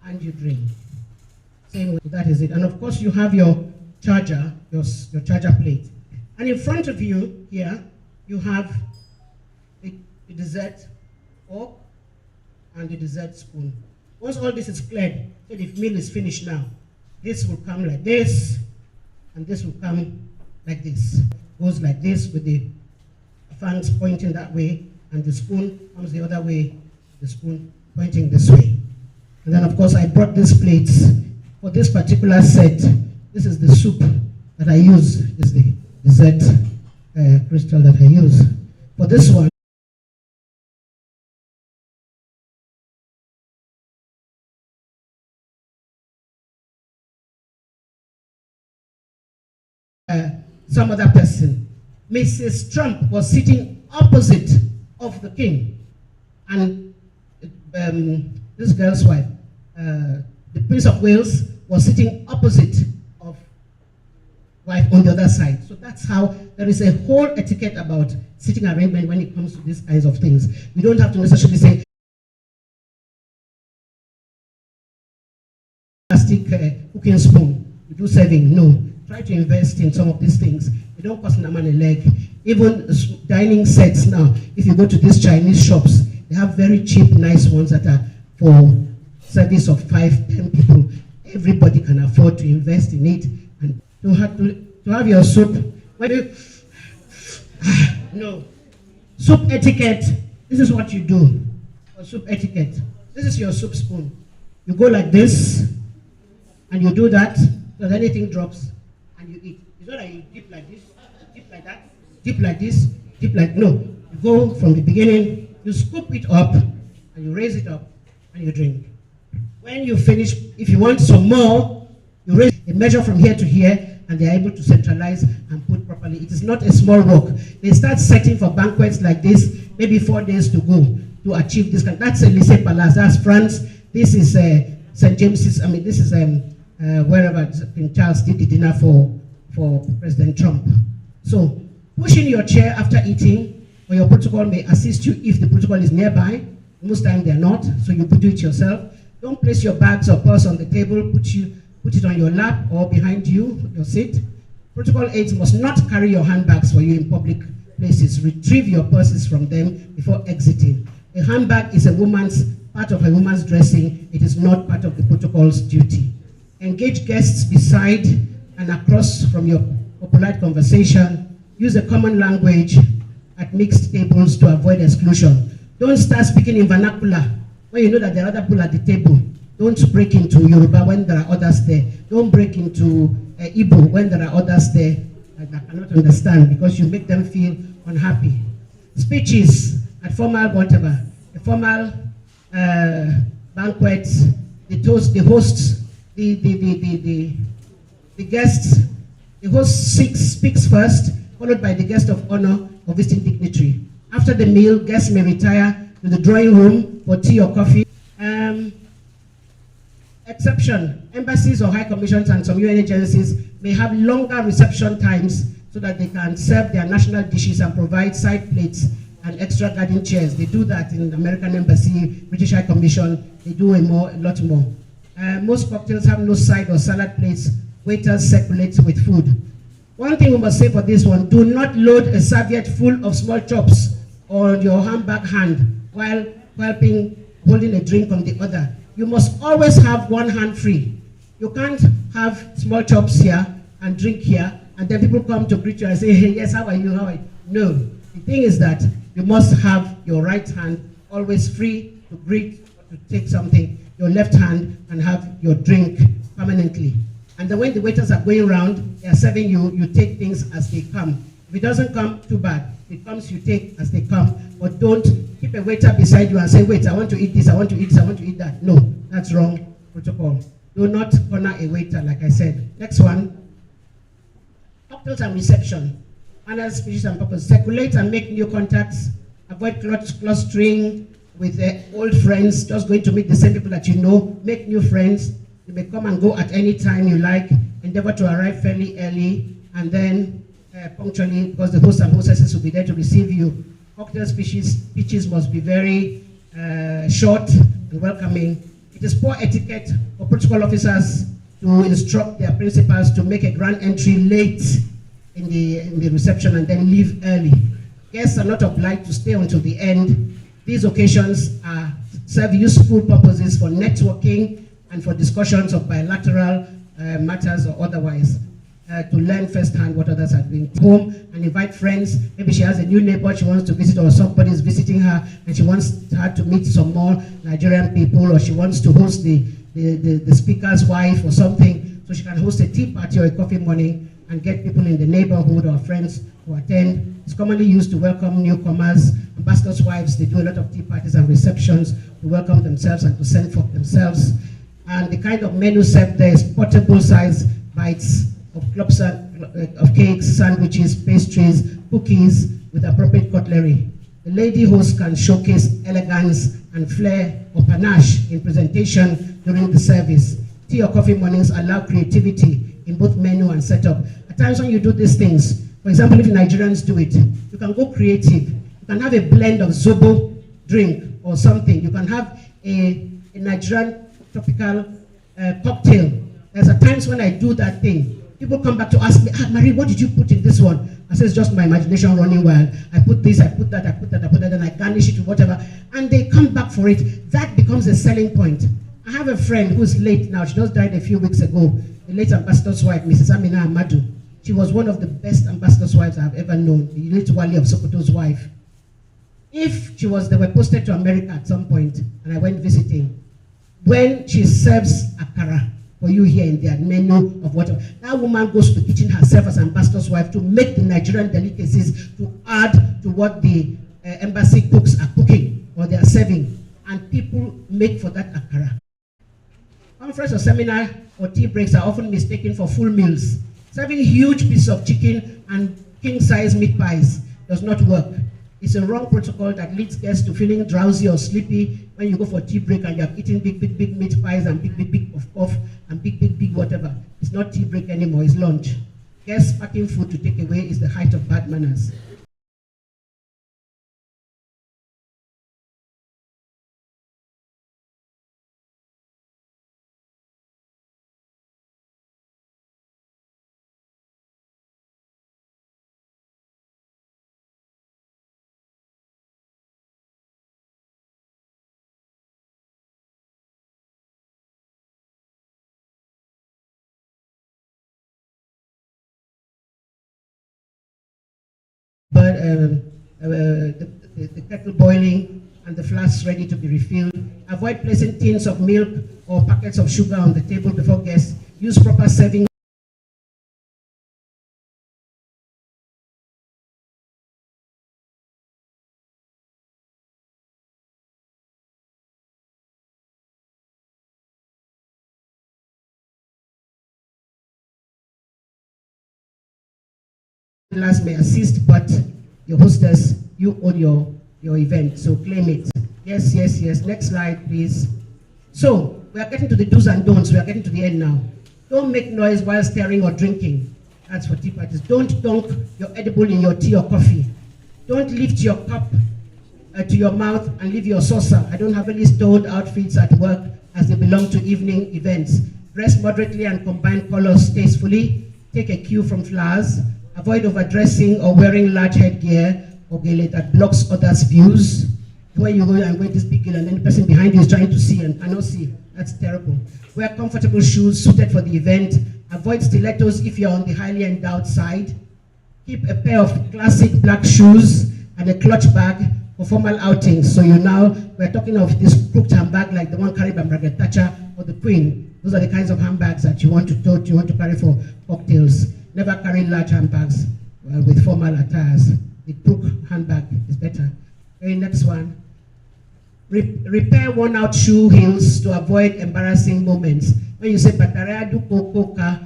and you drink. Same way, that is it. And of course you have your charger, your charger plate. And in front of you here, you have the dessert fork and the dessert spoon. Once all this is cleared, so the meal is finished now, this will come like this, and this will come like this. Goes like this with the fangs pointing that way, and the spoon comes the other way, the spoon pointing this way. And then of course I brought these plates for this particular set. This is the soup that I use. This is the dessert crystal that I use. For this one, some other person. Mrs. Trump was sitting opposite of the king, and this girl's wife, the Prince of Wales, was sitting opposite of wife on the other side. So that's how there is a whole etiquette about sitting arrangement when it comes to these kinds of things. We don't have to necessarily say plastic cooking spoon, you do serving. No, try to invest in some of these things. They don't cost a man a leg. Even dining sets now, if you go to these Chinese shops, they have very cheap, nice ones that are for service of 5-10 people. Everybody can afford to invest in it. And to have your soup, no. Soup etiquette, this is what you do for soup etiquette. This is your soup spoon. You go like this, and you do that, so that anything drops, and you eat. It's not that you dip like this, dip like that, dip like this, dip like, no. You go from the beginning, you scoop it up, and you raise it up, and you drink. When you finish, if you want some more, you raise a measure from here to here, and they are able to centralize and put properly. It is not a small work. They start setting for banquets like this, maybe 4 days to go to achieve this. That's Elysee Palace, that's France. This is St. James's, this is wherever King Charles did the dinner for President Trump. So, pushing your chair after eating, or your protocol may assist you if the protocol is nearby. Most times they're not, so you do it yourself. Don't place your bags or purse on the table, put it on your lap or behind you, your seat. Protocol aides must not carry your handbags for you in public places. Retrieve your purses from them before exiting. A handbag is part of a woman's dressing. It is not part of the protocol's duty. Engage guests beside and across from your polite conversation. Use a common language at mixed tables to avoid exclusion. Don't start speaking in vernacular when you know that there are other people at the table. Don't break into Yoruba when there are others there. Don't break into Igbo when there are others there that cannot understand, because you make them feel unhappy. Speeches at formal whatever, a formal banquet, the host speaks first, followed by the guest of honor or visiting dignitary. After the meal, guests may retire to the drawing room for tea or coffee. Exception, embassies or high commissions and some UN agencies may have longer reception times so that they can serve their national dishes and provide side plates and extra garden chairs. They do that in the American Embassy, British High Commission, they do a lot more. Most cocktails have no side or salad plates. Waiters circulate with food. One thing we must say for this one, do not load a serviette full of small chops on your handbag hand while holding a drink on the other. You must always have one hand free. You can't have small chops here and drink here, and then people come to greet you and say, hey, yes, how are you, how are you? No, the thing is that you must have your right hand always free to greet or to take something, your left hand, and have your drink permanently. And then when the waiters are going around, they are serving you, you take things as they come. If it doesn't come, too bad. If it comes, you take as they come, but don't keep a waiter beside you and say, wait, I want to eat this, I want to eat this, I want to eat that. No, that's wrong protocol. Do not corner a waiter, like I said. Next one, cocktails and reception. Manners, speeches, and purpose. Circulate and make new contacts. Avoid clustering with old friends, just going to meet the same people that you know. Make new friends. You may come and go at any time you like. Endeavor to arrive fairly early, and then punctually, because the hosts and hostesses will be there to receive you. Cocktail speeches must be very short and welcoming. It is poor etiquette for protocol officers to instruct their principals to make a grand entry late in the reception and then leave early. Guests are not obliged to stay until the end. These occasions serve useful purposes for networking and for discussions of bilateral matters or otherwise. To learn firsthand what others are doing. Home and invite friends. Maybe she has a new neighbor she wants to visit, or somebody is visiting her and she wants her to meet some more Nigerian people, or she wants to host the speaker's wife or something, so she can host a tea party or a coffee morning and get people in the neighborhood or friends to attend. It's commonly used to welcome newcomers. Ambassadors' wives, they do a lot of tea parties and receptions to welcome themselves and to send for themselves. And the kind of menu served there is portable size bites of klopsa of cakes, sandwiches, pastries, cookies with appropriate cutlery. The lady host can showcase elegance and flair or panache in presentation during the service. Tea or coffee mornings allow creativity in both menu and setup. At times when you do these things, for example, if Nigerians do it, you can go creative. You can have a blend of zobo drink or something. You can have a Nigerian tropical cocktail. There's at times when I do that thing, people come back to ask me, Marie, what did you put in this one? I say, it's just my imagination running wild. I put this, I put that, I put that, I put that, and I garnish it with whatever. And they come back for it. That becomes a selling point. I have a friend who's late now. She just died a few weeks ago. The late ambassador's wife, Mrs. Amina Amadou. She was one of the best ambassador's wives I've ever known. The late Wali of Sokoto's wife. If they were posted to America at some point, and I went visiting, when she serves akara for you here in their menu of whatever, that woman goes to the kitchen herself as ambassador's wife to make the Nigerian delicacies to add to what the embassy cooks are cooking or they are serving, and people make for that akara. Conference or seminar or tea breaks are often mistaken for full meals. Serving huge pieces of chicken and king-size meat pies does not work. It's a wrong protocol that leads guests to feeling drowsy or sleepy when you go for tea break and you have eaten big meat pies and big puff and big whatever. It's not tea break anymore, it's lunch. Guests packing food to take away is the height of bad manners. But the kettle boiling and the flasks ready to be refilled. Avoid placing tins of milk or packets of sugar on the table before guests. Use proper serving may assist, but your hostess, you own your event, so claim it. Yes. Next slide, please. So, we are getting to the do's and don'ts. We are getting to the end now. Don't make noise while stirring or drinking. That's for tea parties. Don't dunk your edible in your tea or coffee. Don't lift your cup to your mouth and leave your saucer. I don't have any stoned outfits at work as they belong to evening events. Dress moderately and combine colors tastefully. Take a cue from flowers. Avoid overdressing or wearing large headgear or gele that blocks others' views. When you go and wear this big gele and then the person behind you is trying to see and cannot see, that's terrible. Wear comfortable shoes suited for the event. Avoid stilettos if you're on the highly endowed side. Keep a pair of classic black shoes and a clutch bag for formal outings. So we're talking of this crooked handbag like the one carried by Margaret Thatcher or the Queen. Those are the kinds of handbags that you want to carry for cocktails. Never carry large handbags with formal attires. The crook handbag is better. Okay, next one. Repair worn-out shoe heels to avoid embarrassing moments. When you say "Bataria du koko ka,"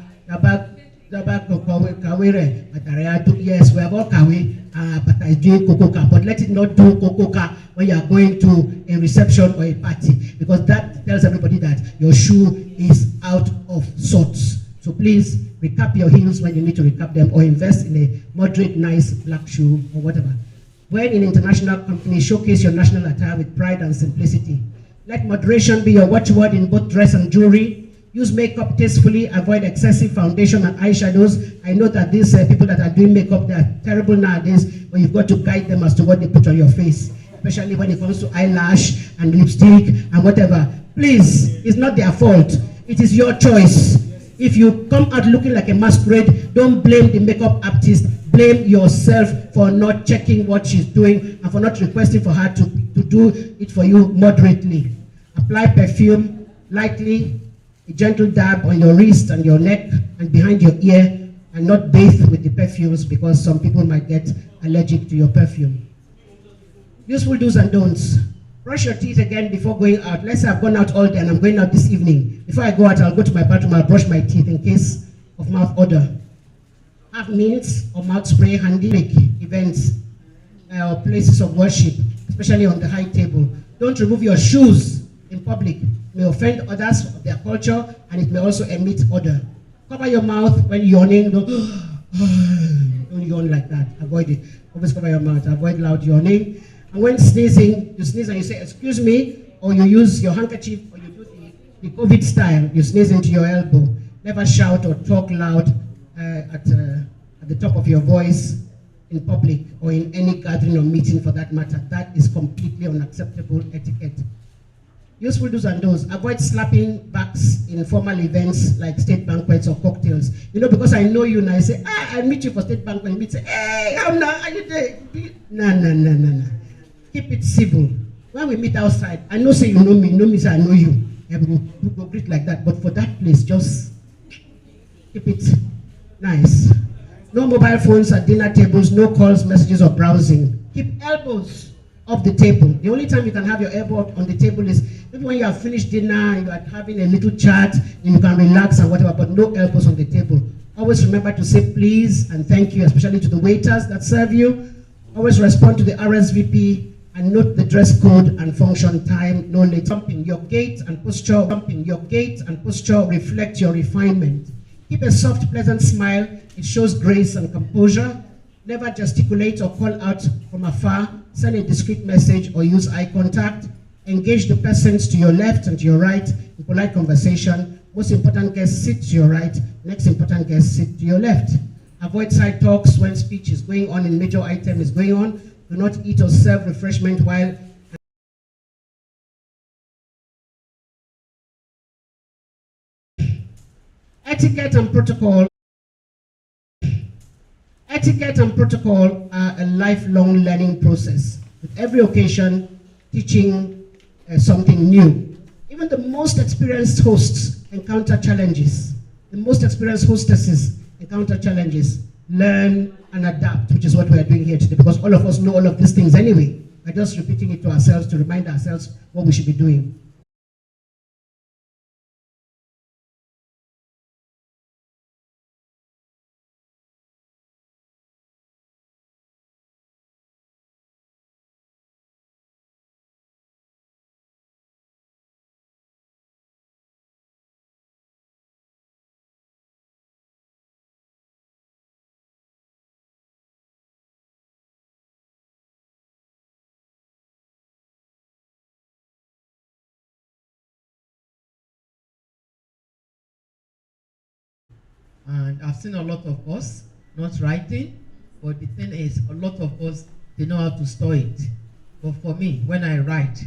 yes, we have all kawe, but I do koko ka. But let it not do koko ka when you are going to a reception or a party, because that tells everybody that your shoe is out of sorts. So please recap your heels when you need to recap them, or invest in a moderate, nice black shoe or whatever. When in international companies, showcase your national attire with pride and simplicity. Let moderation be your watchword in both dress and jewelry. Use makeup tastefully. Avoid excessive foundation and eyeshadows. I know that these people that are doing makeup, they are terrible nowadays, but you've got to guide them as to what they put on your face, especially when it comes to eyelash and lipstick and whatever. Please, it's not their fault. It is your choice. If you come out looking like a masquerade, don't blame the makeup artist. Blame yourself for not checking what she's doing and for not requesting for her to do it for you moderately. Apply perfume lightly, a gentle dab on your wrist and your neck and behind your ear, and not bathe with the perfumes because some people might get allergic to your perfume. Useful do's and don'ts. Brush your teeth again before going out. Let's say I've gone out all day and I'm going out this evening. Before I go out, I'll go to my bathroom, I'll brush my teeth in case of mouth odor. have mints or mouth spray handy events or places of worship, especially on the high table. Don't remove your shoes in public. It may offend others of their culture, and it may also emit odor. Cover your mouth when yawning. Don't yawn like that. Avoid it. Always cover your mouth. Avoid loud yawning. And when sneezing, you sneeze and you say, "Excuse me," or you use your handkerchief, or you do the COVID style. You sneeze into your elbow. Never shout or talk loud at the top of your voice in public or in any gathering or meeting for that matter. That is completely unacceptable etiquette. Useful do's and don'ts. Avoid slapping backs in formal events like state banquets or cocktails. You know, because I know you and I say, I meet you for state banquet, and meet say, hey, how now? Are you there? No. Keep it civil. When we meet outside, I know say you know me say I know you. And we go greet like that. But for that place, just keep it nice. No mobile phones at dinner tables, no calls, messages, or browsing. Keep elbows off the table. The only time you can have your elbow on the table is maybe when you have finished dinner and you are having a little chat and you can relax and whatever, but no elbows on the table. Always remember to say please and thank you, especially to the waiters that serve you. Always respond to the RSVP and note the dress code and function time, no late. Your gait and posture reflect your refinement. Keep a soft, pleasant smile. It shows grace and composure. Never gesticulate or call out from afar. Send a discreet message or use eye contact. Engage the persons to your left and to your right in polite conversation. Most important guest, sit to your right. Next important guest, sit to your left. Avoid side talks when speech is going on and major item is going on. Do not eat or serve refreshment while Etiquette and protocol are a lifelong learning process. With every occasion, teaching something new. Even the most experienced hosts encounter challenges. The most experienced hostesses encounter challenges. Learn and adapt, which is what we are doing here today, because all of us know all of these things anyway. We're just repeating it to ourselves to remind ourselves what we should be doing. And I've seen a lot of us not writing, but the thing is, a lot of us, they know how to store it. But for me, when I write,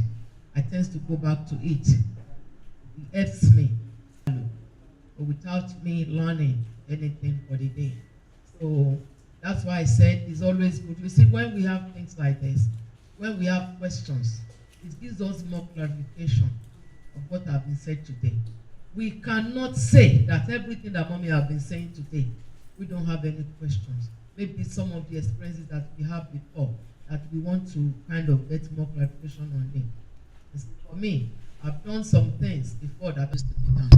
I tend to go back to it. It helps me, but without me learning anything for the day. So that's why I said it's always good. You see, when we have things like this, when we have questions, it gives us more clarification of what has been said today. We cannot say that everything that mommy have been saying today, we don't have any questions. Maybe some of the experiences that we have before that we want to kind of get more clarification on it. For me, I've done some things before that used to be done.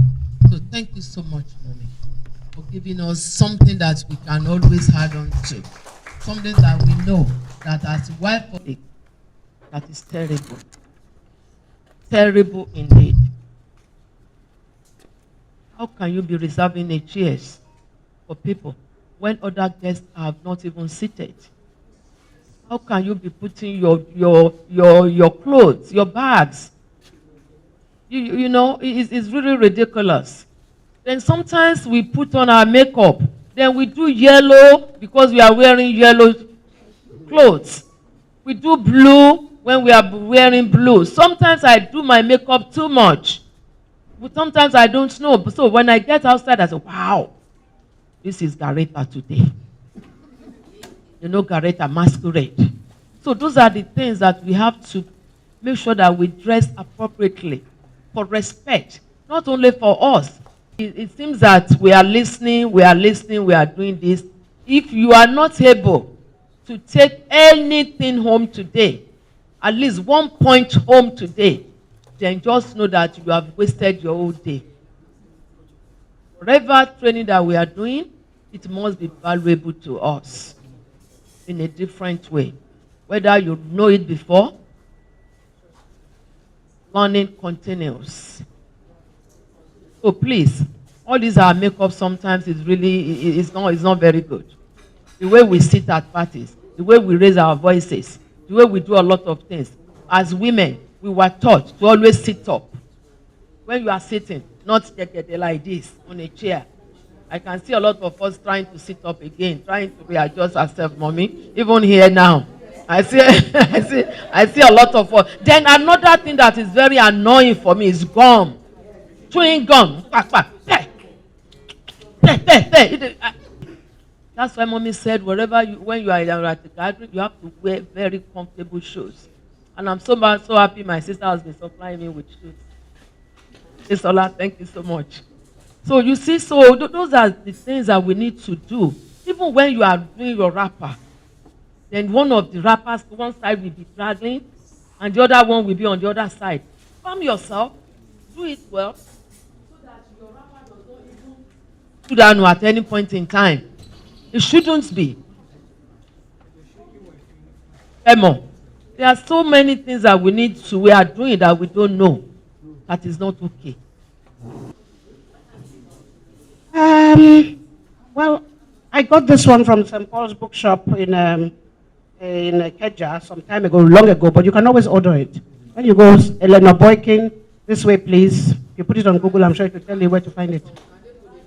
So thank you so much, mommy, for giving us something that we can always add on to. Something that we know that as a wife of it, that is terrible. Terrible indeed. How can you be reserving a chairs for people when other guests have not even seated? How can you be putting your clothes, your bags? You know, it's really ridiculous. Then sometimes we put on our makeup. Then we do yellow because we are wearing yellow clothes. We do blue when we are wearing blue. Sometimes I do my makeup too much. But sometimes I don't know. So when I get outside, I say, wow, this is Gareta today. You know, Gareta masquerade. So those are the things that we have to make sure that we dress appropriately for respect, not only for us. It seems that we are listening, we are doing this. If you are not able to take anything home today, at least 1 point home today, then just know that you have wasted your whole day. Whatever training that we are doing, it must be valuable to us in a different way. Whether you know it before, learning continues. So please, all these our makeup sometimes is really it's not very good. The way we sit at parties, the way we raise our voices, the way we do a lot of things. As women, we were taught to always sit up. When you are sitting, not like this on a chair. I can see a lot of us trying to sit up again, trying to readjust ourselves, mommy. Even here now, I see, I see a lot of us. Then another thing that is very annoying for me is gum, chewing gum. That's why mommy said, when you are at the gathering, you have to wear very comfortable shoes. And I'm so happy my sister has been supplying me with shoes. Isola, thank you so much. So you see, so those are the things that we need to do. Even when you are doing your wrapper, then one of the wrappers, one side will be dragging, and the other one will be on the other side. Calm yourself, do it well, so that your wrapper does not even do down at any point in time. It shouldn't be. Emma, there are so many things that we are doing that we don't know. That is not okay. Well, I got this one from St. Paul's bookshop in Keja some time ago, long ago, but you can always order it. When you go, Elena Boykin, this way, please. If you put it on Google, I'm sure it will tell you where to find it.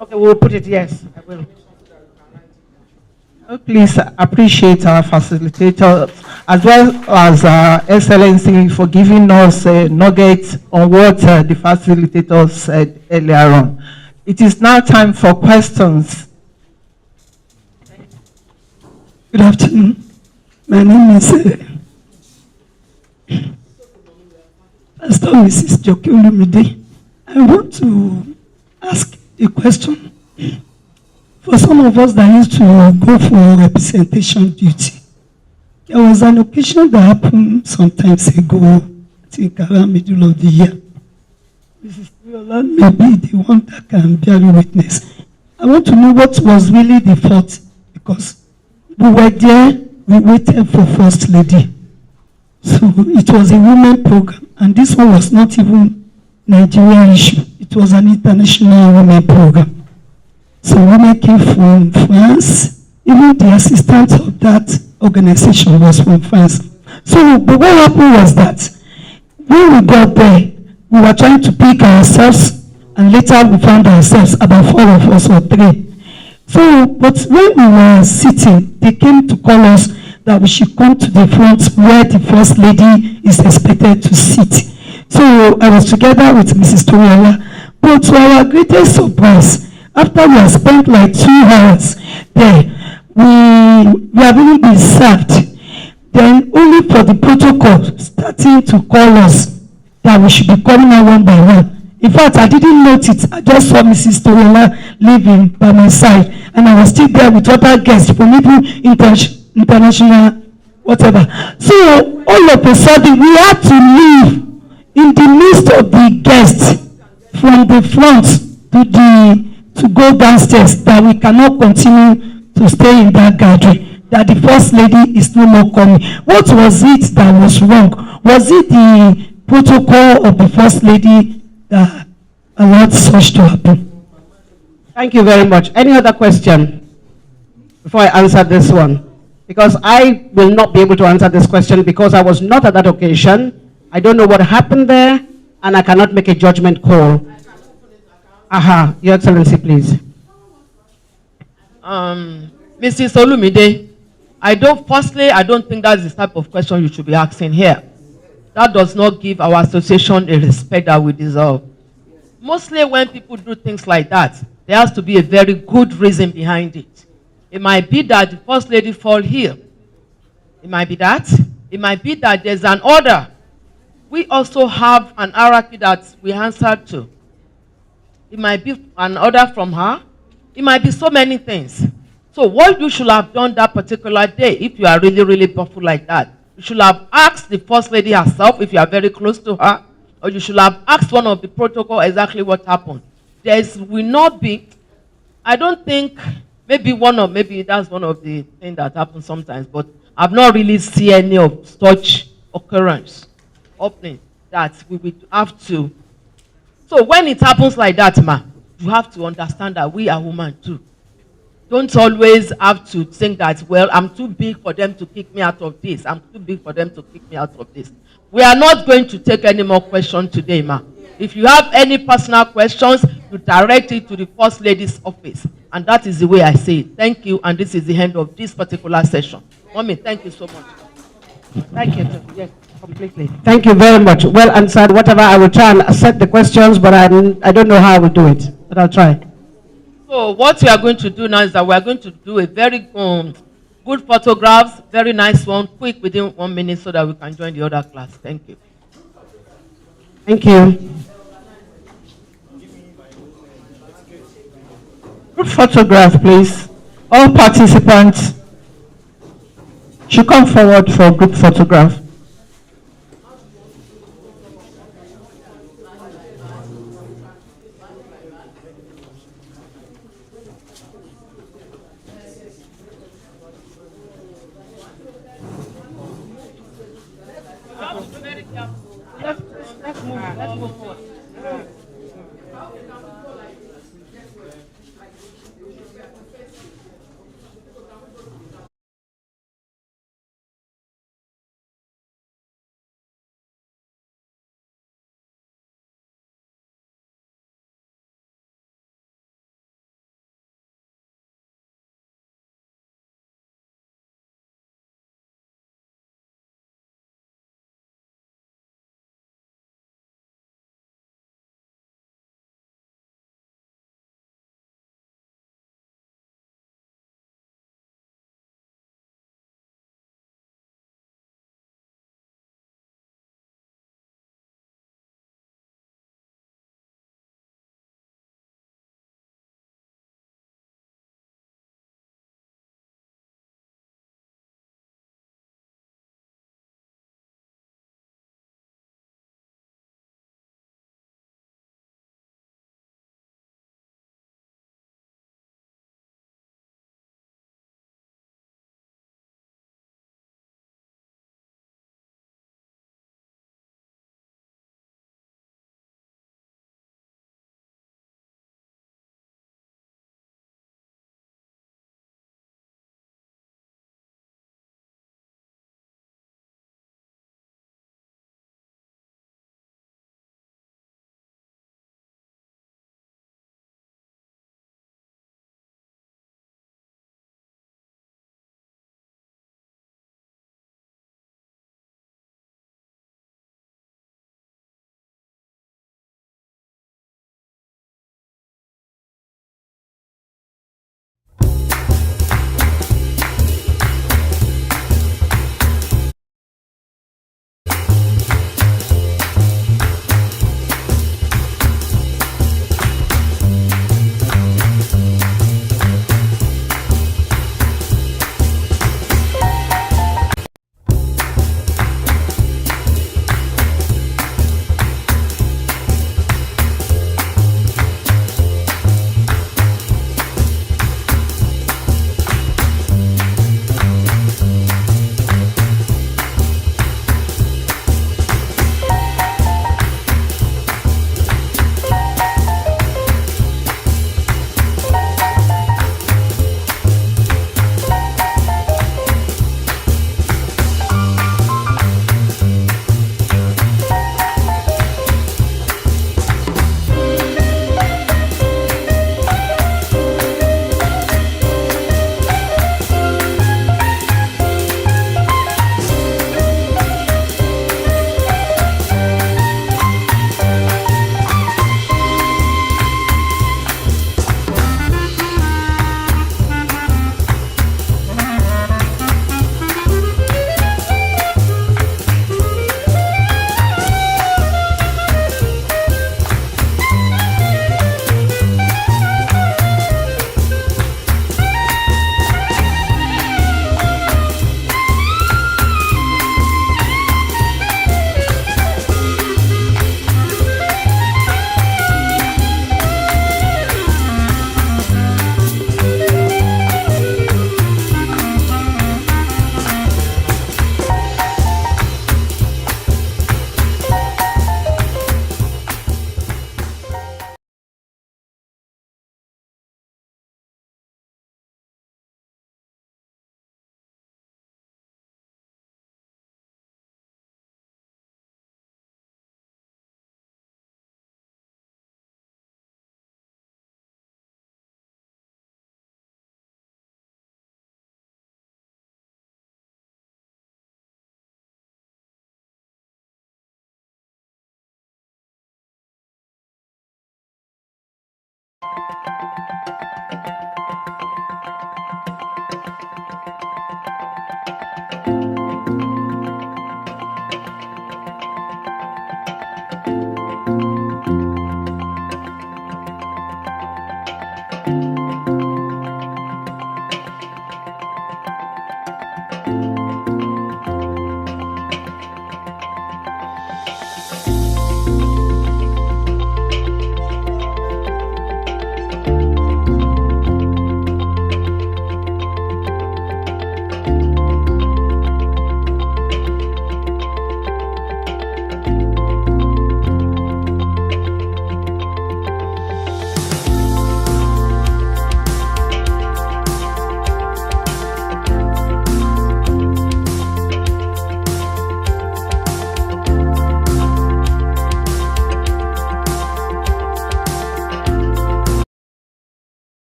Okay, we'll put it, yes, I will. Please appreciate our facilitators as well as Excellency for giving us nuggets on what the facilitators said earlier on. It is now time for questions. Good afternoon. My name is Pastor Mrs. Joki Olumide. I want to ask a question. For some of us that used to go for representation duty, there was an occasion that happened some times ago, I think around middle of the year. Mrs. Viola may be the one that can bear witness. I want to know what was really the fault, because we were there, we waited for First Lady. So it was a women program, and this one was not even Nigerian issue. It was an international women program. So women came from France. Even the assistant of that organization was from France. So, but what happened was that when we got there, we were trying to pick ourselves, and later we found ourselves, about 4 of us or 3. So, but when we were sitting, they came to call us that we should come to the front where the First Lady is expected to sit. So I was together with Mrs. Toriola, but to our greatest surprise, after we had spent like 2 hours there, we have really been served. Then only for the protocol starting to call us that we should be coming out one by one. In fact, I didn't note it. I just saw Mrs. Toriola leaving by my side, and I was still there with other guests from even international, whatever. So all of a sudden, we had to leave in the midst of the guests from the front to go downstairs, that we cannot continue to stay in that gathering, that the First Lady is no more coming. What was it that was wrong? Was it the protocol of the First Lady that allowed such to happen? Thank you very much. Any other question before I answer this one? Because I will not be able to answer this question because I was not at that occasion. I don't know what happened there, and I cannot make a judgment call. Your Excellency, please. Mrs. Olumide, I don't think that's the type of question you should be asking here. That does not give our association a respect that we deserve. Mostly when people do things like that, there has to be a very good reason behind it. It might be that the First Lady fall here. It might be that. It might be that there's an order. We also have an hierarchy that we answer to. It might be an order from her. It might be so many things. So what you should have done that particular day, if you are really, really powerful like that, you should have asked the First Lady herself if you are very close to her, or you should have asked one of the protocol exactly what happened. Will not be, I don't think Maybe that's one of the things that happens sometimes, but I've not really seen any of such occurrence happening that we will have to. So when it happens like that, ma, you have to understand that we are women too. Don't always have to think that, well, I'm too big for them to kick me out of this. I'm too big for them to kick me out of this. We are not going to take any more questions today, ma. If you have any personal questions, you direct it to the First Lady's office. And that is the way I say it. Thank you, and this is the end of this particular session. Mommy, thank you so much. Thank you. Yes, completely. Thank you very much. Well answered. Whatever, I will try and set the questions, but I don't know how I will do it, but I'll try. So what we are going to do now is that we are going to do a very good photographs, very nice one, quick within 1 minute so that we can join the other class. Thank you. Thank you. Group photograph, please. All participants should come forward for group photograph. Let's move forward.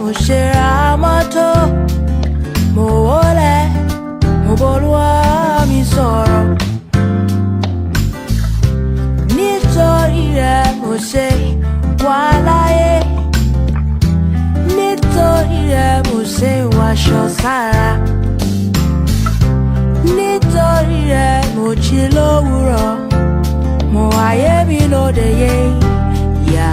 mo ṣe ra mọ́tò, mo wọlé, mo b'Olúwa mi sọ̀rọ̀. Nítorí rẹ̀ mo ṣe wà láyé, nítorí rẹ̀ mo ṣe wàṣọ sára, nítorí rẹ̀ mo jí lówùúrọ̀, mo wáyé mi lóde yé yá.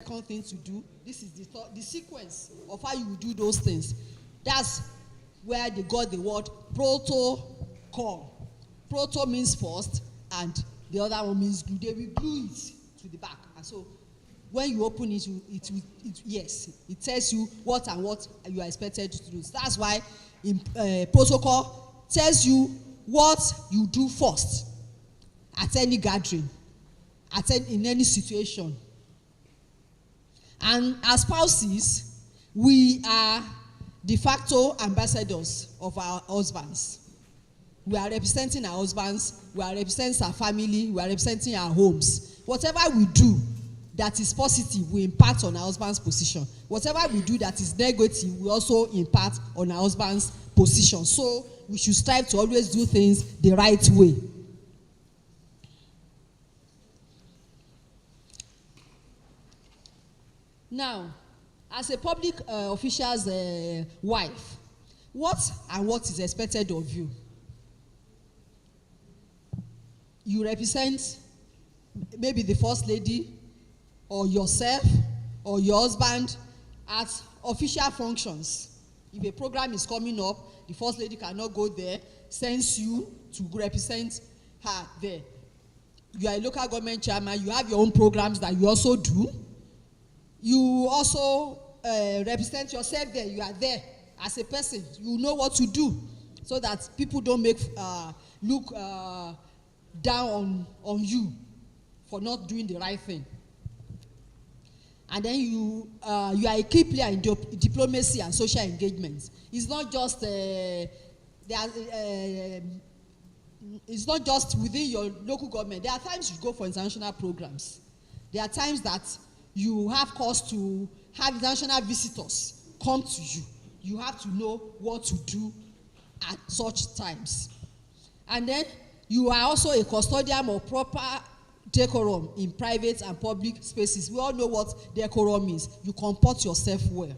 Second thing to do, this is the sequence of how you do those things. That's where they got the word protocol. Proto means first, and the other one means glue. They will glue it to the back, and so when you open it, it tells you what and what you are expected to do. So that's why in protocol tells you what you do first at any gathering, in any situation. And as spouses, we are de facto ambassadors of our husbands. We are representing our husbands, we are representing our family, we are representing our homes. Whatever we do, that is positive will impact on our husband's position. Whatever we do that is negative will also impact on our husband's position. So we should strive to always do things the right way. Now, as a public official's wife, what is expected of you? You represent maybe the first lady or yourself or your husband at official functions. If a program is coming up, the first lady cannot go there, sends you to represent her there. You are a local government chairman, you have your own programs that you also do. You also represent yourself there. You are there as a person. You know what to do so that people don't look down on you for not doing the right thing. And then you are a key player in diplomacy and social engagement. It's not just it's not just within your local government. There are times you go for international programs. There are times that you have cause to have international visitors come to you. You have to know what to do at such times. And then you are also a custodian of proper decorum in private and public spaces. We all know what decorum means. You comport yourself well.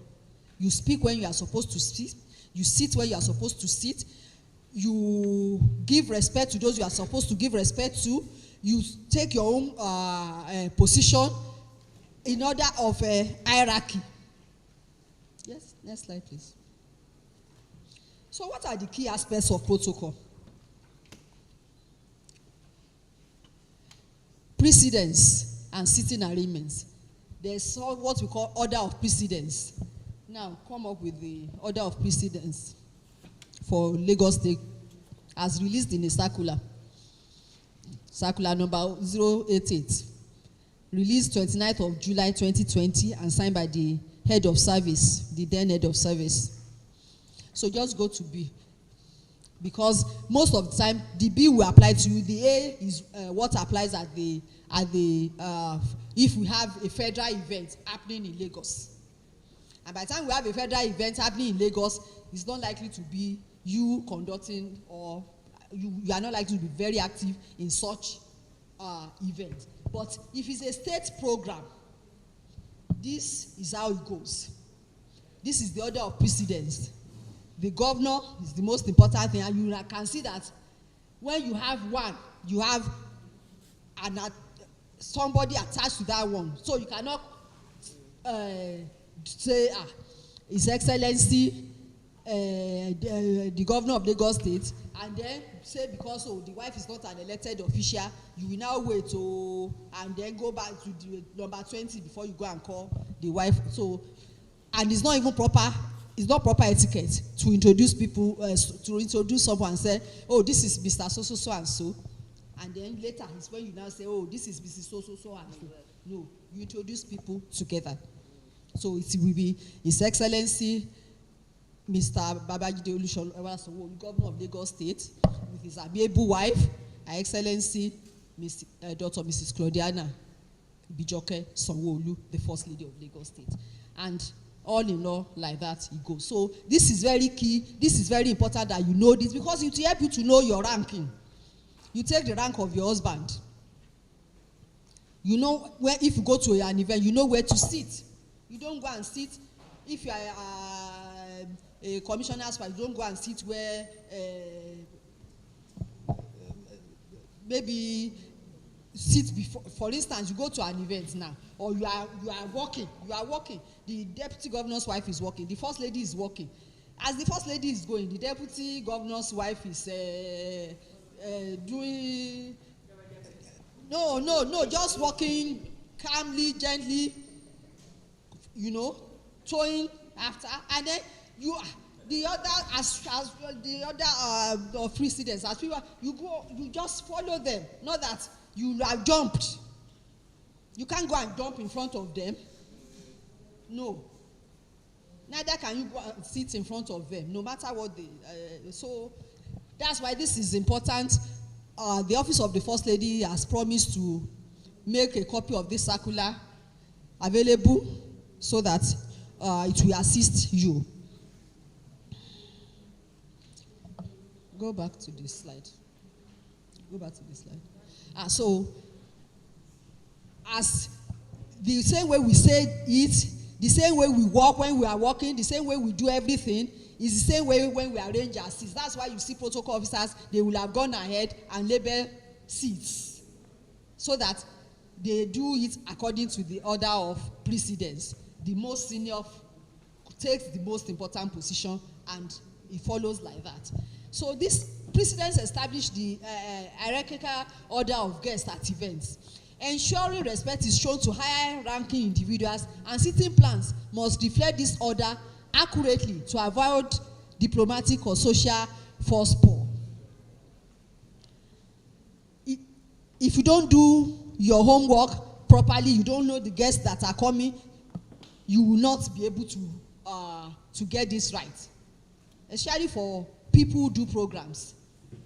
You speak when you are supposed to speak. You sit when you are supposed to sit. You give respect to those you are supposed to give respect to. You take your own position in order of hierarchy. Yes, next slide, please. So what are the key aspects of protocol? Precedence and sitting arrangements. There's what we call order of precedence. Now, come up with the order of precedence for Lagos State as released in a circular number 088, released 29th of July 2020 and signed by the head of service, the then head of service. So just go to B. Because most of the time, the B will apply to you. The A is what applies at the if we have a federal event happening in Lagos. And by the time we have a federal event happening in Lagos, it's not likely to be you conducting, or you are not likely to be very active in such event. But if it's a state program, this is how it goes. This is the order of precedence. The governor is the most important thing, and you can see that when you have one, you have somebody attached to that one. So you cannot say, His Excellency, the governor of Lagos State, and then say because the wife is not an elected official, you will now wait and then go back to the number 20 before you go and call the wife. So, and it's not even proper. It's not proper etiquette to introduce people, to introduce someone and say, oh, this is Mr. So and so. And then later is when you now say, oh, this is Mrs. So and so. No, you introduce people together. So it will be His Excellency, Mr. Babajide Olusegun, Governor of Lagos State, with his amiable wife, Her Excellency, Dr. Mrs. Claudiana Bijoke Sanwo-Olu, the First Lady of Lagos State. And all in all, like that, it goes. So this is very key. This is very important that you know this, because it will help you to know your ranking. You take the rank of your husband. You know where, if you go to an event, you know where to sit. You don't go and sit, if you are a commissioner's wife, you don't go and sit where maybe sit before. For instance, you go to an event now, or you are working. The deputy governor's wife is working. The first lady is working. As the first lady is going, the deputy governor's wife is doing. No, just walking calmly, gently. You know, throwing after, and then the other of precedence, as people, you just follow them. Not that you have jumped. You can't go and jump in front of them. No. Neither can you go and sit in front of them, no matter what they. So that's why this is important. The office of the First Lady has promised to make a copy of this circular available so that it will assist you. Go back to this slide. Go back to this slide. So, as the same way we say it, the same way we walk when we are walking, the same way we do everything, is the same way when we arrange our seats. That's why you see protocol officers, they will have gone ahead and label seats so that they do it according to the order of precedence. The most senior takes the most important position, and it follows like that. So this precedence established the hierarchical order of guests at events. Ensuring respect is shown to higher-ranking individuals, and seating plans must reflect this order accurately to avoid diplomatic or social force pour. If you don't do your homework properly, you don't know the guests that are coming, you will not be able to get this right. Especially for people who do programs,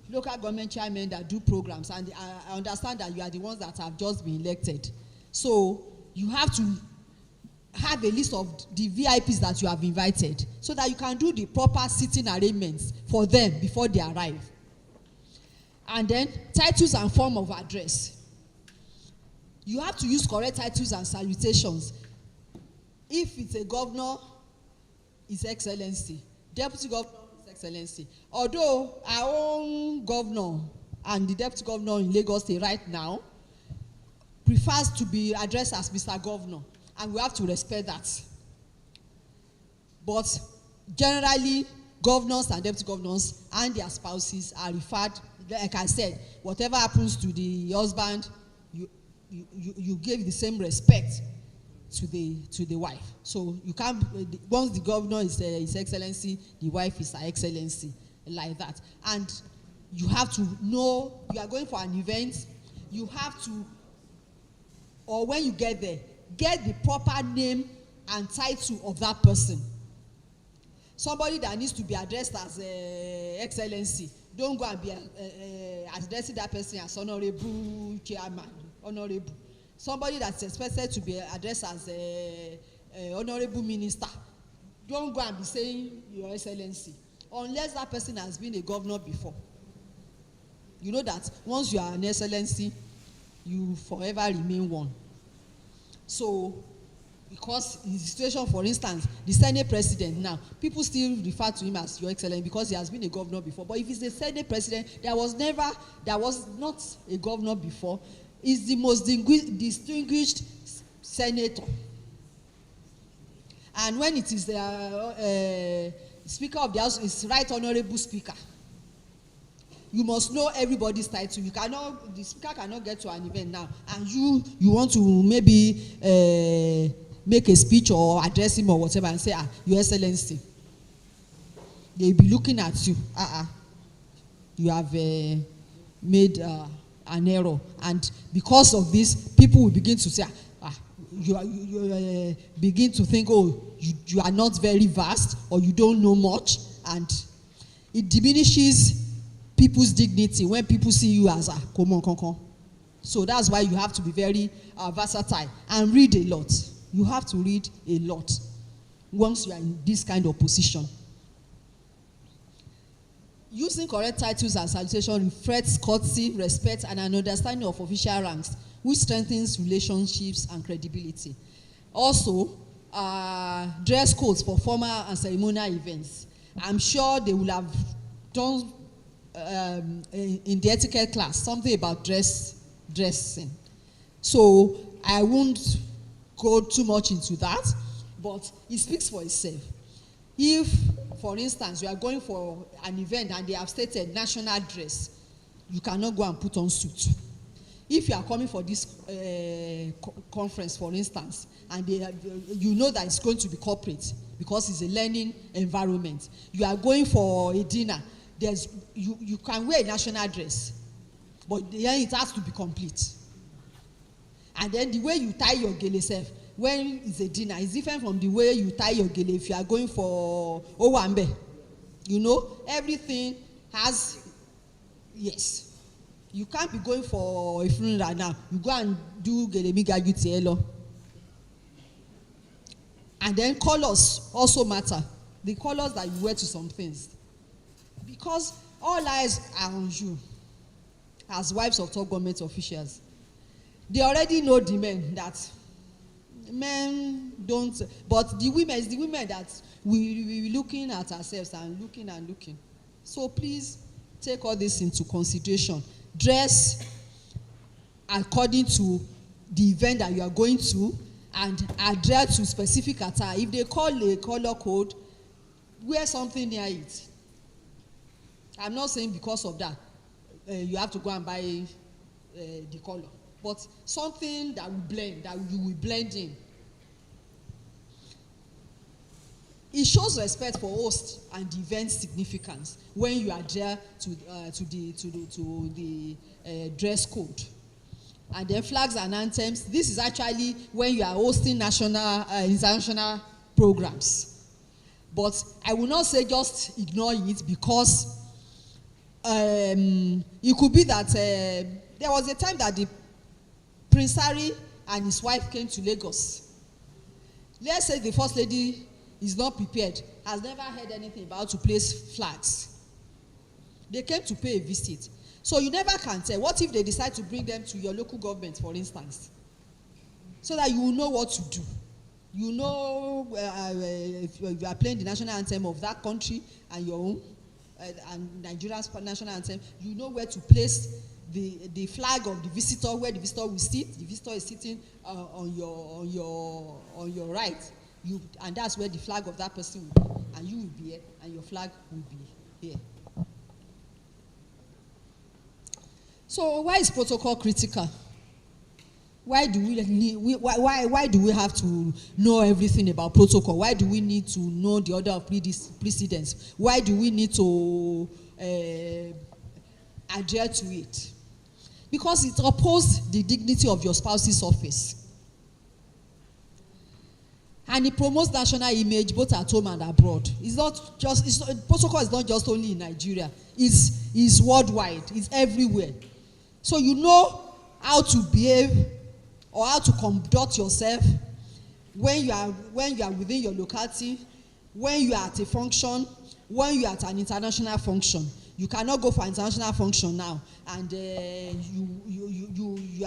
local government chairmen that do programs, and I understand that you are the ones that have just been elected. So you have to have a list of the VIPs that you have invited so that you can do the proper seating arrangements for them before they arrive. And then titles and form of address. You have to use correct titles and salutations. If it's a governor, His Excellency. Deputy Governor, His Excellency. Although our own governor and the deputy governor in Lagos State right now prefers to be addressed as Mr. Governor, and we have to respect that. But generally, governors and deputy governors and their spouses are referred, like I said, whatever happens to the husband, you give the same respect to the wife. So you can't, once the governor is His Excellency, the wife is Her Excellency, like that. And you have to know, you are going for an event, you have to, or when you get there, get the proper name and title of that person. Somebody that needs to be addressed as Excellency, don't go and be addressing that person as Honorable Chairman, Honorable. Somebody that's expected to be addressed as Honorable Minister, don't go and be saying Your Excellency, unless that person has been a governor before. You know that once you are an Excellency, you forever remain one. So, because in the situation, for instance, the Senate President now, people still refer to him as Your Excellency because he has been a governor before. But if he's a Senate President, there was not a governor before, he's the most distinguished senator. And when it is the Speaker of the House, it's Right Honorable Speaker. You must know everybody's title. You cannot, the speaker cannot get to an event now, and you want to maybe make a speech or address him or whatever and say, Your Excellency. They'll be looking at you. You have made an error, and because of this, people will begin to say, you begin to think, oh, you are not very vast, or you don't know much, and it diminishes people's dignity when people see you as a common concon. So that's why you have to be very versatile and read a lot. You have to read a lot once you are in this kind of position. Using correct titles and salutation reflects courtesy, respect, and an understanding of official ranks, which strengthens relationships and credibility. Also, dress codes for formal and ceremonial events. I'm sure they will have done in the etiquette class something about dressing. So I won't go too much into that, but it speaks for itself. If, for instance, you are going for an event and they have stated national dress, you cannot go and put on suit. If you are coming for this conference, for instance, and you know that it's going to be corporate because it's a learning environment, you are going for a dinner, you can wear a national dress, but then it has to be complete. And then the way you tie your gele self when it's a dinner is different from the way you tie your gele if you are going for Owambe. You know, everything has, yes. You can't be going for a funeral now. You go and do gele miga yutielo. And then colors also matter. The colors that you wear to some things. Because all eyes are on you as wives of top government officials. They already know the men that men don't, but the women, it's the women that we looking at ourselves and looking. So please take all this into consideration. Dress according to the event that you are going to and adhere to specific attire. If they call a color code, wear something near it. I'm not saying because of that you have to go and buy the color, but something that will blend, that you will blend in. It shows respect for host and event significance when you adhere to the dress code. And then flags and anthems. This is actually when you are hosting national, international programs. But I will not say just ignore it, because it could be that there was a time that the Prince Harry and his wife came to Lagos. Let's say the First Lady is not prepared, has never heard anything about how to place flags. They came to pay a visit. So you never can tell. What if they decide to bring them to your local government, for instance? So that you will know what to do. You know if you are playing the national anthem of that country and your own, and Nigeria's national anthem, you know where to place the flag of the visitor, where the visitor will sit. The visitor is sitting on your right. And that's where the flag of that person will be, and you will be here, and your flag will be here. So why is protocol critical? Why do we have to know everything about protocol? Why do we need to know the order of precedence? Why do we need to adhere to it? Because it upholds the dignity of your spouse's office. And it promotes national image both at home and abroad. Protocol is not just only in Nigeria. It's worldwide. It's everywhere. So you know how to behave or how to conduct yourself when you are within your locality, when you are at a function, when you are at an international function. You cannot go for an international function now, and you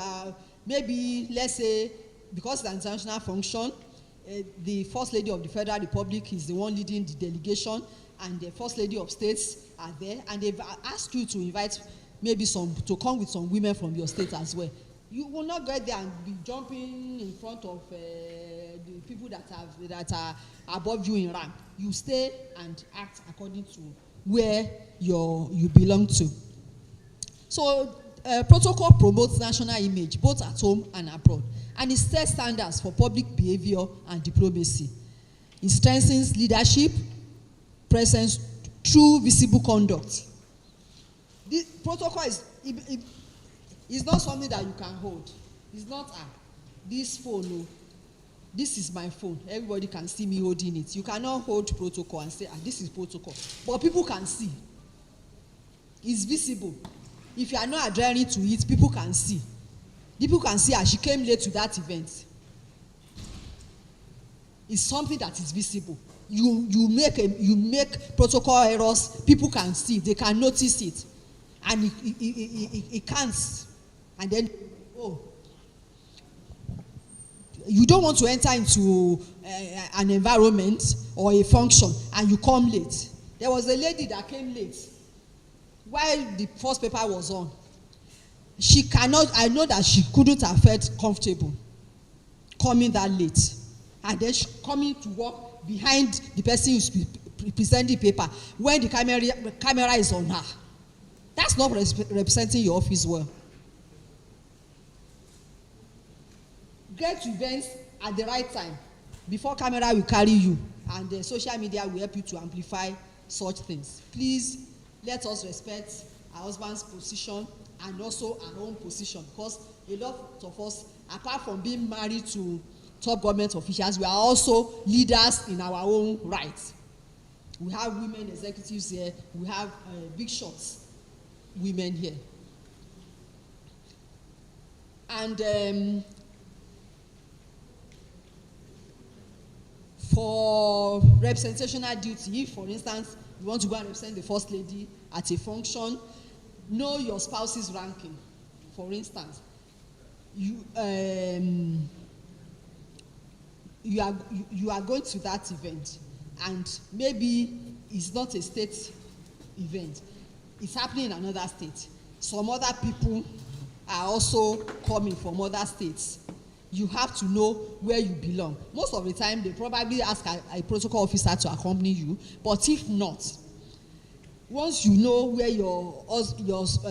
are maybe, let's say, because it's an international function, the First Lady of the Federal Republic is the one leading the delegation, and the First Lady of States are there, and they've asked you to invite maybe to come with some women from your state as well. You will not get there and be jumping in front of the people that are above you in rank. You stay and act according to where you belong to. So protocol promotes national image both at home and abroad, and it sets standards for public behavior and diplomacy. It strengthens leadership, presence through visible conduct. This protocol is not something that you can hold. It's not this phone. No. This is my phone. Everybody can see me holding it. You cannot hold protocol and say, this is protocol. But people can see. It's visible. If you are not adhering to it, people can see. People can see she came late to that event. It's something that is visible. You make protocol errors. People can see. They can notice it, and it can't. And then, you don't want to enter into an environment or a function and you come late. There was a lady that came late while the first paper was on. I know that she couldn't have felt comfortable coming that late. And then she coming to walk behind the person who's presenting paper when the camera is on her. That's not representing your office well. Get to events at the right time before camera will carry you, and the social media will help you to amplify such things. Please let us respect our husband's position and also our own position, because a lot of us, apart from being married to top government officials, we are also leaders in our own right. We have women executives here. We have big shots women here. And For representational duty, if, for instance, you want to go and represent the First Lady at a function, know your spouse's ranking. For instance, you are going to that event, and maybe it's not a state event, it's happening in another state. Some other people are also coming from other states. You have to know where you belong. Most of the time, they probably ask a protocol officer to accompany you, but if not, once you know where your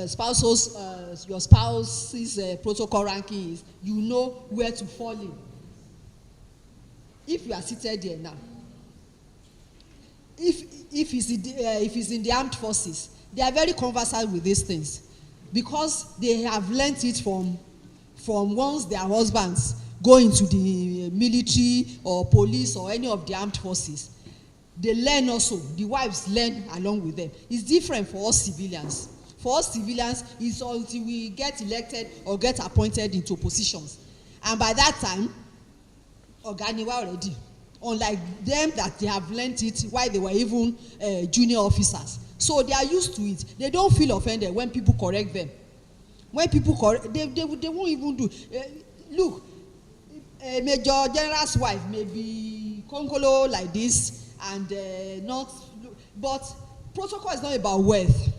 spouse's protocol ranking is, you know where to fall in. If you are seated there now, if it's in the armed forces, they are very conversant with these things, because they have learnt it from once their husbands go into the military or police or any of the armed forces. They learn also, the wives learn along with them. It's different for us civilians. For us civilians, it's until we get elected or get appointed into positions. And by that time, Oganiwa already. Unlike them that they have learnt it while they were even junior officers. So they are used to it. They don't feel offended when people correct them. When people correct, they won't even do. Look, a major general's wife may be Kongolo like this and not. But protocol is not about wealth.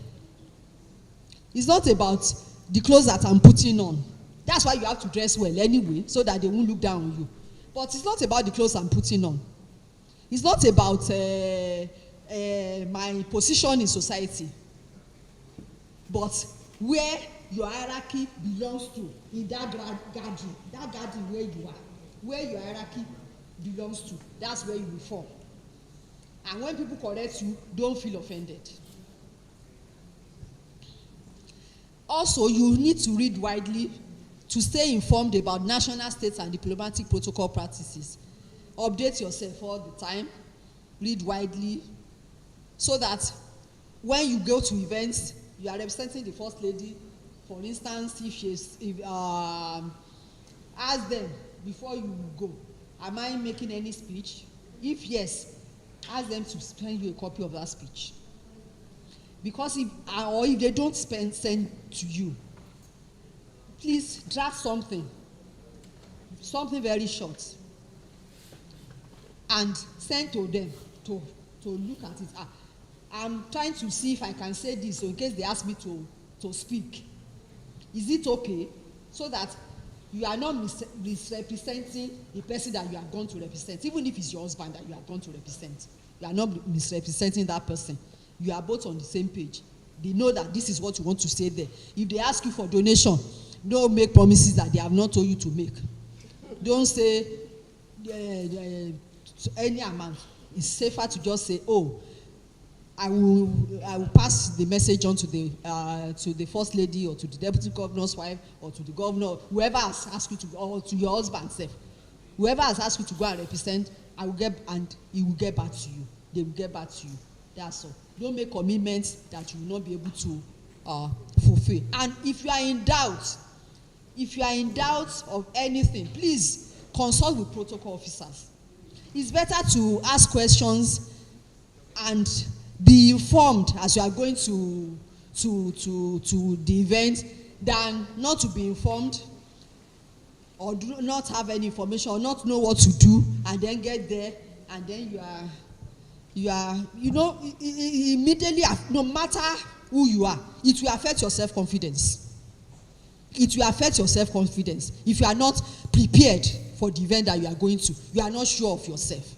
It's not about the clothes that I'm putting on. That's why you have to dress well anyway, so that they won't look down on you. But it's not about the clothes I'm putting on. It's not about my position in society. But where your hierarchy belongs to in that gathering where you are, where your hierarchy belongs to, that's where you will fall. And when people correct you, don't feel offended. Also, you need to read widely to stay informed about national, state, and diplomatic protocol practices. Update yourself all the time. Read widely, so that when you go to events, you are representing the First Lady. For instance, ask them before you go, am I making any speech? If yes, ask them to send you a copy of that speech. Because if they don't send to you, please draft something very short, and send to them to look at it. I'm trying to see if I can say this, so in case they ask me to speak, is it okay? So that you are not misrepresenting the person that you are going to represent. Even if it's your husband that you are going to represent, you are not misrepresenting that person. You are both on the same page. They know that this is what you want to say there. If they ask you for donation, don't make promises that they have not told you to make. Don't say any amount. It's safer to just say, oh, I will pass the message on to the First Lady, or to the Deputy Governor's wife, or to the governor, whoever has asked you to, or to your husband self. Whoever has asked you to go and represent, and he will get back to you. They will get back to you. That's all. Don't make commitments that you will not be able to fulfill. And if you are in doubt of anything, please consult with protocol officers. It's better to ask questions and be informed as you are going to the event than not to be informed, or do not have any information, or not know what to do, and then get there, and then immediately, no matter who you are, it will affect your self-confidence. It will affect your self-confidence if you are not prepared for the event that you are going to. You are not sure of yourself.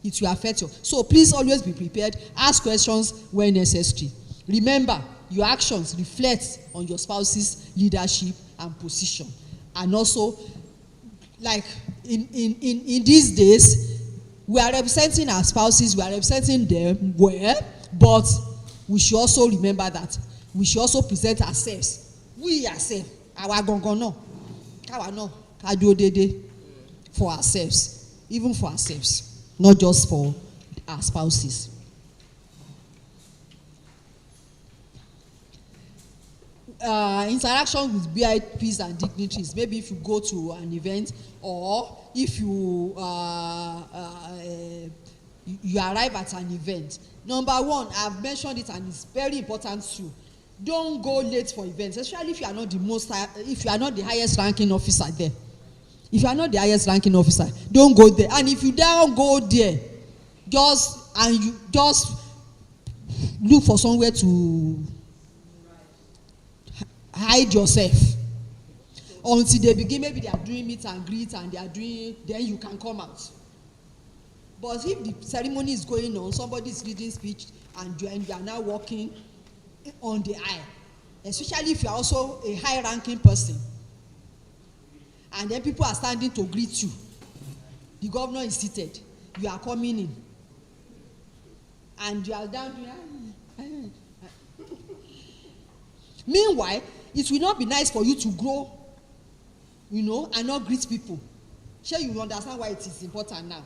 It will affect you. So please always be prepared. Ask questions when necessary. Remember, your actions reflect on your spouse's leadership and position. And also, like in these days, we are representing our spouses, we are representing them well, but we should also remember that we should also present ourselves. We ourselves, our gongono, for ourselves, even for ourselves, not just for our spouses. Interaction with VIPs and dignitaries. Maybe if you go to an event, or if you you arrive at an event. Number one, I've mentioned it and it's very important too. Don't go late for events, especially if you are not if you are not the highest ranking officer there. If you are not the highest ranking officer, don't go there. And if you don't go there, just look for somewhere to hide yourself until they begin. Maybe they are doing meet and greet and they are doing, then you can come out. But if the ceremony is going on, somebody is reading speech and you are now walking on the aisle, especially if you are also a high ranking person, and then people are standing to greet you, the governor is seated, you are coming in, and you are down there. Meanwhile, it will not be nice for you to grow, and not greet people. Sure, you understand why it is important now.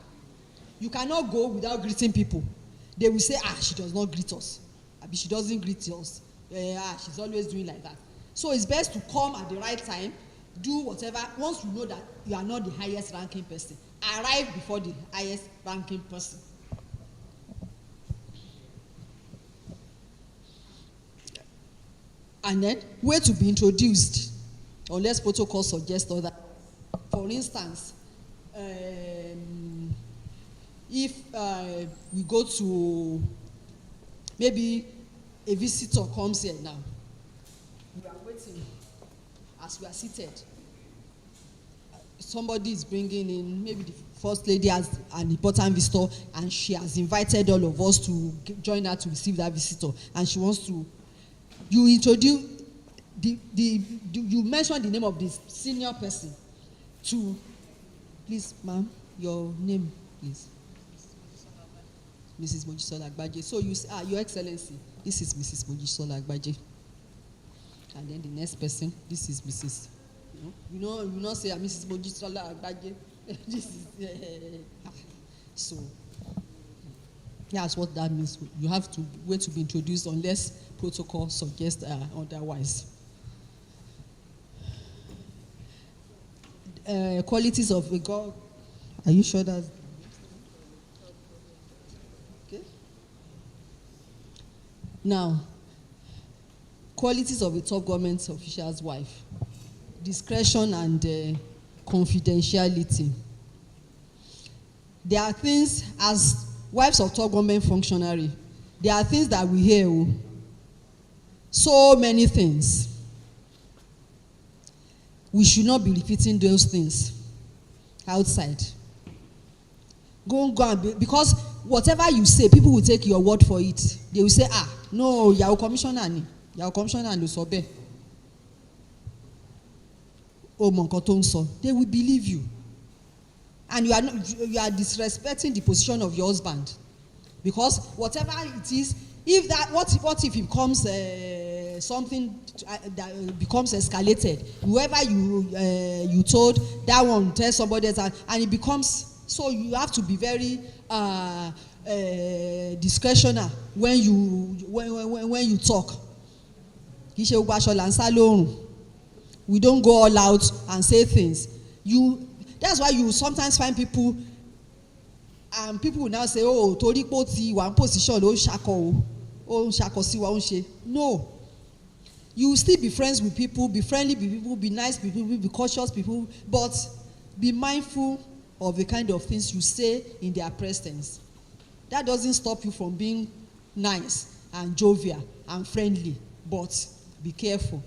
You cannot go without greeting people. They will say, she does not greet us. She doesn't greet us. She's always doing like that. So it's best to come at the right time, do whatever. Once you know that you are not the highest ranking person, arrive before the highest ranking person. And then wait to be introduced, unless protocol suggests other. For instance, if we go to, maybe a visitor comes here now, we are waiting as we are seated. Somebody is bringing in, maybe the first lady has an important visitor and she has invited all of us to join her to receive that visitor, and she wants to, you introduce, you mention the name of the senior person to, please ma'am, your name please. Mrs. Mojisola Agbaje. So you say, Your Excellency, this is Mrs. Mojisola Agbaje. And then the next person, this is Mrs. You not say Mrs. Mojisola Agbaje. This is so that's what that means. You have to wait to be introduced unless protocol suggests otherwise. Qualities of a God. Are you sure that? Now, qualities of a top government official's wife: discretion and confidentiality. There are things, as wives of top government functionary, there are things that we hear, so many things. We should not be repeating those things outside. Go and because whatever you say, people will take your word for it. They will say, no, you're a commissioner, you're a commissioner, and you they will believe you. And you are disrespecting the position of your husband. Because whatever it is, if that, what if it becomes something that becomes escalated? Whoever you told, that one tell somebody else, and it becomes. So you have to be very discretional when you talk. We don't go all out and say things. That's why you sometimes find people, and people will now say, tori poti one position, no. You still be friends with people, be friendly with people, be nice with people, be cautious with people, but be mindful of the kind of things you say in their presence. That doesn't stop you from being nice and jovial and friendly, but be careful.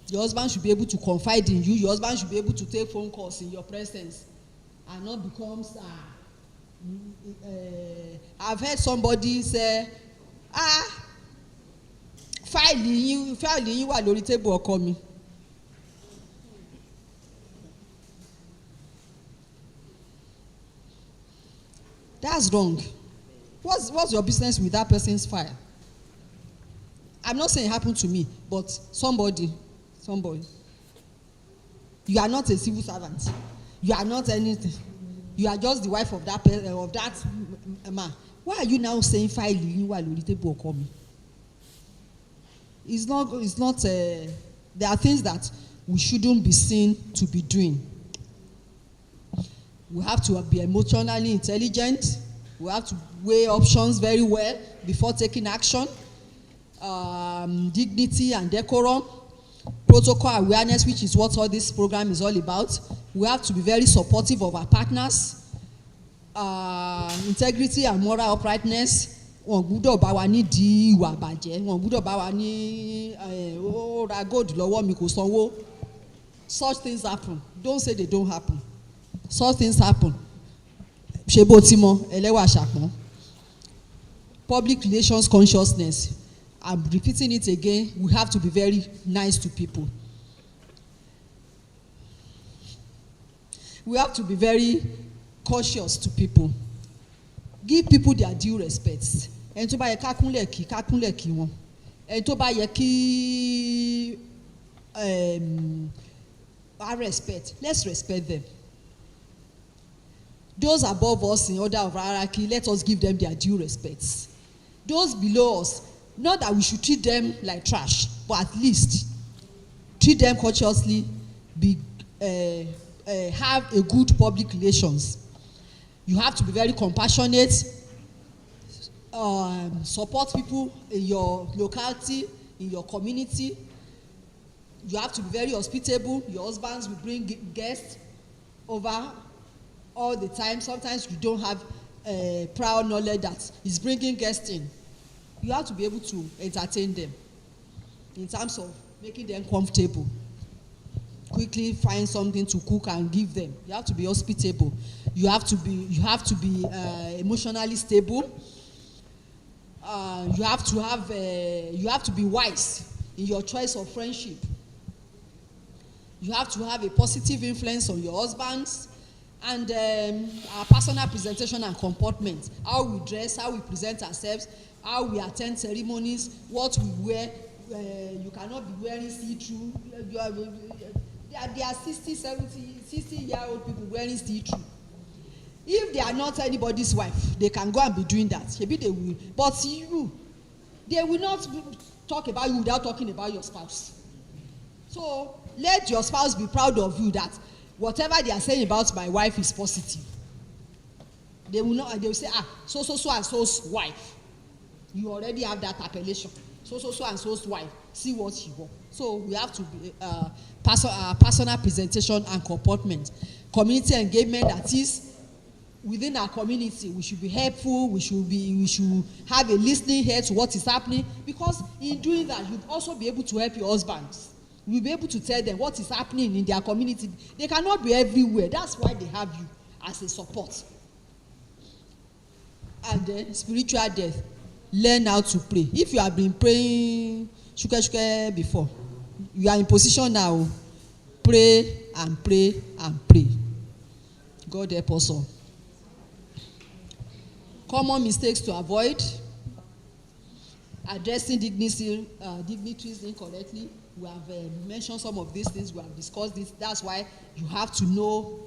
Your husband should be able to confide in you. Your husband should be able to take phone calls in your presence and not becomes I've heard somebody say, file you wà lórí table ọkọ mi. That's wrong. What's your business with that person's file? I'm not saying it happened to me, but somebody. You are not a civil servant. You are not anything. You are just the wife of that man. Why are you now saying file you while you table call me? It's not. There are things that we shouldn't be seen to be doing. We have to be emotionally intelligent. We have to weigh options very well before taking action. Dignity and decorum. Protocol awareness, which is what all this program is all about. We have to be very supportive of our partners. Integrity and moral uprightness. Wọn gbúdọ̀ bá wa ní di ìwà àbàjẹ́. Wọn gbúdọ̀ bá wa ní ó ra gold lọ́wọ́ mi kò sanwó. Such things happen. Don't say they don't happen. Such things happen. Ṣé bó ti mọ ẹlẹ́wà ṣàpọ́n. Public relations consciousness. I'm repeating it again. We have to be very nice to people. We have to be very cautious to people. Give people their due respect. Ẹni tó bá yẹ ká kúnlẹ̀ kí wọn. Ẹni tó bá yẹ kí our respect, let's respect them. Those above us in order of hierarchy, let us give them their due respect. Those below us, not that we should treat them like trash, but at least treat them courteously, have a good public relations. You have to be very compassionate, support people in your locality, in your community. You have to be very hospitable. Your husbands will bring guests over all the time. Sometimes you don't have prior knowledge that is bringing guests in. You have to be able to entertain them in terms of making them comfortable. Quickly find something to cook and give them. You have to be hospitable. You have to be emotionally stable. You have to be wise in your choice of friendship. You have to have a positive influence on your husbands. And our personal presentation and comportment, how we dress, how we present ourselves, how we attend ceremonies, what we wear. You cannot be wearing see-through. There are 60, 70, 60-year-old people wearing see-through. If they are not anybody's wife, they can go and be doing that. Maybe they will. But they will not talk about you without talking about your spouse. So let your spouse be proud of you that whatever they are saying about my wife is positive. They will not. They will say, so and so's wife. You already have that appellation. So and so's wife. See what she wants. So we have to be personal presentation and comportment, community engagement. That is within our community. We should be helpful. We should have a listening ear to what is happening, because in doing that, you'll also be able to help your husbands. You'll be able to tell them what is happening in their community. They cannot be everywhere. That's why they have you as a support. And then spiritual death. Learn how to pray. If you have been praying shuke before, you are in position now. Pray and pray and pray. God help us all. Common mistakes to avoid. Addressing dignitaries incorrectly. We have mentioned some of these things. We have discussed this. That's why you have to know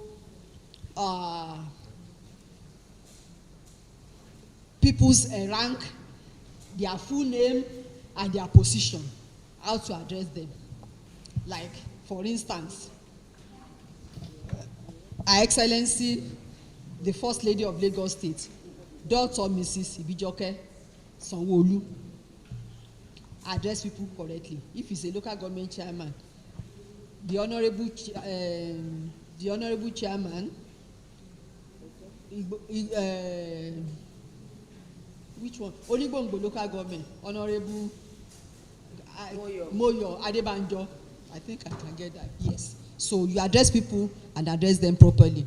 people's rank, their full name, and their position, how to address them. Like, for instance, Her Excellency, the First Lady of Lagos State, Dr. Mrs. Ibijoke Sanwo-Olu, address people correctly. If he's a local government chairman, the honorable chairman, which one? Oligbongbo local government, Honorable Moyo Adebanjo. I think I can get that. Yes. So you address people and address them properly.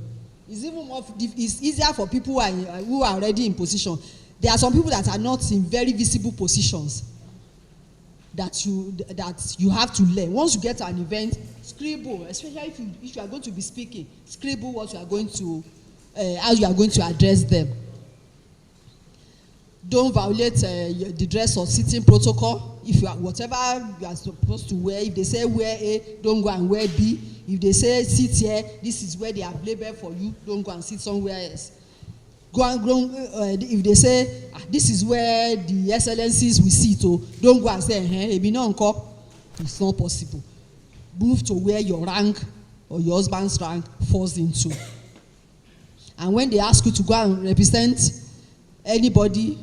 It's even more. It's easier for people who are already in position. There are some people that are not in very visible positions that you have to learn. Once you get to an event, scribble, especially if you are going to be speaking, scribble what you are going to, how you are going to address them. Don't violate the dress or sitting protocol. If you are, whatever you are supposed to wear, if they say wear A, don't go and wear B. If they say sit here, this is where they have labeled for you, don't go and sit somewhere else. If they say this is where the excellencies will sit, don't go and say it's not possible. Move to where your rank or your husband's rank falls into. And when they ask you to go and represent anybody,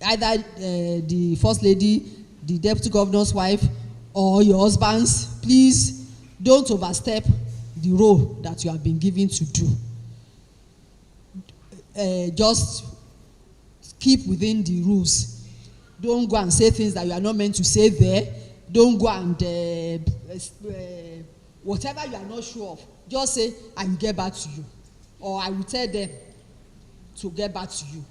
either the first lady, the deputy governor's wife, or your husband's, please don't overstep the role that you have been given to do. Just keep within the rules. Don't go and say things that you are not meant to say there. Don't go and whatever you are not sure of, just say, I will get back to you, or I will tell them to get back to you.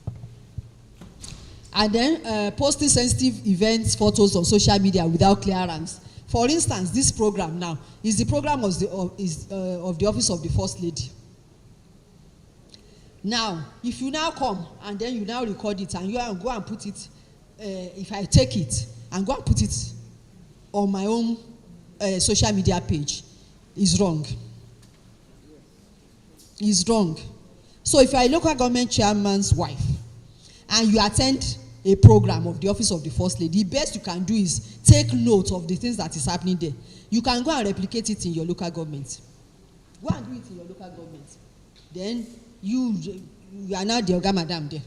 And then posting sensitive events, photos on social media without clearance. For instance, this program now is the program of the Office of the First Lady. Now, if you now come and then you now record it and you go and put it, if I take it and go and put it on my own social media page, is wrong. Is wrong. So if you are a local government chairman's wife and you attend a program of the Office of the First Lady, the best you can do is take note of the things that is happening there. You can go and replicate it in your local government. Go and do it in your local government. Then you are now the Oga Madam there.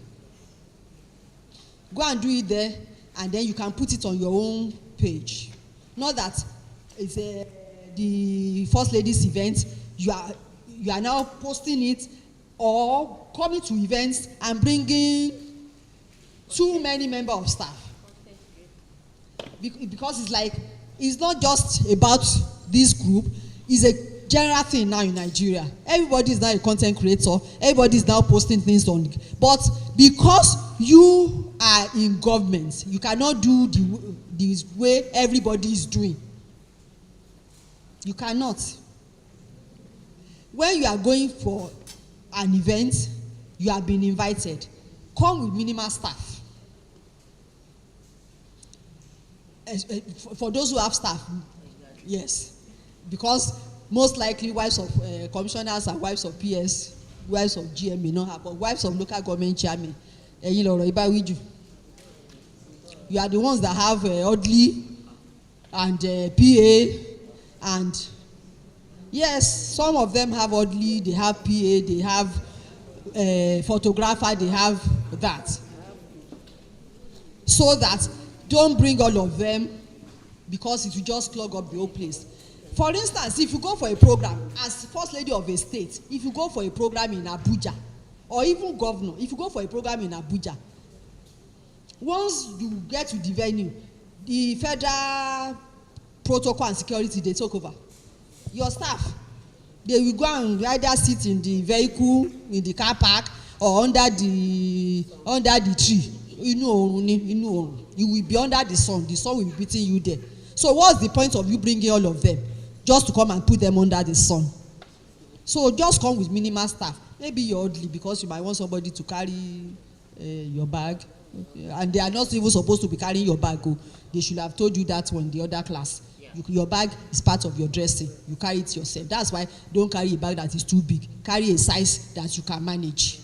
Go and do it there, and then you can put it on your own page. Not that it's the First Lady's event, you are now posting it or coming to events and bringing too many members of staff. Because it's like, it's not just about this group, it's a general thing now in Nigeria. Everybody is now a content creator, everybody is now posting things on it. But because you are in government, you cannot do the way everybody is doing. You cannot. When you are going for an event, you have been invited. Come with minimal staff. For those who have staff, yes. Because most likely wives of commissioners and wives of PS, wives of GM may not have, but wives of local government chairmen, you are the ones that have orderly and PA, and yes, some of them have orderly, they have PA, they have photographer, they have that. So that don't bring all of them, because it will just clog up the whole place. For instance, if you go for a program as First Lady of a state, if you go for a program in Abuja, or even governor, if you go for a program in Abuja, once you get to the venue, the federal protocol and security, they take over. Your staff, they will go and either sit in the vehicle, in the car park, or under the tree. You will be under the sun will be beating you there. So what's the point of you bringing all of them? Just to come and put them under the sun. So just come with minimal staff. Maybe you're orderly because you might want somebody to carry your bag. And they are not even supposed to be carrying your bag. They should have told you that one in the other class. Your bag is part of your dressing. You carry it yourself. That's why don't carry a bag that is too big. Carry a size that you can manage.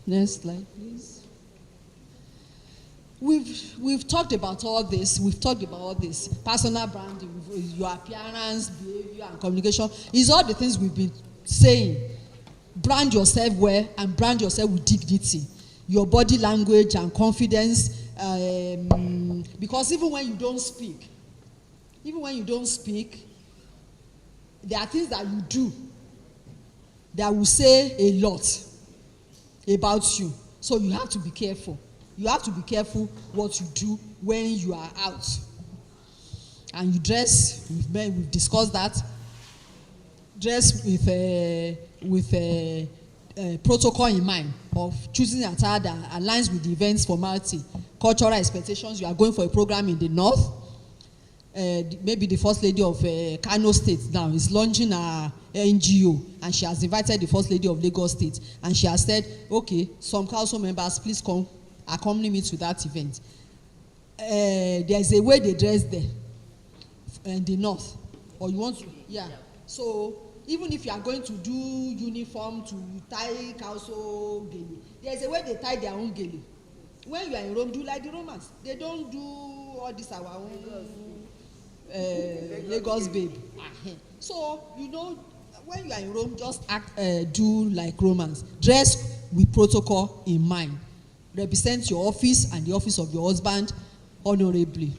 Next slide, please. We've talked about all this. We've talked about all this. Personal branding, your appearance, behavior, and communication. Is all the things we've been saying. Brand yourself well and brand yourself with dignity. Your body language and confidence. Because even when you don't speak, there are things that you do that will say a lot about you. So you have to be careful. You have to be careful what you do when you are out. And you dress, we've discussed that. Dress with protocol in mind of choosing an attire that aligns with the event's formality, cultural expectations. You are going for a program in the north. Maybe the First Lady of Kano State now is launching a NGO, and she has invited the First Lady of Lagos State, and she has said, okay, some council members, please come accompany me to that event. There's a way they dress there in the north, or you want to, yeah. So even if you are going to do uniform to tie Cowlso gele, there's a way they tie their own gele. When you are in Rome, do like the Romans. They don't do all this our own Lagos babe. So, you know, when you are in Rome, just act, do like Romans. Dress with protocol in mind. Represent your office and the office of your husband honorably.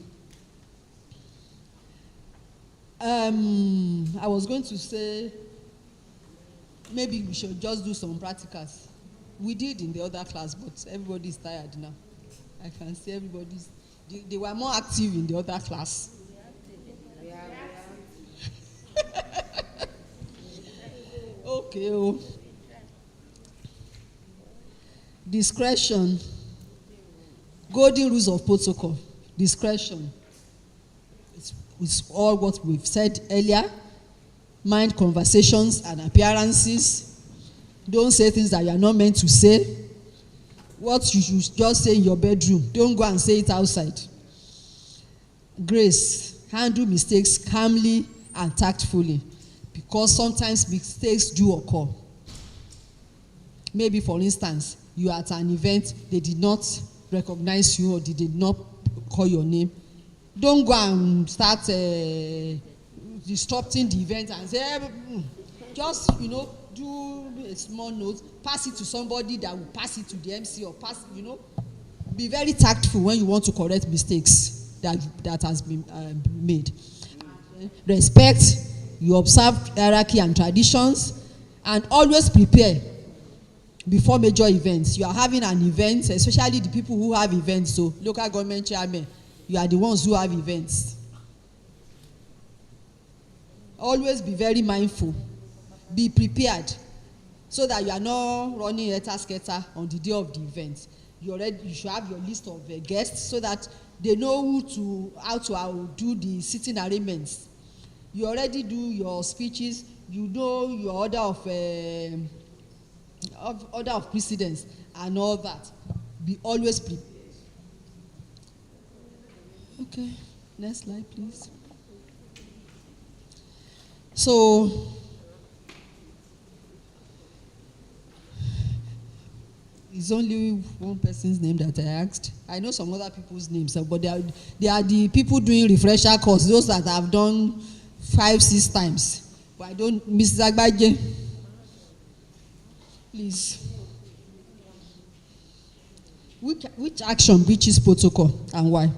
I was going to say, maybe we should just do some practicals. We did in the other class, but everybody is tired now. I can see everybody's, they were more active in the other class. Okay. Oh. Discretion. Golden rules of protocol. Discretion. It's all what we've said earlier. Mind conversations and appearances. Don't say things that you are not meant to say. What you should just say in your bedroom, don't go and say it outside. Grace. Handle mistakes calmly and tactfully, because sometimes mistakes do occur. Maybe, for instance, you are at an event, they did not recognize you or they did not call your name. Don't go and start disrupting the event and say, just, you know, do a small note, pass it to somebody that will pass it to the MC or pass, you know. Be very tactful when you want to correct mistakes that has been made. Respect, you observe hierarchy and traditions, and always prepare before major events. You are having an event, especially the people who have events, so local government chairmen, you are the ones who have events. Always be very mindful. Be prepared so that you are not running scatter on the day of the event. You should have your list of guests so that they know how to do the sitting arrangements. You already do your speeches. You know your order of precedence and all that. Be always prepared. Okay, next slide, please. So, it's only one person's name that I asked. I know some other people's names, but they are the people doing refresher course, those that have done 5-6 times. But I don't, Mrs. Agbaje, please. Which action breaches protocol and why?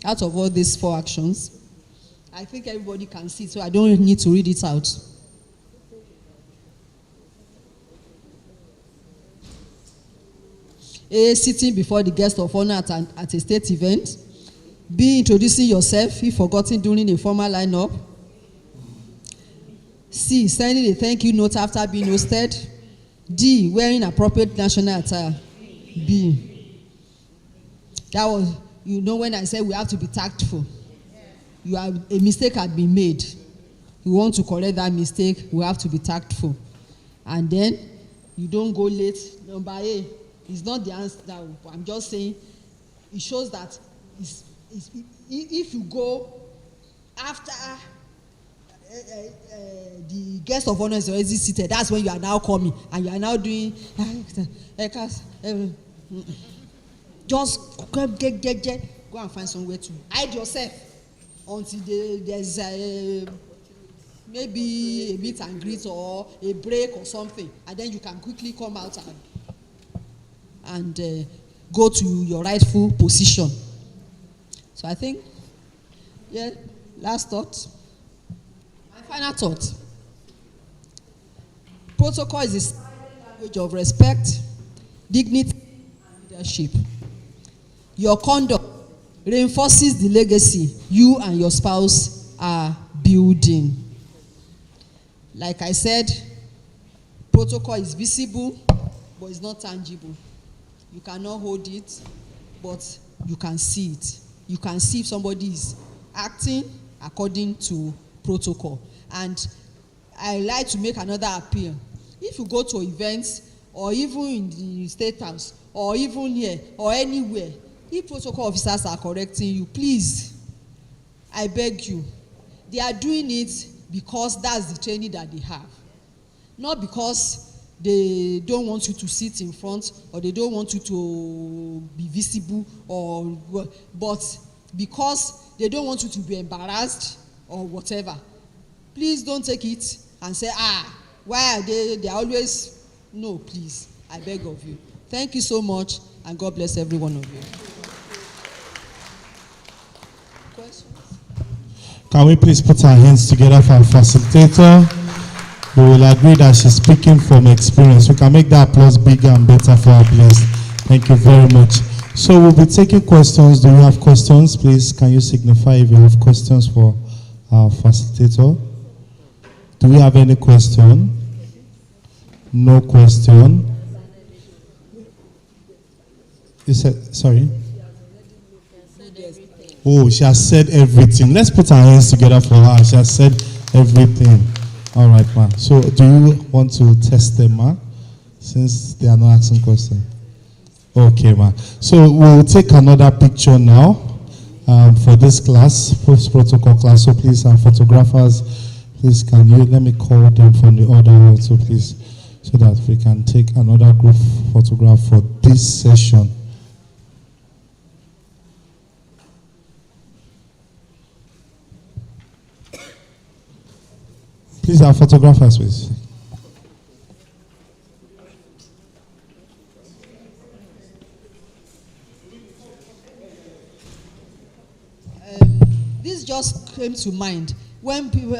Out of all these 4 actions, I think everybody can see it, so I don't need to read it out. A, sitting before the guest of honor at a state event. B, introducing yourself if forgotten during a formal lineup. C, sending a thank you note after being hosted. D, wearing appropriate national attire. B. That was, you know, when I said we have to be tactful. A mistake had been made. We want to correct that mistake, we have to be tactful. And then, you don't go late. Number A. It's not the answer. I'm just saying, it shows that if you go after the guest of honor is already seated, that's when you are now coming and you are now doing just go and find somewhere to hide yourself until there's maybe a meet and greet or a break or something, and then you can quickly come out and go to your rightful position. So I think, yeah, last thought. My final thought. Protocol is a language of respect, dignity, and leadership. Your conduct reinforces the legacy you and your spouse are building. Like I said, protocol is visible, but it's not tangible. You cannot hold it, but you can see it. You can see if somebody is acting according to protocol. And I like to make another appeal. If you go to events, or even in the State House, or even here, or anywhere, if protocol officers are correcting you, please, I beg you, they are doing it because that's the training that they have. Not because they don't want you to sit in front, or they don't want you to be visible, but because they don't want you to be embarrassed or whatever. Please don't take it and say, why are they are always, no, please, I beg of you. Thank you so much, and God bless every one of you. Questions? Can we please put our hands together for our facilitator? We will agree that she's speaking from experience. We can make that applause bigger and better for our place. Thank you very much. So we'll be taking questions. Do you have questions? Please, can you signify if you have questions for our facilitator? Do we have any question? No question. You said, sorry? Oh, she has said everything. Let's put our hands together for her. She has said everything. All right, ma. So do you want to test them, ma? Since they are not asking questions. Okay, ma. So we'll take another picture now for this class, post-protocol class. So please, photographers, please, can you let me call them from the order also, please, so that we can take another group photograph for this session. Please, our photographers, please. This just came to mind when people,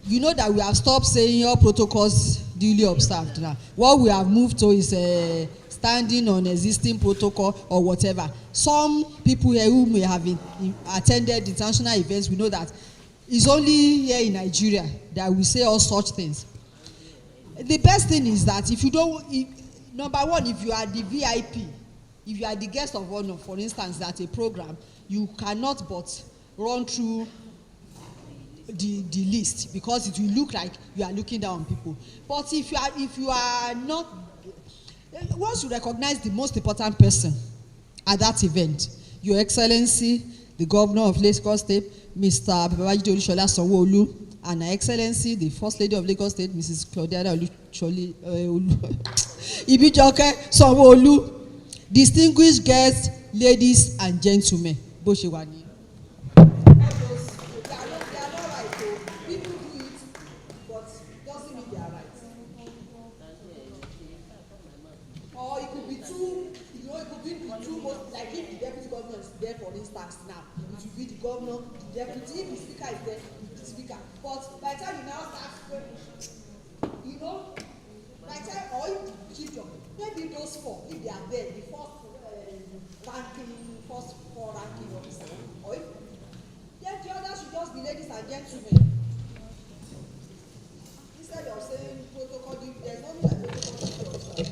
you know that we have stopped saying your protocols duly observed now. What we have moved to is standing on existing protocol or whatever. Some people here who may have attended international events, we know that it's only here in Nigeria that we say all such things. The best thing is that if you don't, number one, if you are the VIP, if you are the guest of honor, for instance, at a program, you cannot but run through the list, because it will look like you are looking down on people. But if you are not, once you recognize the most important person at that event, Your Excellency, the Governor of Lagos State, Mr. Babajide Olushola Sanwo-Olu, and Her Excellency, the First Lady of Lagos State, Mrs. Claudia Ibijoke Sanwo-Olu, distinguished guests, ladies and gentlemen, bó ṣe wà ní. Or it could be two, it could be the two most, like if the deputy governor is there, for instance, now, it will be the governor, the deputy, if the speaker is there, the speaker. But by the time you now start, you know, by the time, or if the chief of, maybe those four, if they are there, the first four ranking officer, or if, then the others should just be ladies and gentlemen. Instead of saying protocol, there's nothing like protocol officer.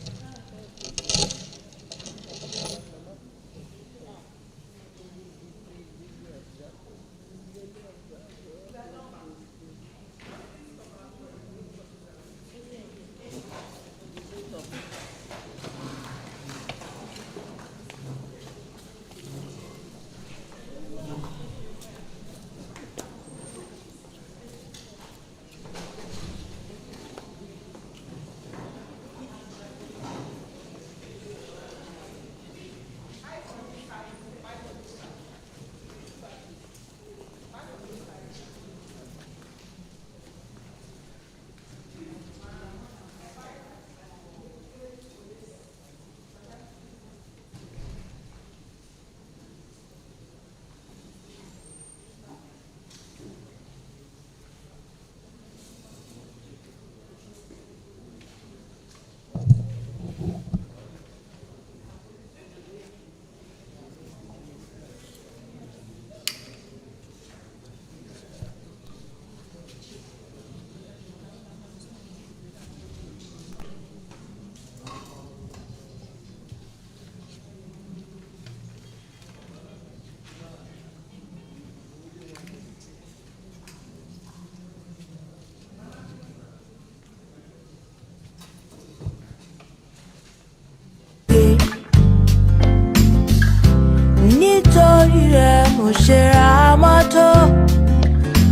Nítorí rẹ̀ mo ṣe ra mọ́tò,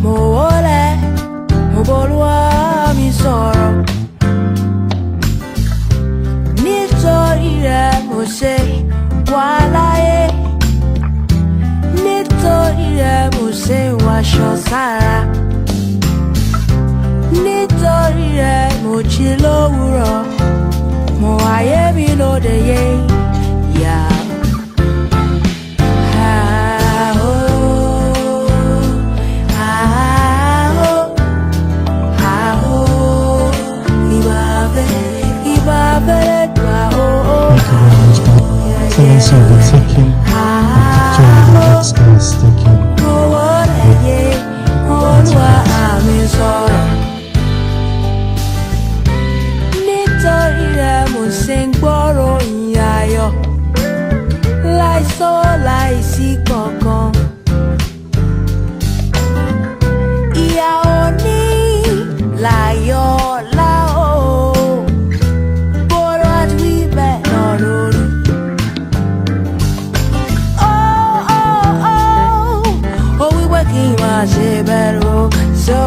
mo wólẹ̀, mo b'Olúwa mi sọ̀rọ̀. Nítorí rẹ̀ mo ṣe wà láyé, nítorí rẹ̀ mo ṣe wàṣọ sára. mo jí lówùrọ̀, mo wáyé mi lóde yé, yeah. Cowlso will be taking a picture with the next guys taking nítorí rẹ̀ mo ṣe ń gbọ́rọ̀ ìyìn ayọ̀ láìsọ́ láìsí kankan. Ìyà òní láyọ̀ láò bọ́rọ̀ àti wíbẹ̀ náà lórí. Oh, wíwẹ́ kí n máa ṣe bẹ̀rù so.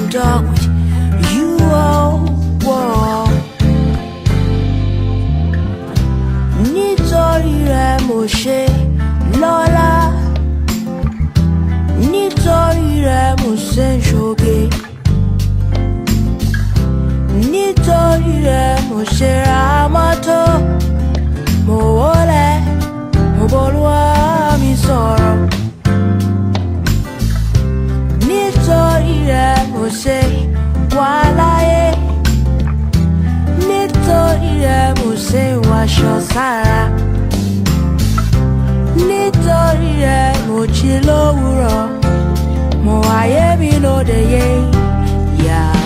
Talk with you, oh, whoa. Nítorí rẹ̀ mo ṣe lọ́lá, nítorí rẹ̀ mo ṣe ń ṣoge, nítorí rẹ̀ mo ṣe ra mọ́tò, mo wọlé, mo bọ́lúwa mi sọ̀rọ̀. Nítorí rẹ̀ mo ṣe wà láyé, nítorí rẹ̀ mo ṣe wàṣọ sára, nítorí rẹ̀ mo jí lówùrọ̀, mo wáyé mi lóde yé, yeah.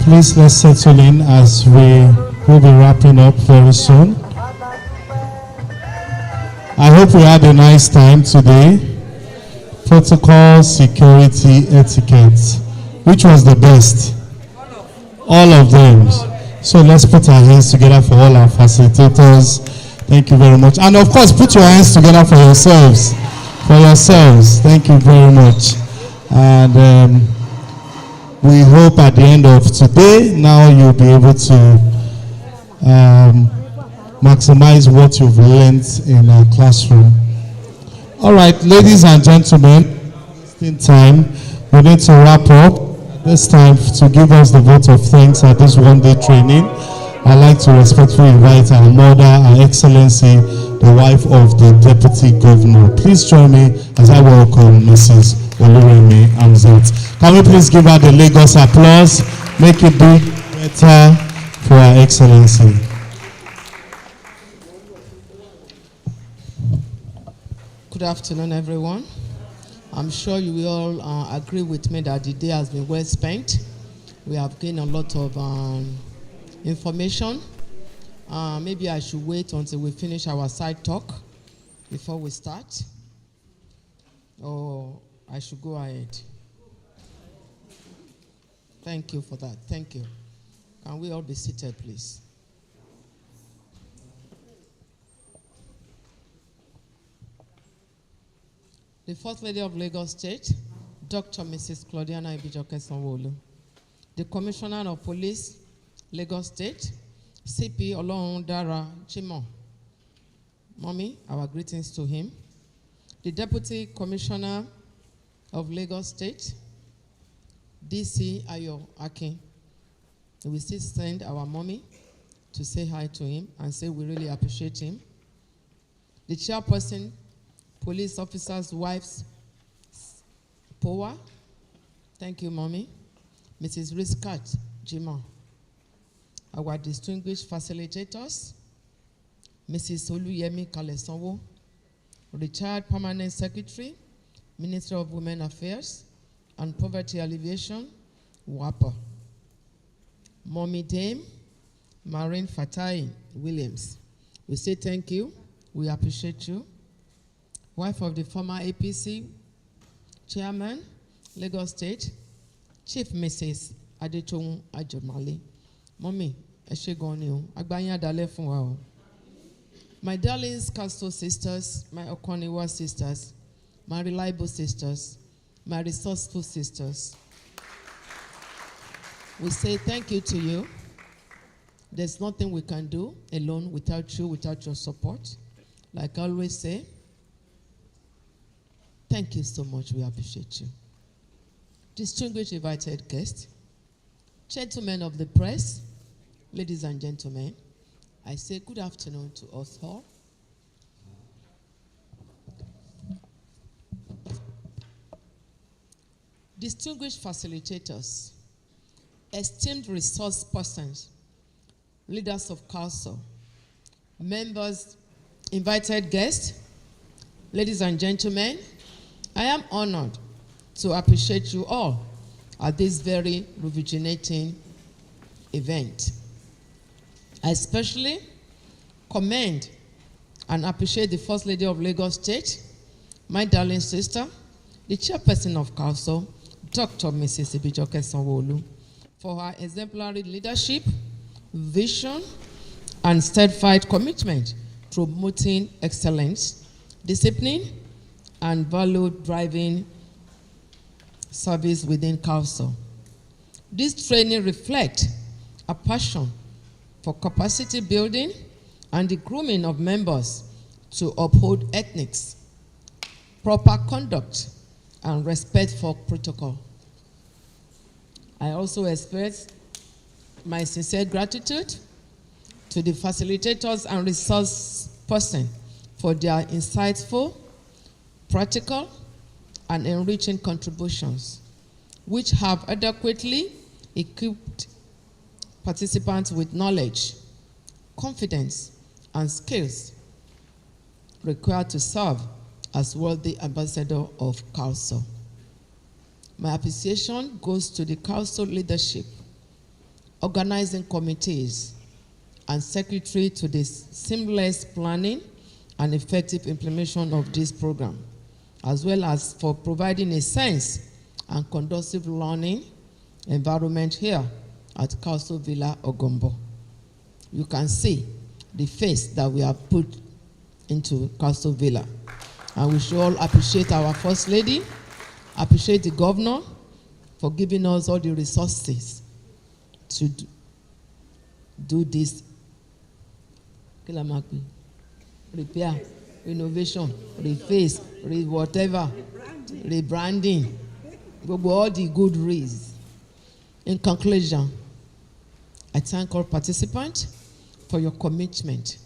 please let's settle in as we will be wrapping up very soon. I hope we had a nice time today. Protocol, security, etiquette. Which was the best? All of them. So let's put our hands together for all our facilitators. Thank you very much. And of course, put your hands together for yourselves. For yourselves. Thank you very much. And we hope at the end of today, now you'll be able to maximize what you've learned in our classroom. All right, ladies and gentlemen, in time, we need to wrap up. This time to give us the vote of thanks at this one-day training. I'd like to respectfully invite our mother, Her Excellency, the wife of the Deputy Governor. Please join me as I welcome Mrs. Oluremi Amzat. Can we please give her the Lagos applause? Make it big, better for Her Excellency. Good afternoon, everyone. I'm sure you will all agree with me that the day has been well spent. We have gained a lot of information. Maybe I should wait until we finish our side talk before we start. Or I should go ahead. Thank you for that. Thank you. Can we all be seated, please? The First Lady of Lagos State, Dr. Mrs. Claudiana Ibijoke Sanwo-Olu. The Commissioner of Police, Lagos State, CP Olorundara Chimo. Mommy, our greetings to him. The Deputy Commissioner of Lagos State, DC Ayo Akin. We still send our mommy to say hi to him and say we really appreciate him. The Chairperson, Police Officers' Wives, POA. Thank you, Mommy. Mrs. Riskat Jima. Our distinguished facilitators, Mrs. Oluyemi Kalesanwo, Retired Permanent Secretary, Minister of Women Affairs and Poverty Alleviation, WAPA. Mommy Dame, Maureen Fatai Williams. We say thank you. We appreciate you. Wife of the former APC Chairman, Lagos State, Chief Mrs. Adetoun Ajomale. Mommy, Eshegoni, Agbanya Dale Funwa. My darlings, Cowlso sisters, my Okoniwa sisters, my reliable sisters, my resourceful sisters. We say thank you to you. There's nothing we can do alone without you, without your support. Like I always say, thank you so much. We appreciate you. Distinguished invited guests, gentlemen of the press, ladies and gentlemen, I say good afternoon to us all. Distinguished facilitators, esteemed resource persons, leaders of Cowlso, members, invited guests, ladies and gentlemen, I am honored to appreciate you all at this very rejuvenating event. I especially commend and appreciate the First Lady of Lagos State, my darling sister, the chairperson of Cowlso, Dr. Mrs. Ibijoke Sanwo-Olu, for her exemplary leadership, vision, and steadfast commitment to promoting excellence, discipline, and value-driving service within Cowlso. This training reflects a passion for capacity building and the grooming of members to uphold ethics, proper conduct, and respect for protocol. I also express my sincere gratitude to the facilitators and resource persons for their insightful, practical, and enriching contributions, which have adequately equipped participants with knowledge, confidence, and skills required to serve as worthy ambassador of Cowlso. My appreciation goes to the Cowlso leadership, organizing committees, and secretary to the seamless planning and effective implementation of this program, as well as for providing a sense and conducive learning environment here at Cowlso Villa, Ogombo. You can see the face that we have put into Cowlso Villa. And we should all appreciate our First Lady, appreciate the governor for giving us all the resources to do this repair, renovation, reface, whatever, rebranding, all the good ways. In conclusion, I thank all participants for your commitment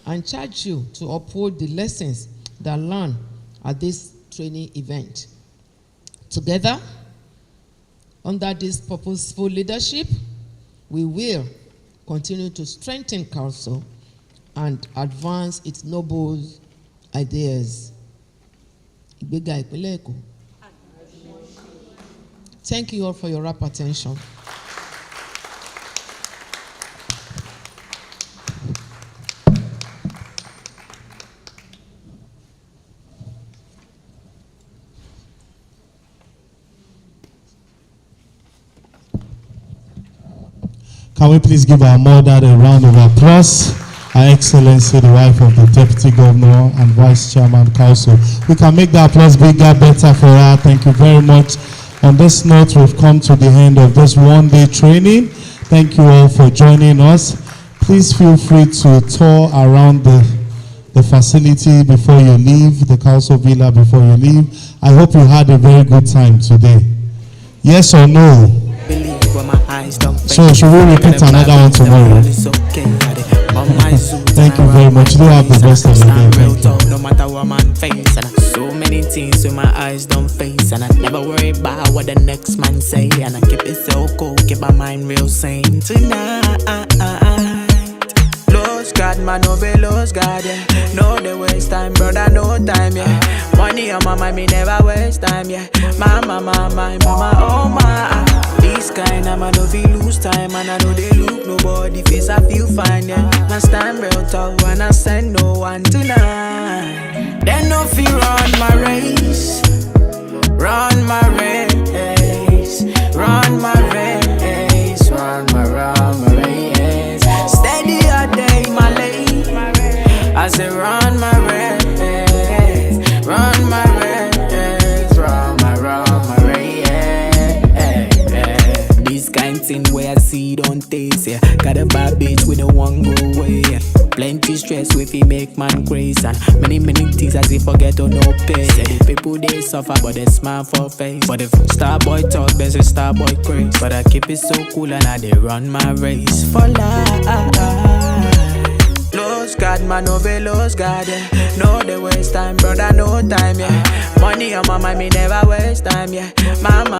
and charge you to uphold the lessons that learned at this training event. Together, under this purposeful leadership, we will continue to strengthen Cowlso and advance its noble ideas. Thank you all for your rapt attention. Can we please give our mother a round of applause? Her Excellency, the wife of the Deputy Governor and Vice Chairman Cowlso. We can make the applause bigger, better for her. Thank you very much. On this note, we've come to the end of this one-day training. Thank you all for joining us. Please feel free to tour around the facility before you leave, the Cowlso Villa before you leave. I hope you had a very good time today. Yes or no? So should we repeat another one tomorrow? Thank you very much. Do have the best of the day. No matter what man face, and so many things with my eyes don't face, and I never worry about what the next man say, and I keep it so cool, keep my mind real sane tonight. Lose God, man, no be lose God, yeah. No, they waste time, brother, no time, yeah. Money on my mind, me never waste time, yeah. Mama, oh my. This kind of man, no feel lose time, and I know they look nobody face, I feel fine, yeah. I stand real tall, and I send no one tonight. Then no fear run my race, run my race, run my race, run my race. Steady a day, my lady. I say run my race, run my race, run my race. This kind thing where I see don't taste, yeah. Got a bad bitch with no one go away, yeah. Plenty stress with it make man crazy, and many things as if forget to no pay. Say the people they suffer but they smile for face. But if star boy talk, there's a star boy craze. But I keep it so cool and I they run my race for life. Lose God, man, no be lose God, yeah. No, they waste time, brother, no time, yeah. Money on my mind, me never waste time, yeah. Mama.